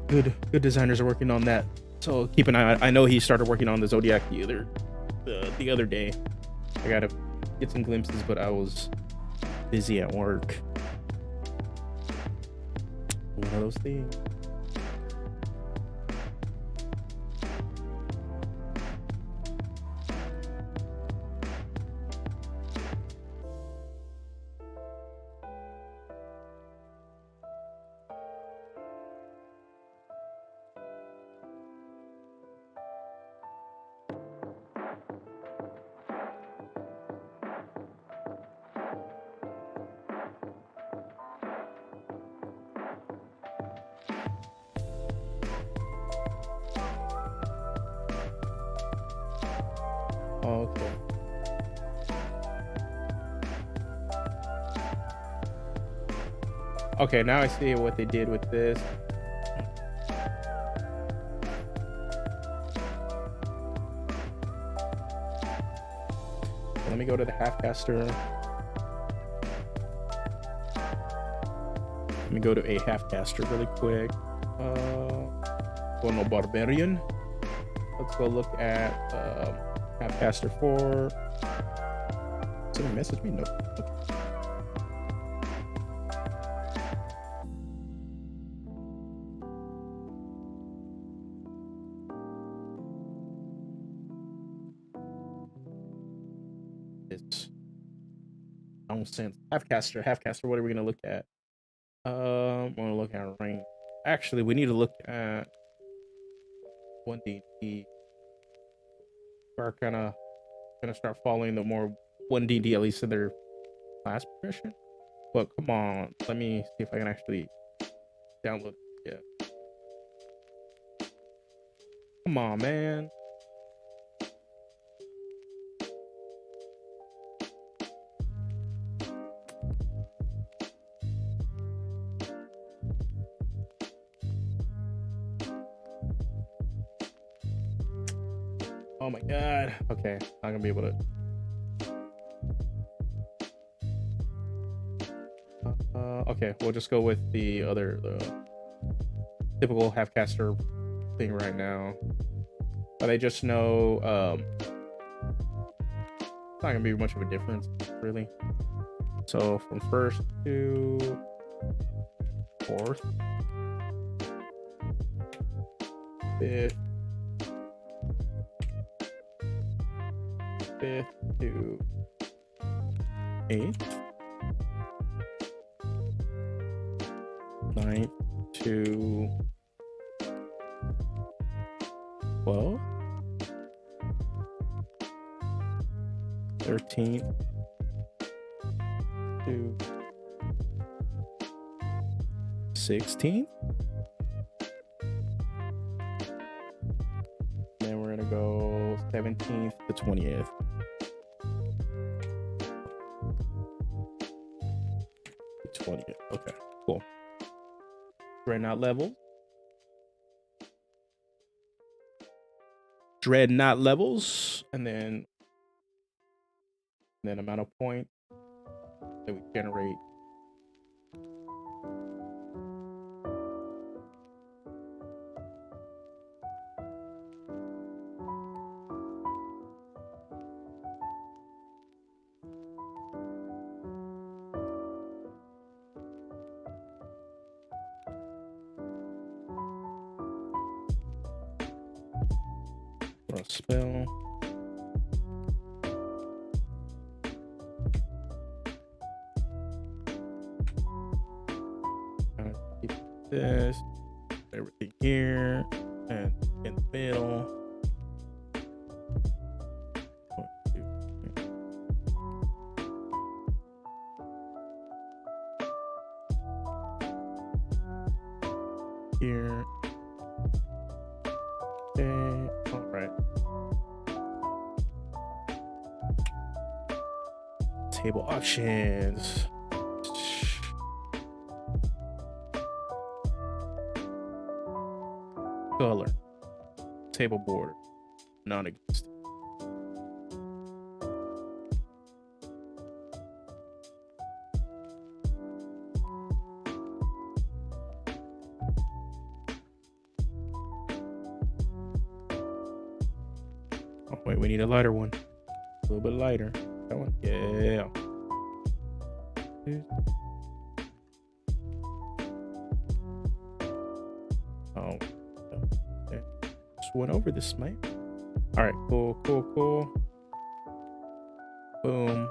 good designers are working on that. So keep an eye. I know he started working on the Zodiac the other day. I gotta get some glimpses, but I was busy at work. One of those things. Okay. Okay, now I see what they did with this. Let me go to the half-caster. Let me go to a half-caster really quick. No Barbarian. Let's go look at half-caster 4. Someone message me? No. Okay. It's nonsense. Half-caster. What are we gonna look at? We're gonna look at rank. Actually, we need to look at 1D. We're gonna start following the more 1D, at least in their class progression. But come on, let me see if I can actually download it. Yeah. Come on, man. Oh my god. Okay, not gonna be able to. Okay, we'll just go with the typical half-caster thing right now. But I just know it's not gonna be much of a difference, really. So from first to fourth, fifth to 8th, 9th to 12th, 13th to 16th. Then we're gonna go 17th to 20th. Okay, cool. Dreadnought levels, and then amount of points that we generate. For a spell. Keep this, everything here. And in the middle. 1, 2, 3. Here. Okay. All right. Table options. Color. Table border. Non-existent. Oh wait, we need a lighter one. A little bit lighter. That one. Yeah. Oh. Okay. Just went over this, mate. All right. Cool. Cool. Cool. Boom.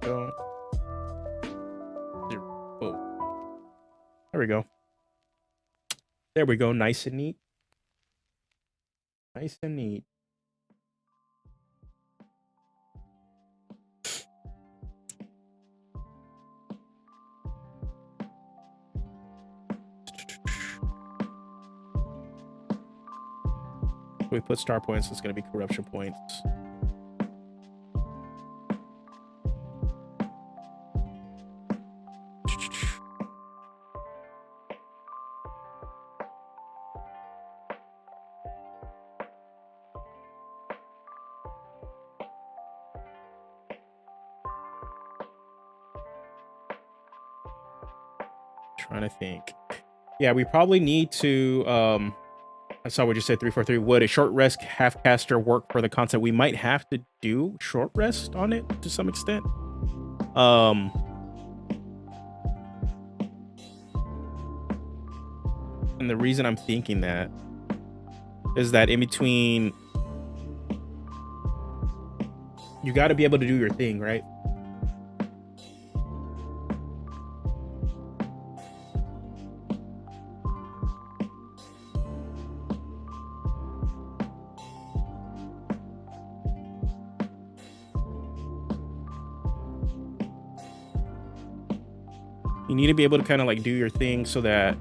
Go. Oh. There we go. There we go. Nice and neat. Nice and neat. We put star points, it's going to be corruption points. Trying to think. Yeah, we probably need to I saw what you said, 343. Would a short rest half caster work for the concept? We might have to do short rest on it to some extent. And the reason I'm thinking that is that in between, you got to be able to do your thing, right? You need to be able to kind of like do your thing so that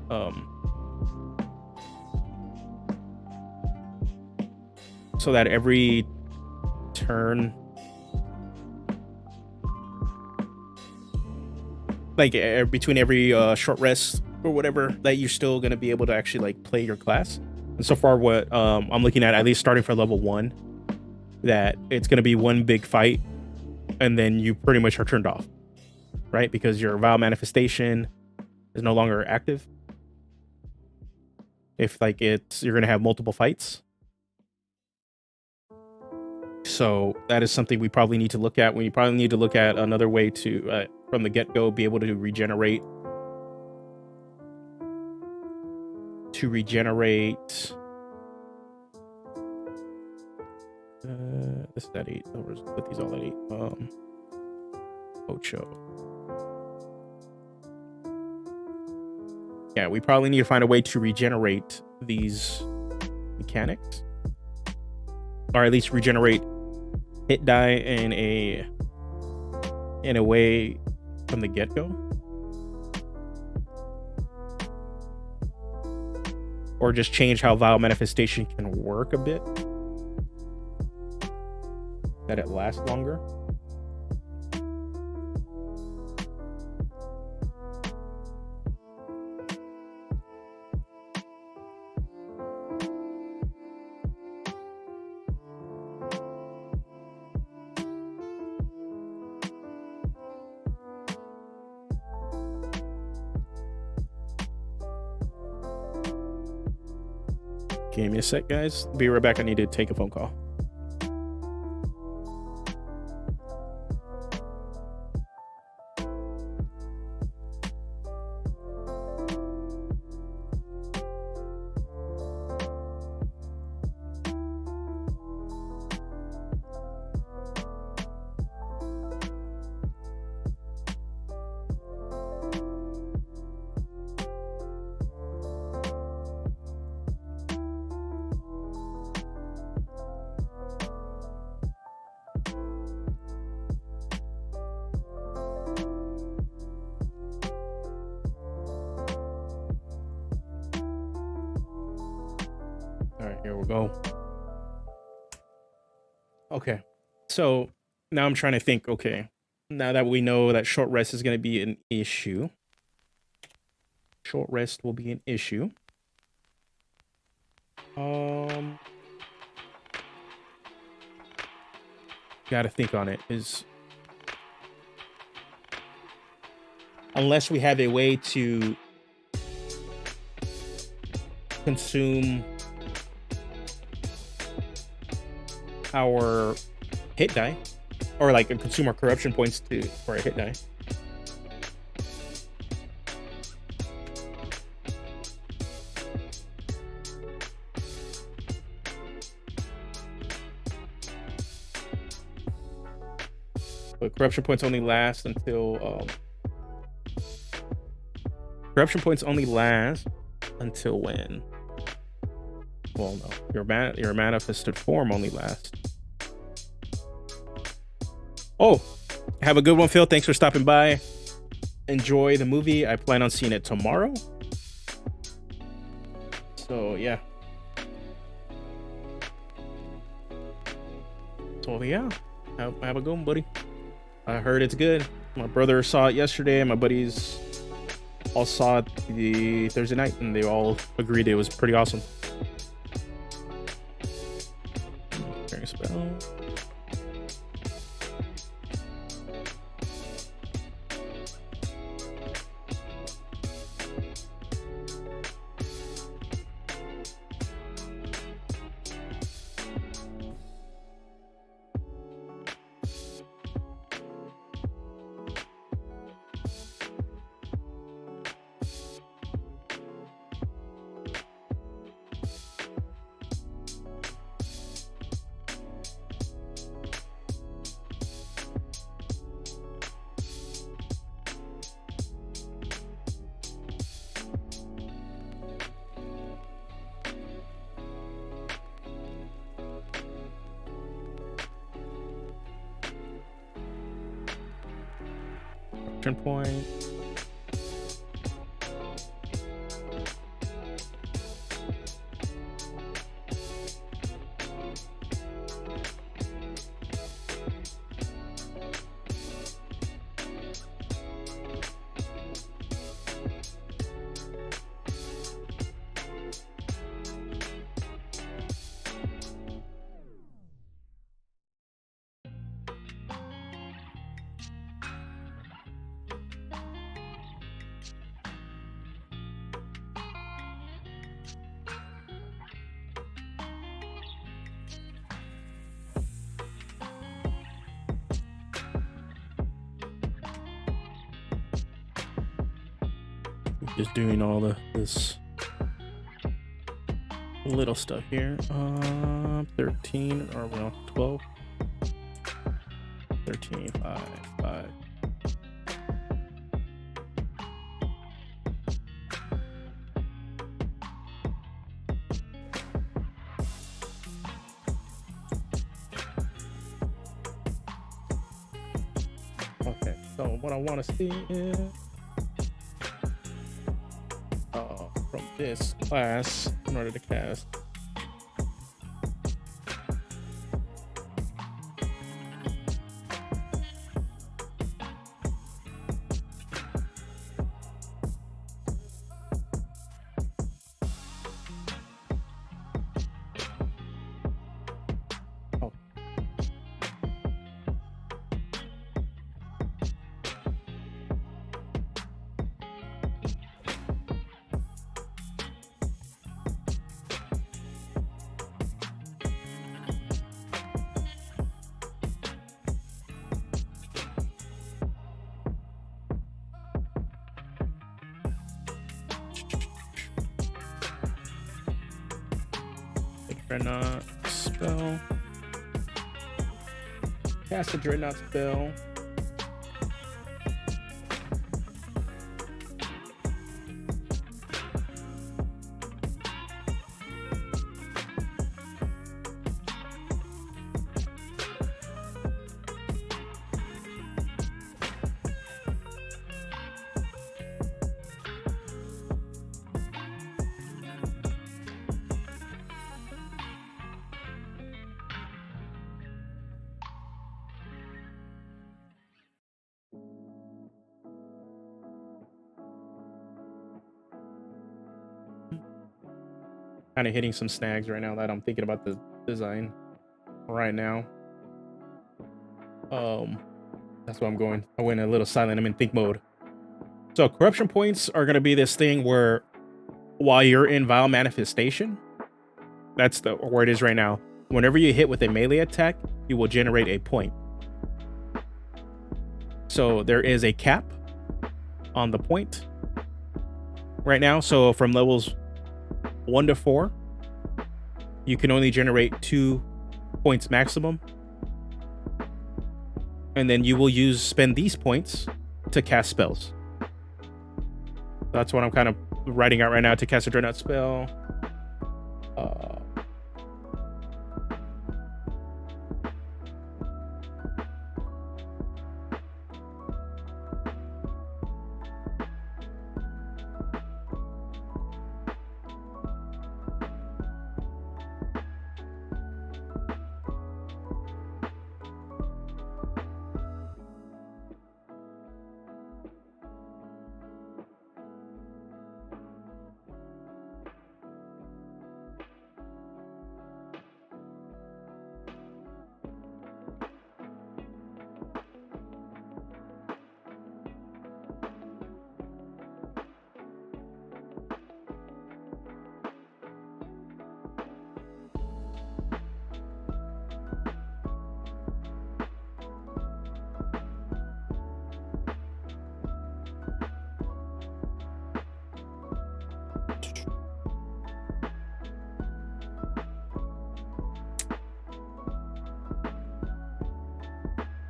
every turn, like between every short rest or whatever, that you're still going to be able to actually like play your class. And so far what I'm looking at least starting for level 1, that it's going to be one big fight and then you pretty much are turned off, right? Because your Vile Manifestation is no longer active. If like you're going to have multiple fights. So that is something we probably need to look at. We probably need to look at another way to, from the get-go, be able to regenerate. This is at 8. Let's put these all at 8. Ocho. Yeah, we probably need to find a way to regenerate these mechanics, or at least regenerate hit die in a way from the get-go, or just change how Vile Manifestation can work a bit, that it lasts longer. Give me a sec, guys. Be right back. I need to take a phone call. we go. Okay, so now I'm trying to think. Okay, now that we know that short rest is going to be an issue, short rest will be an issue. Got to think on it. Is unless we have a way to consume our hit die, or like a consumer corruption points for a hit die. But corruption points only last until corruption points only last until when? Well, no, your manifested form only lasts. Oh, have a good one, Phil. Thanks for stopping by. Enjoy the movie. I plan on seeing it tomorrow. So yeah. So yeah, have a good one, buddy. I heard it's good. My brother saw it yesterday, and my buddies all saw it the Thursday night, and they all agreed it was pretty awesome. Spell. Point. Just doing all this little stuff here. 13 or well 12. 13, 5, 5. Okay, so what I want to see is from this class in order to cast. Dreadnought spell. Cast a Dreadnought spell. kind of hitting some snags right now that I'm thinking about the design right now. That's why I'm going. I went a little silent. I'm in think mode. So corruption points are going to be this thing where while you're in vile manifestation, that's the where it is right now. Whenever you hit with a melee attack, you will generate a point. So there is a cap on the point right now. So from levels 1 to 4, you can only generate 2 points maximum. And then you will spend these points to cast spells. That's what I'm kind of writing out right now to cast a Dreadnought spell.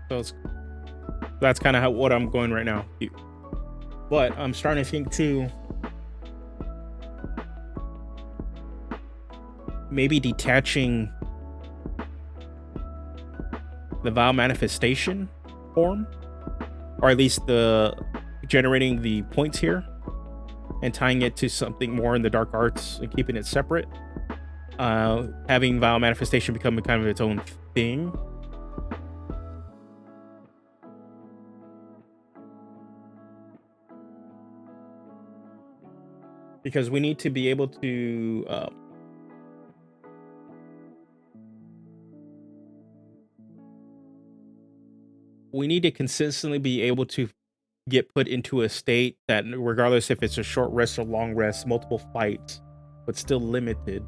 So that's kind of what I'm going right now. But I'm starting to think too, maybe detaching the vile manifestation form, or at least the generating the points here and tying it to something more in the dark arts and keeping it separate. Having vile manifestation become kind of its own thing. Because we need to be able to we need to consistently be able to get put into a state that, regardless if it's a short rest or long rest, multiple fights, but still limited,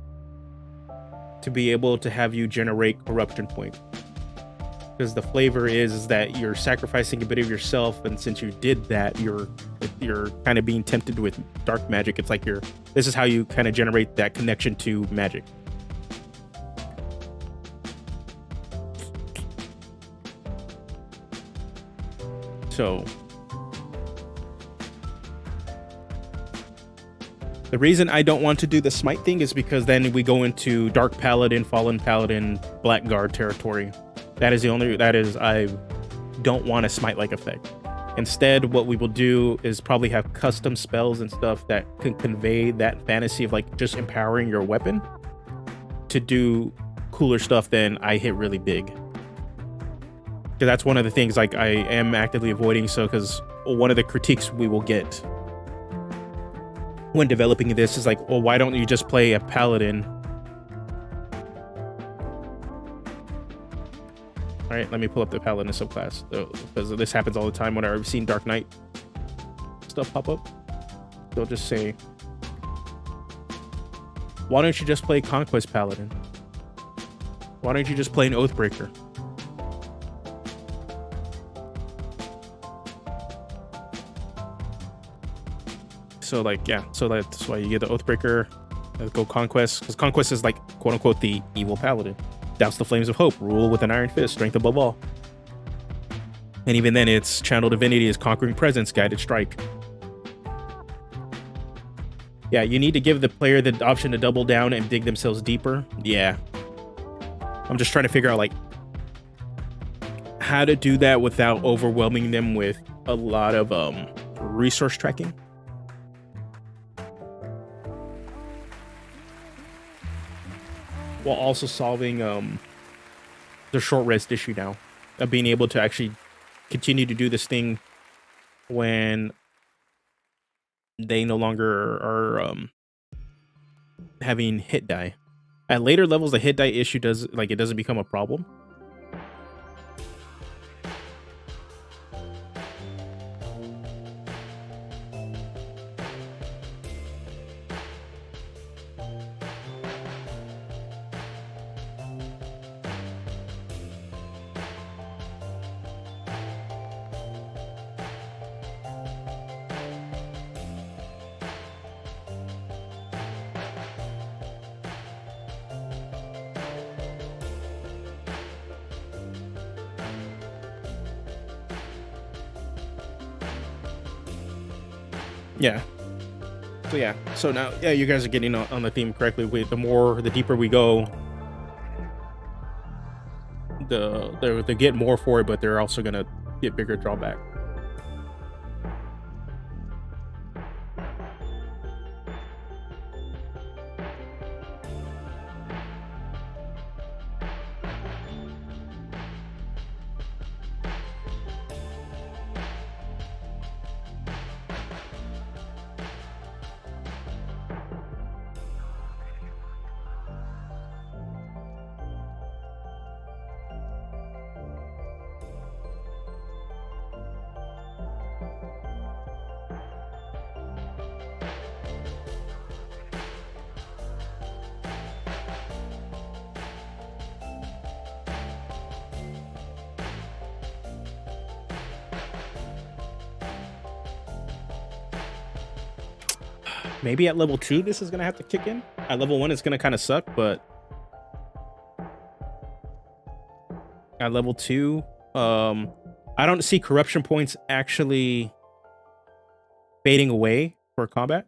to be able to have you generate corruption points. Because the flavor is that you're sacrificing a bit of yourself, and since you did that, you're kind of being tempted with dark magic. It's like this is how you kind of generate that connection to magic. So the reason I don't want to do the smite thing is because then we go into Dark Paladin, Fallen Paladin, Blackguard territory. That is I don't want a smite-like effect. Instead, what we will do is probably have custom spells and stuff that can convey that fantasy of like just empowering your weapon to do cooler stuff than I hit really big. Because that's one of the things like I am actively avoiding. So because one of the critiques we will get when developing this is like, well, why don't you just play a paladin? All right, let me pull up the paladin subclass, because this happens all the time whenever I've seen Dark Knight stuff pop up. They'll just say, why don't you just play Conquest Paladin? Why don't you just play an Oathbreaker? So like, yeah, so that's why you get the Oathbreaker, go Conquest, because Conquest is like, quote unquote, the evil paladin. Douse the flames of hope, rule with an iron fist, strength above all. And even then, its channel divinity is conquering presence, guided strike. Yeah, you need to give the player the option to double down and dig themselves deeper. Yeah. I'm just trying to figure out like how to do that without overwhelming them with a lot of resource tracking. While also solving the short rest issue now of being able to actually continue to do this thing when they no longer are having hit die. At later levels, the hit die issue doesn't become a problem. Yeah. So yeah. So now, yeah, you guys are getting on the theme correctly. The deeper we go, they get more for it, but they're also gonna get bigger drawback. Maybe at level 2, this is gonna have to kick in. At level 1, it's gonna kind of suck, but at level 2, I don't see corruption points actually fading away for combat.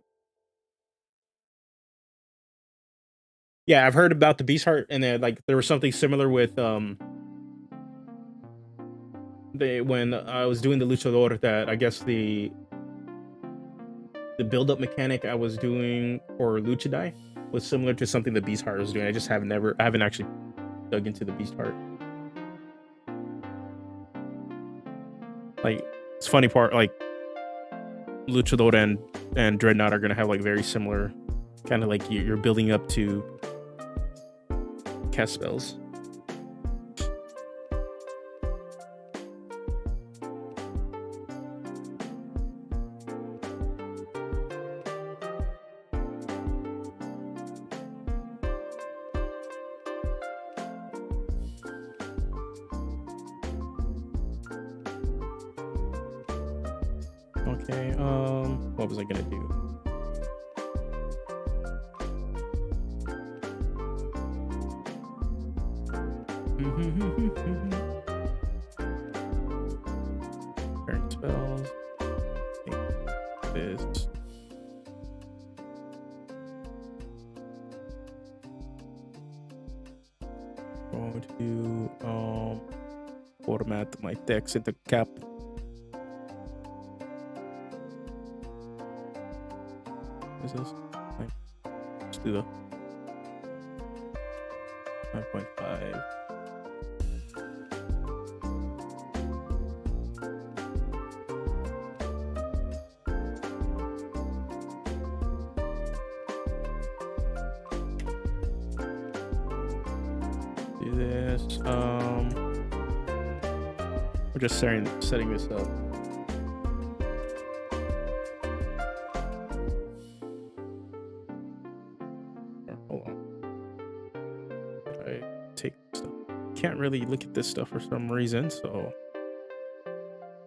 Yeah, I've heard about the Beast Heart, and then there was something similar with when I was doing the Luchador, that I guess the build-up mechanic I was doing for Luchador was similar to something the Beast Heart was doing. I just haven't actually dug into the Beast Heart. It's funny part, Luchador and Dreadnought are gonna have very similar kind of you're building up to cast spells. Okay, what was I gonna do? Current spells. Take this. Going to format my text into cap. What is this? Let's do the 9.5. Do this. We're just setting this up. Hold on. I take stuff. Can't really look at this stuff for some reason, so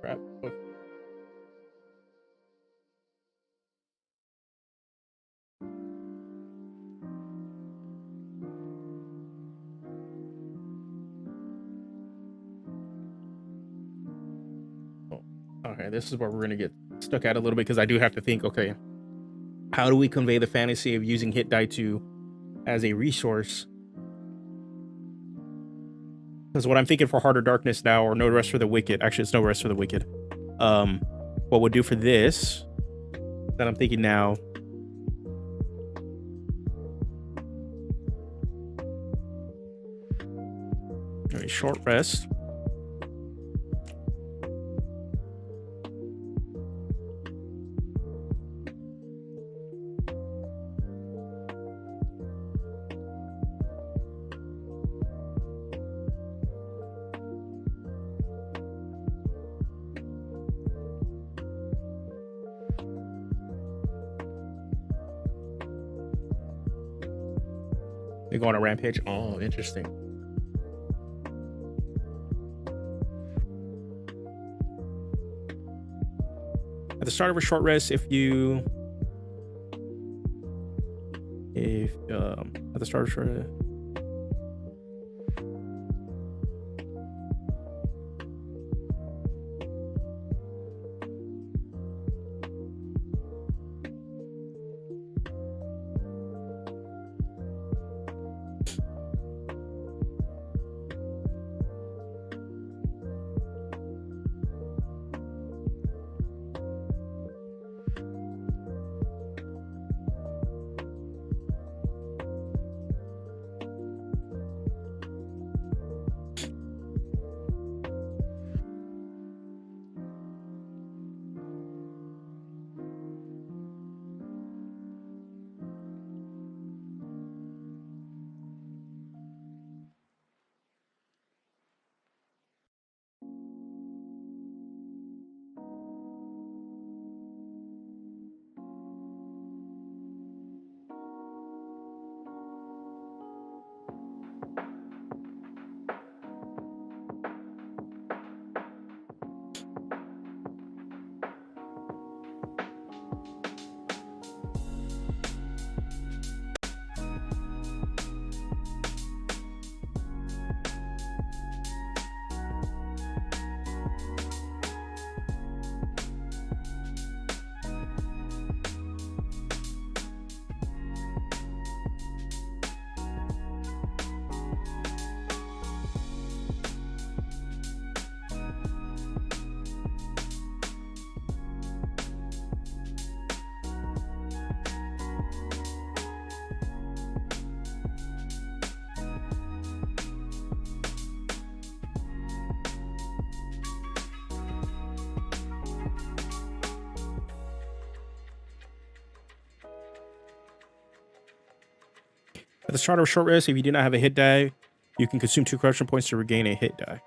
crap. Okay. Okay, this is where we're gonna get stuck at a little bit, because I do have to think, okay, how do we convey the fantasy of using hit die 2 as a resource? Because what I'm thinking for Harder Darkness now, or No Rest for the Wicked, actually it's No Rest for the Wicked, what we'll do for this, that I'm thinking now, a short rest. They go on a rampage. Oh, interesting. At the start of a short rest, at the start of a short rest. At the start of a short rest, if you do not have a hit die, you can consume 2 corruption points to regain a hit die.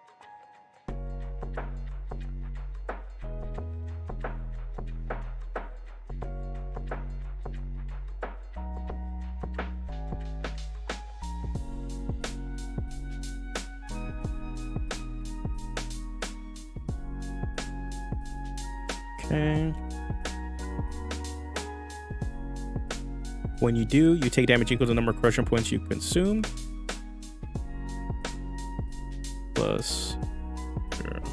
Okay. When you do, you take damage equal to the number of corruption points you consumed. Plus 0.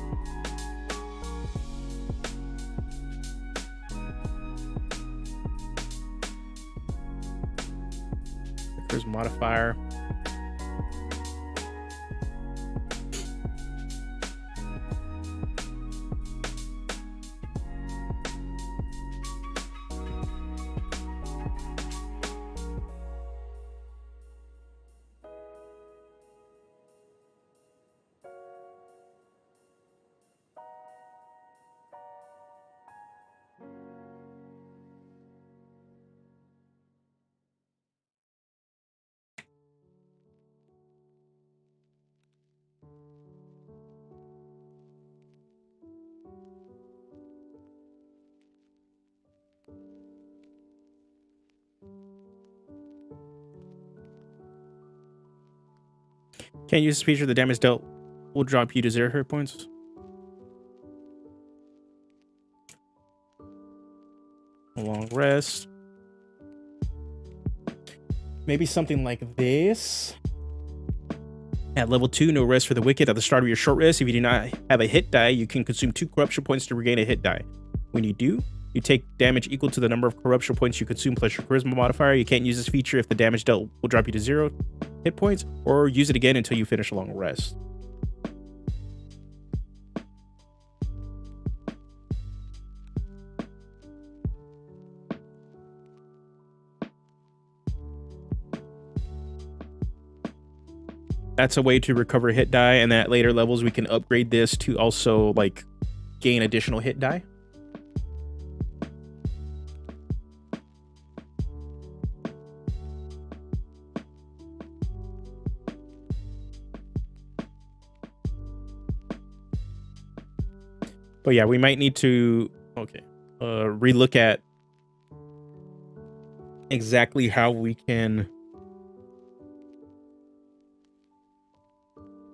There's modifier. Can't use this feature. The damage dealt will drop you to 0 hit points. A long rest. Maybe something like this. At level 2, no rest for the wicked. At the start of your short rest, if you do not have a hit die, you can consume 2 corruption points to regain a hit die. When you do, you take damage equal to the number of corruption points you consume plus your charisma modifier. You can't use this feature if the damage dealt will drop you to 0 hit points, or use it again until you finish a long rest. That's a way to recover hit die, and at later levels we can upgrade this to also like gain additional hit die. But yeah, we might need to relook at exactly how we can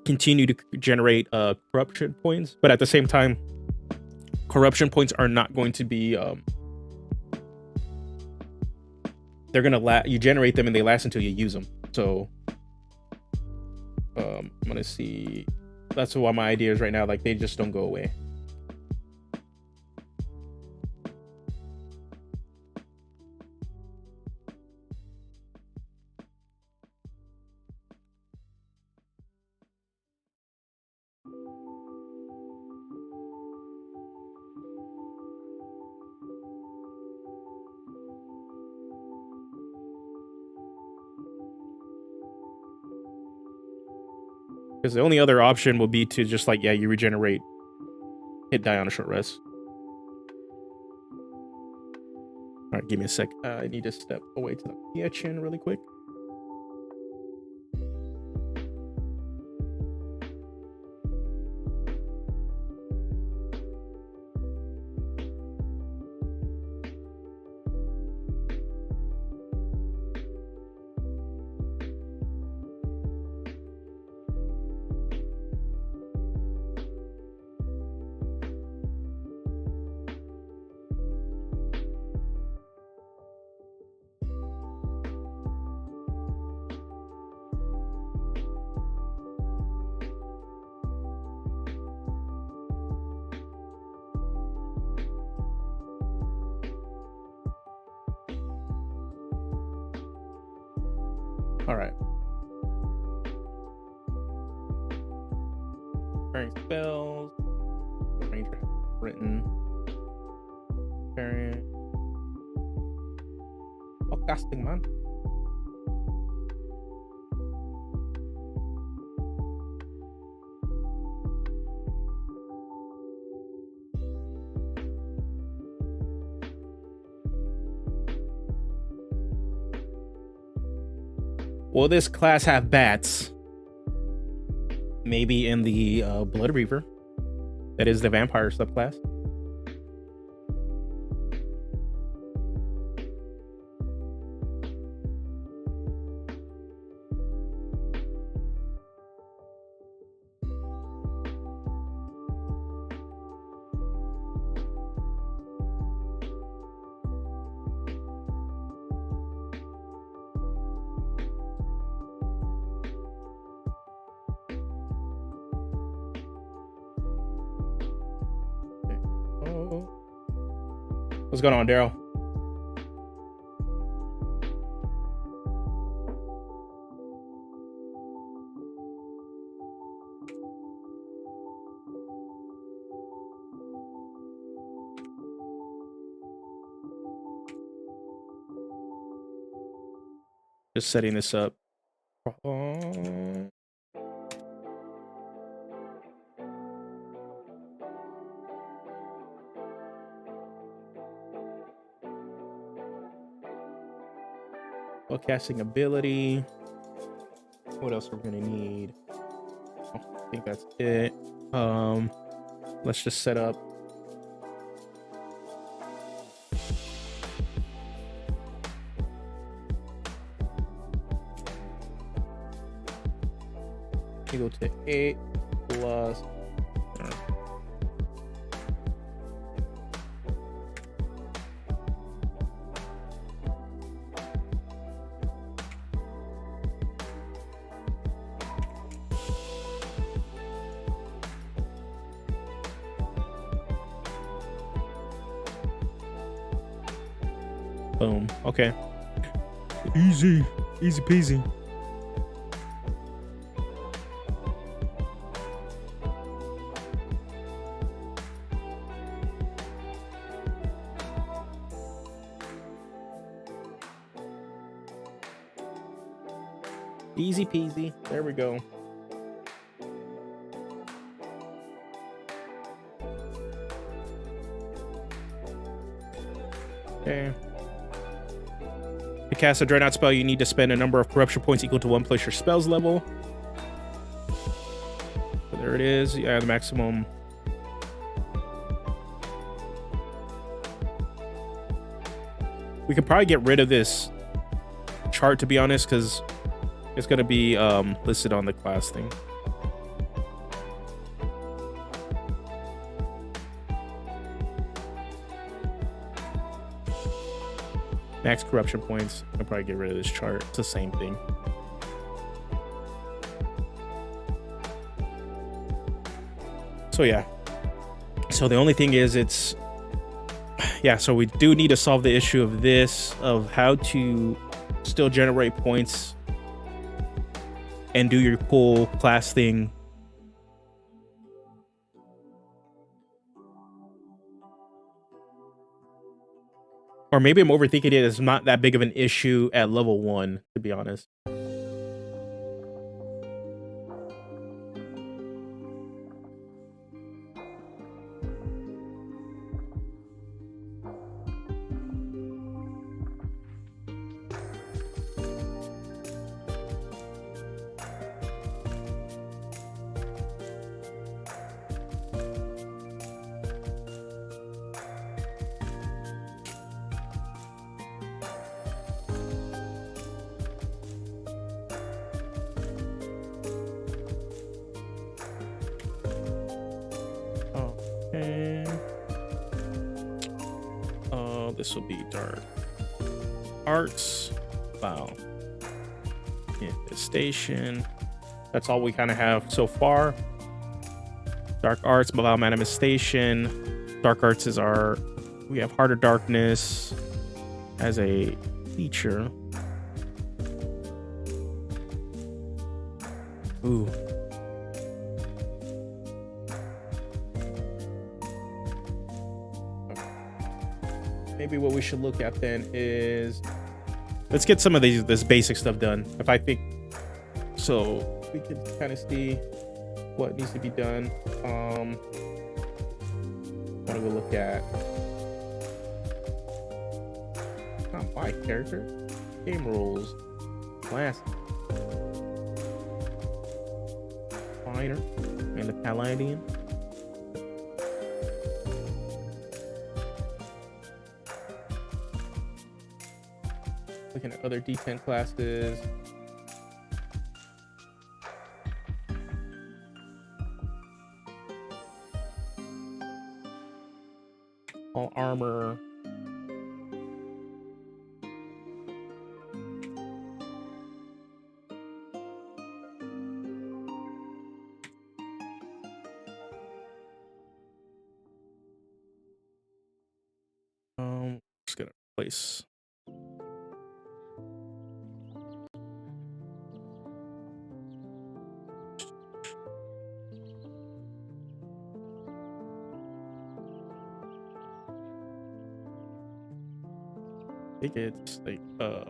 continue to generate corruption points, but at the same time, corruption points are not going to be they're gonna you generate them and they last until you use them. So I'm gonna see, that's why my idea is right now, like, they just don't go away. Because the only other option will be to just, like, yeah, you regenerate, hit die on a short rest. All right, give me a sec. I need to step away to the kitchen really quick. All right. Preparing spells. Ranger written. Preparing. Oh, casting, man. Will this class have bats? Maybe in the Blood Reaver. That is the vampire subclass. What's going on, Daryl? Just setting this up. Casting ability. What else are we gonna need? I think that's it. Let's just set up. You go to 8 plus. Boom. Okay. Easy peasy. Easy peasy. There we go. Okay. To cast a Dreadnought spell, you need to spend a number of corruption points equal to 1 plus your spell's level. So there it is. Yeah, the maximum. We could probably get rid of this chart, to be honest, because it's going to be listed on the class thing. Max corruption points. I'll probably get rid of this chart. It's the same thing. So yeah. So the only thing is it's, yeah, so we do need to solve the issue of this, of how to still generate points and do your cool class thing. Or maybe I'm overthinking it. It's not that big of an issue at level 1, to be honest. Okay. This will be dark arts. Wow. Infestation. That's all we kind of have so far. Dark arts, Mobile Manifestation. Dark arts is our, we have Heart of Darkness as a feature. Ooh. Maybe what we should look at then is, let's get some of this basic stuff done. If I think so, we can kind of see what needs to be done. Want to go look at not my character, game rules, class, fighter, and the paladin. Looking at other D10 classes. All armor. Just gonna replace. I think it's like the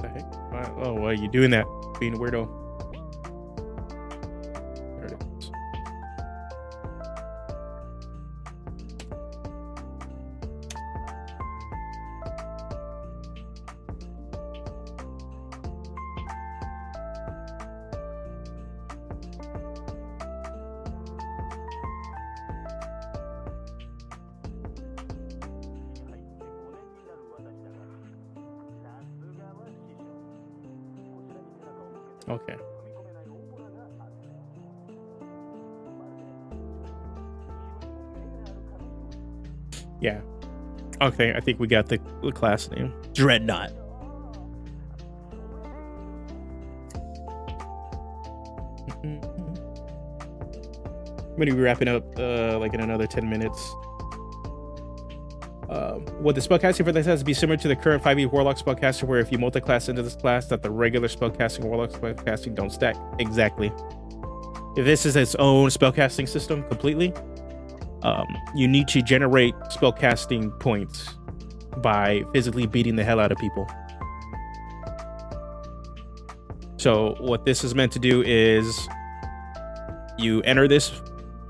heck? Oh, why are you doing that? Being a weirdo. There it is. Okay. Yeah. Okay, I think we got the class name. Dreadnought. I'm gonna be wrapping up like in another 10 minutes. What the spellcasting for this has to be similar to the current 5e Warlock spellcaster, where if you multi-class into this class, that the regular spellcasting Warlock spellcasting don't stack. Exactly. If this is its own spellcasting system completely, you need to generate spellcasting points by physically beating the hell out of people. So what this is meant to do is you enter this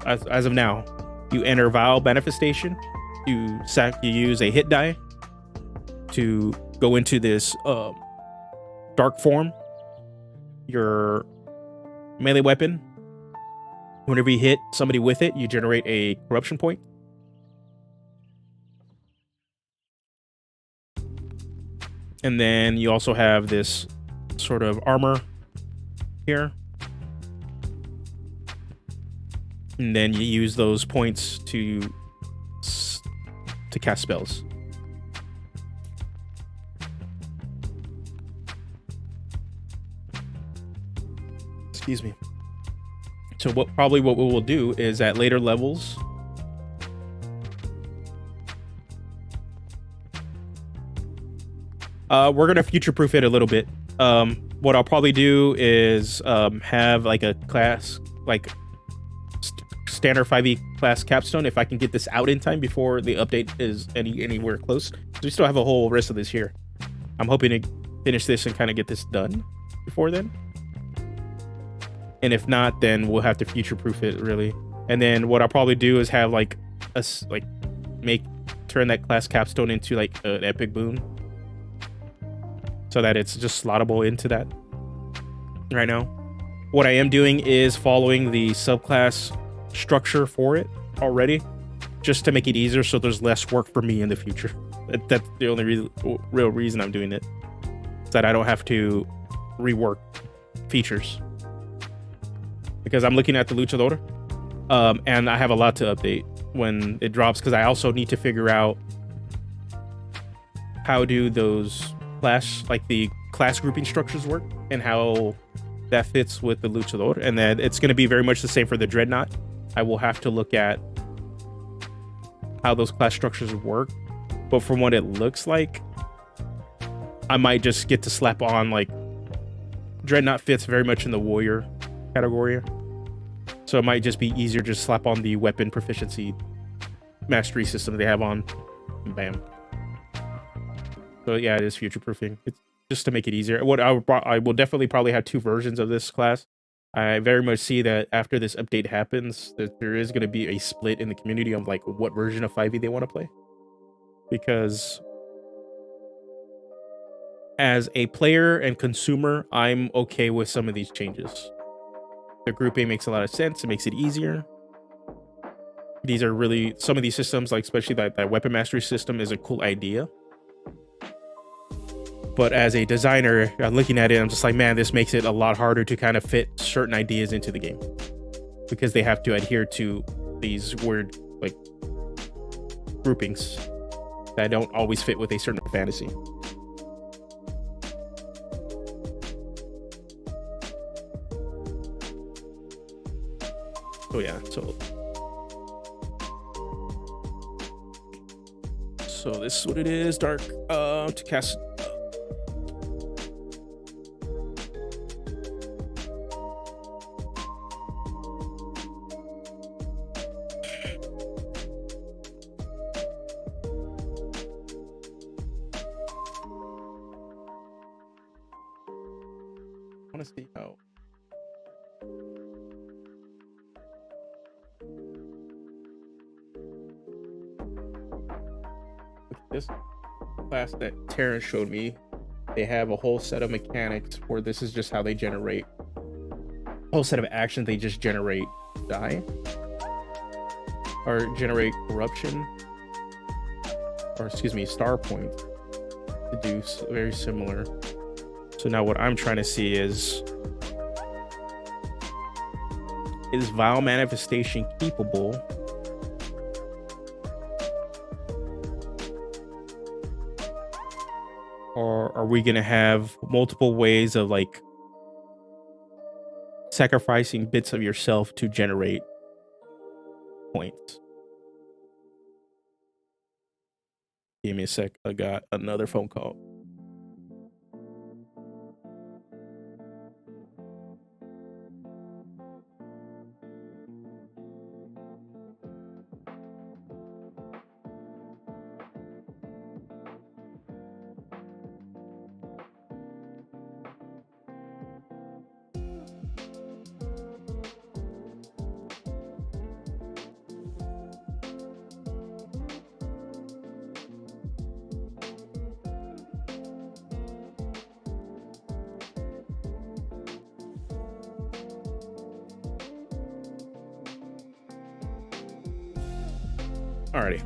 as of now, you enter Vile Manifestation. You use a hit die to go into this dark form. Your melee weapon, whenever you hit somebody with it, you generate a corruption point. And then you also have this sort of armor here. And then you use those points to cast spells. Excuse me. So what we will do is at later levels, we're gonna future-proof it a little bit. What I'll probably do is have like a class, like standard 5e class capstone, if I can get this out in time before the update is anywhere close. So we still have a whole rest of this here. I'm hoping to finish this and kind of get this done before then. And if not, then we'll have to future-proof it really. And then what I'll probably do is have like turn that class capstone into like an epic boon, so that it's just slottable into that. Right now, what I am doing is following the subclass structure for it already, just to make it easier, so there's less work for me in the future. That's the only real reason I'm doing it, is that I don't have to rework features. Because I'm looking at the Luchador, and I have a lot to update when it drops, because I also need to figure out how do those the class grouping structures work, and how that fits with the Luchador. And then it's going to be very much the same for the Dreadnought. I will have to look at how those class structures work, but from what it looks like, I might just get to slap on, like, Dreadnought fits very much in the warrior category, so it might just be easier to slap on the weapon proficiency mastery system they have on, and bam. So yeah, it is future proofing. It's just to make it easier. What I will definitely probably have 2 versions of this class. I very much see that after this update happens, that there is going to be a split in the community of like what version of 5e they want to play, because as a player and consumer, I'm okay with some of these changes. The grouping makes a lot of sense. It makes it easier. These are really, some of these systems, like especially that weapon mastery system, is a cool idea. But as a designer, I'm looking at it, I'm just like, man, this makes it a lot harder to kind of fit certain ideas into the game, because they have to adhere to these weird like groupings that don't always fit with a certain fantasy. Oh yeah, so this is what it is. Dark to cast. I want to see how. This class that Terrence showed me, they have a whole set of mechanics where this is just how they generate, a whole set of actions they just generate die, or generate corruption, or excuse me, star point, to do very similar. So now what I'm trying to see is vile manifestation keepable? Or are we gonna have multiple ways of like sacrificing bits of yourself to generate points? Give me a sec. I got another phone call. Alrighty.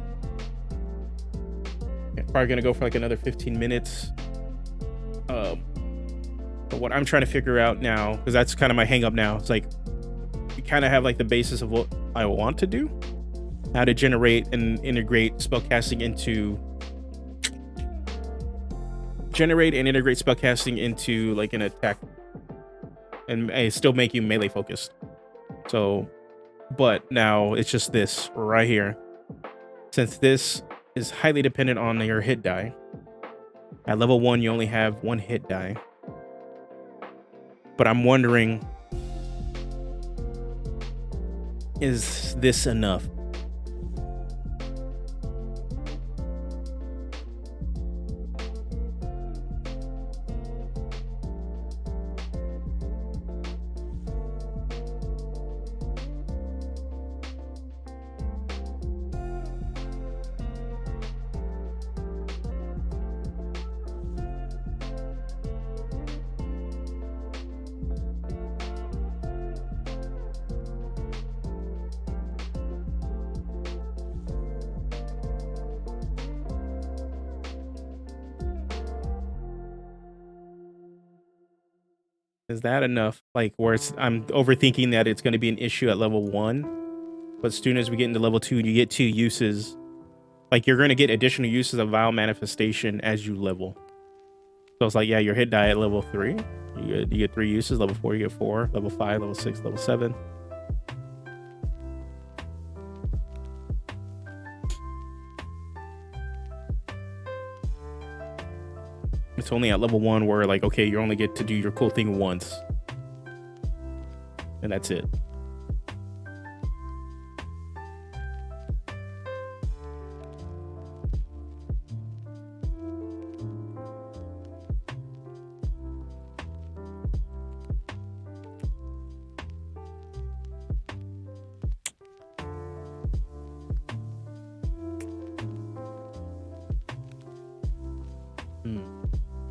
Okay, probably gonna go for like another 15 minutes. But what I'm trying to figure out now, because that's kind of my hang up now, it's like you kind of have like the basis of what I want to do, how to generate and integrate spellcasting into like an attack and still make you melee focused. So, but now it's just this right here. Since this is highly dependent on your hit die, at level 1 you only have 1 hit die. But I'm wondering, is this enough? Is that enough? Like where I'm overthinking that it's going to be an issue at level 1, but as soon as we get into level 2, you get 2 uses. Like you're going to get additional uses of Vile Manifestation as you level. So it's like, yeah, your hit die at level 3, you get 3 uses. Level 4, you get 4. Level 5, level 6, level 7. It's only at level 1 where like, okay, you only get to do your cool thing once. And that's it.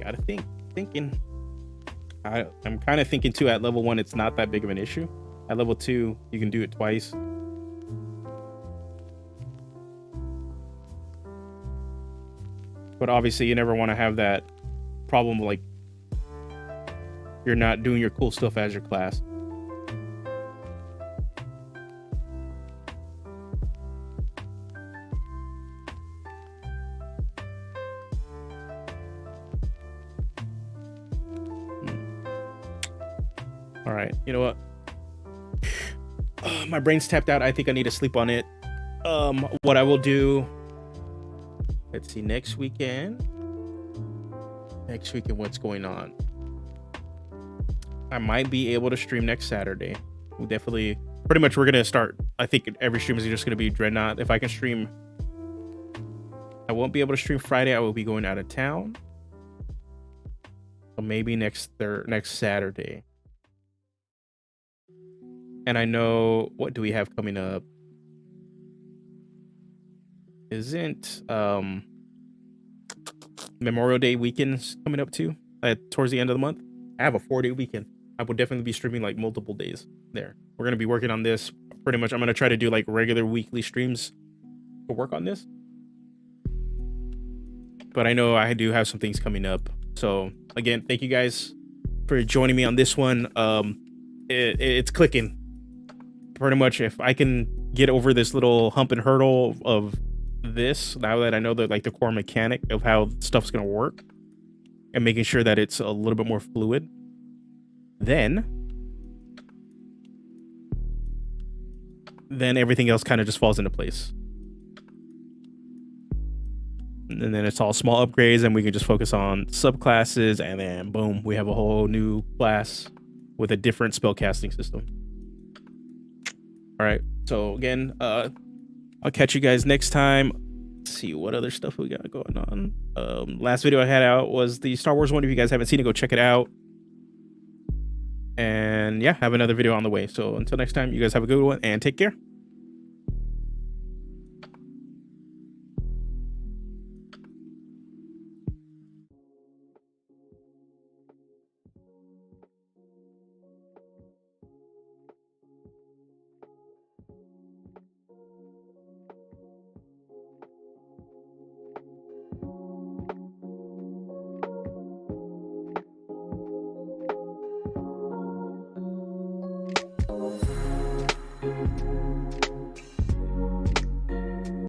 Gotta thinking. I'm kind of thinking too, at level 1 it's not that big of an issue. At level 2 you can do it twice. But obviously you never want to have that problem like you're not doing your cool stuff as your class. All right, you know what? My brain's tapped out. I think I need to sleep on it. What I will do, let's see, next weekend, what's going on? I might be able to stream next Saturday. We'll definitely, pretty much we're gonna start, I think every stream is just gonna be Dreadnought. If I can stream, I won't be able to stream Friday. I will be going out of town. So maybe next Saturday. And I know, what do we have coming up? Isn't Memorial Day weekends coming up too? Towards the end of the month? I have a 4-day weekend. I will definitely be streaming like multiple days there. We're going to be working on this pretty much. I'm going to try to do like regular weekly streams to work on this. But I know I do have some things coming up. So again, thank you guys for joining me on this one. It's clicking. Pretty much, if I can get over this little hump and hurdle of this, now that I know that like the core mechanic of how stuff's gonna work and making sure that it's a little bit more fluid, then everything else kind of just falls into place. And then it's all small upgrades and we can just focus on subclasses, and then boom, we have a whole new class with a different spellcasting system. All right, so again, I'll catch you guys next time. Let's see what other stuff we got going on. Last video I had out was the Star Wars one. If you guys haven't seen it, go check it out. And yeah, have another video on the way. So until next time, you guys have a good one and take care.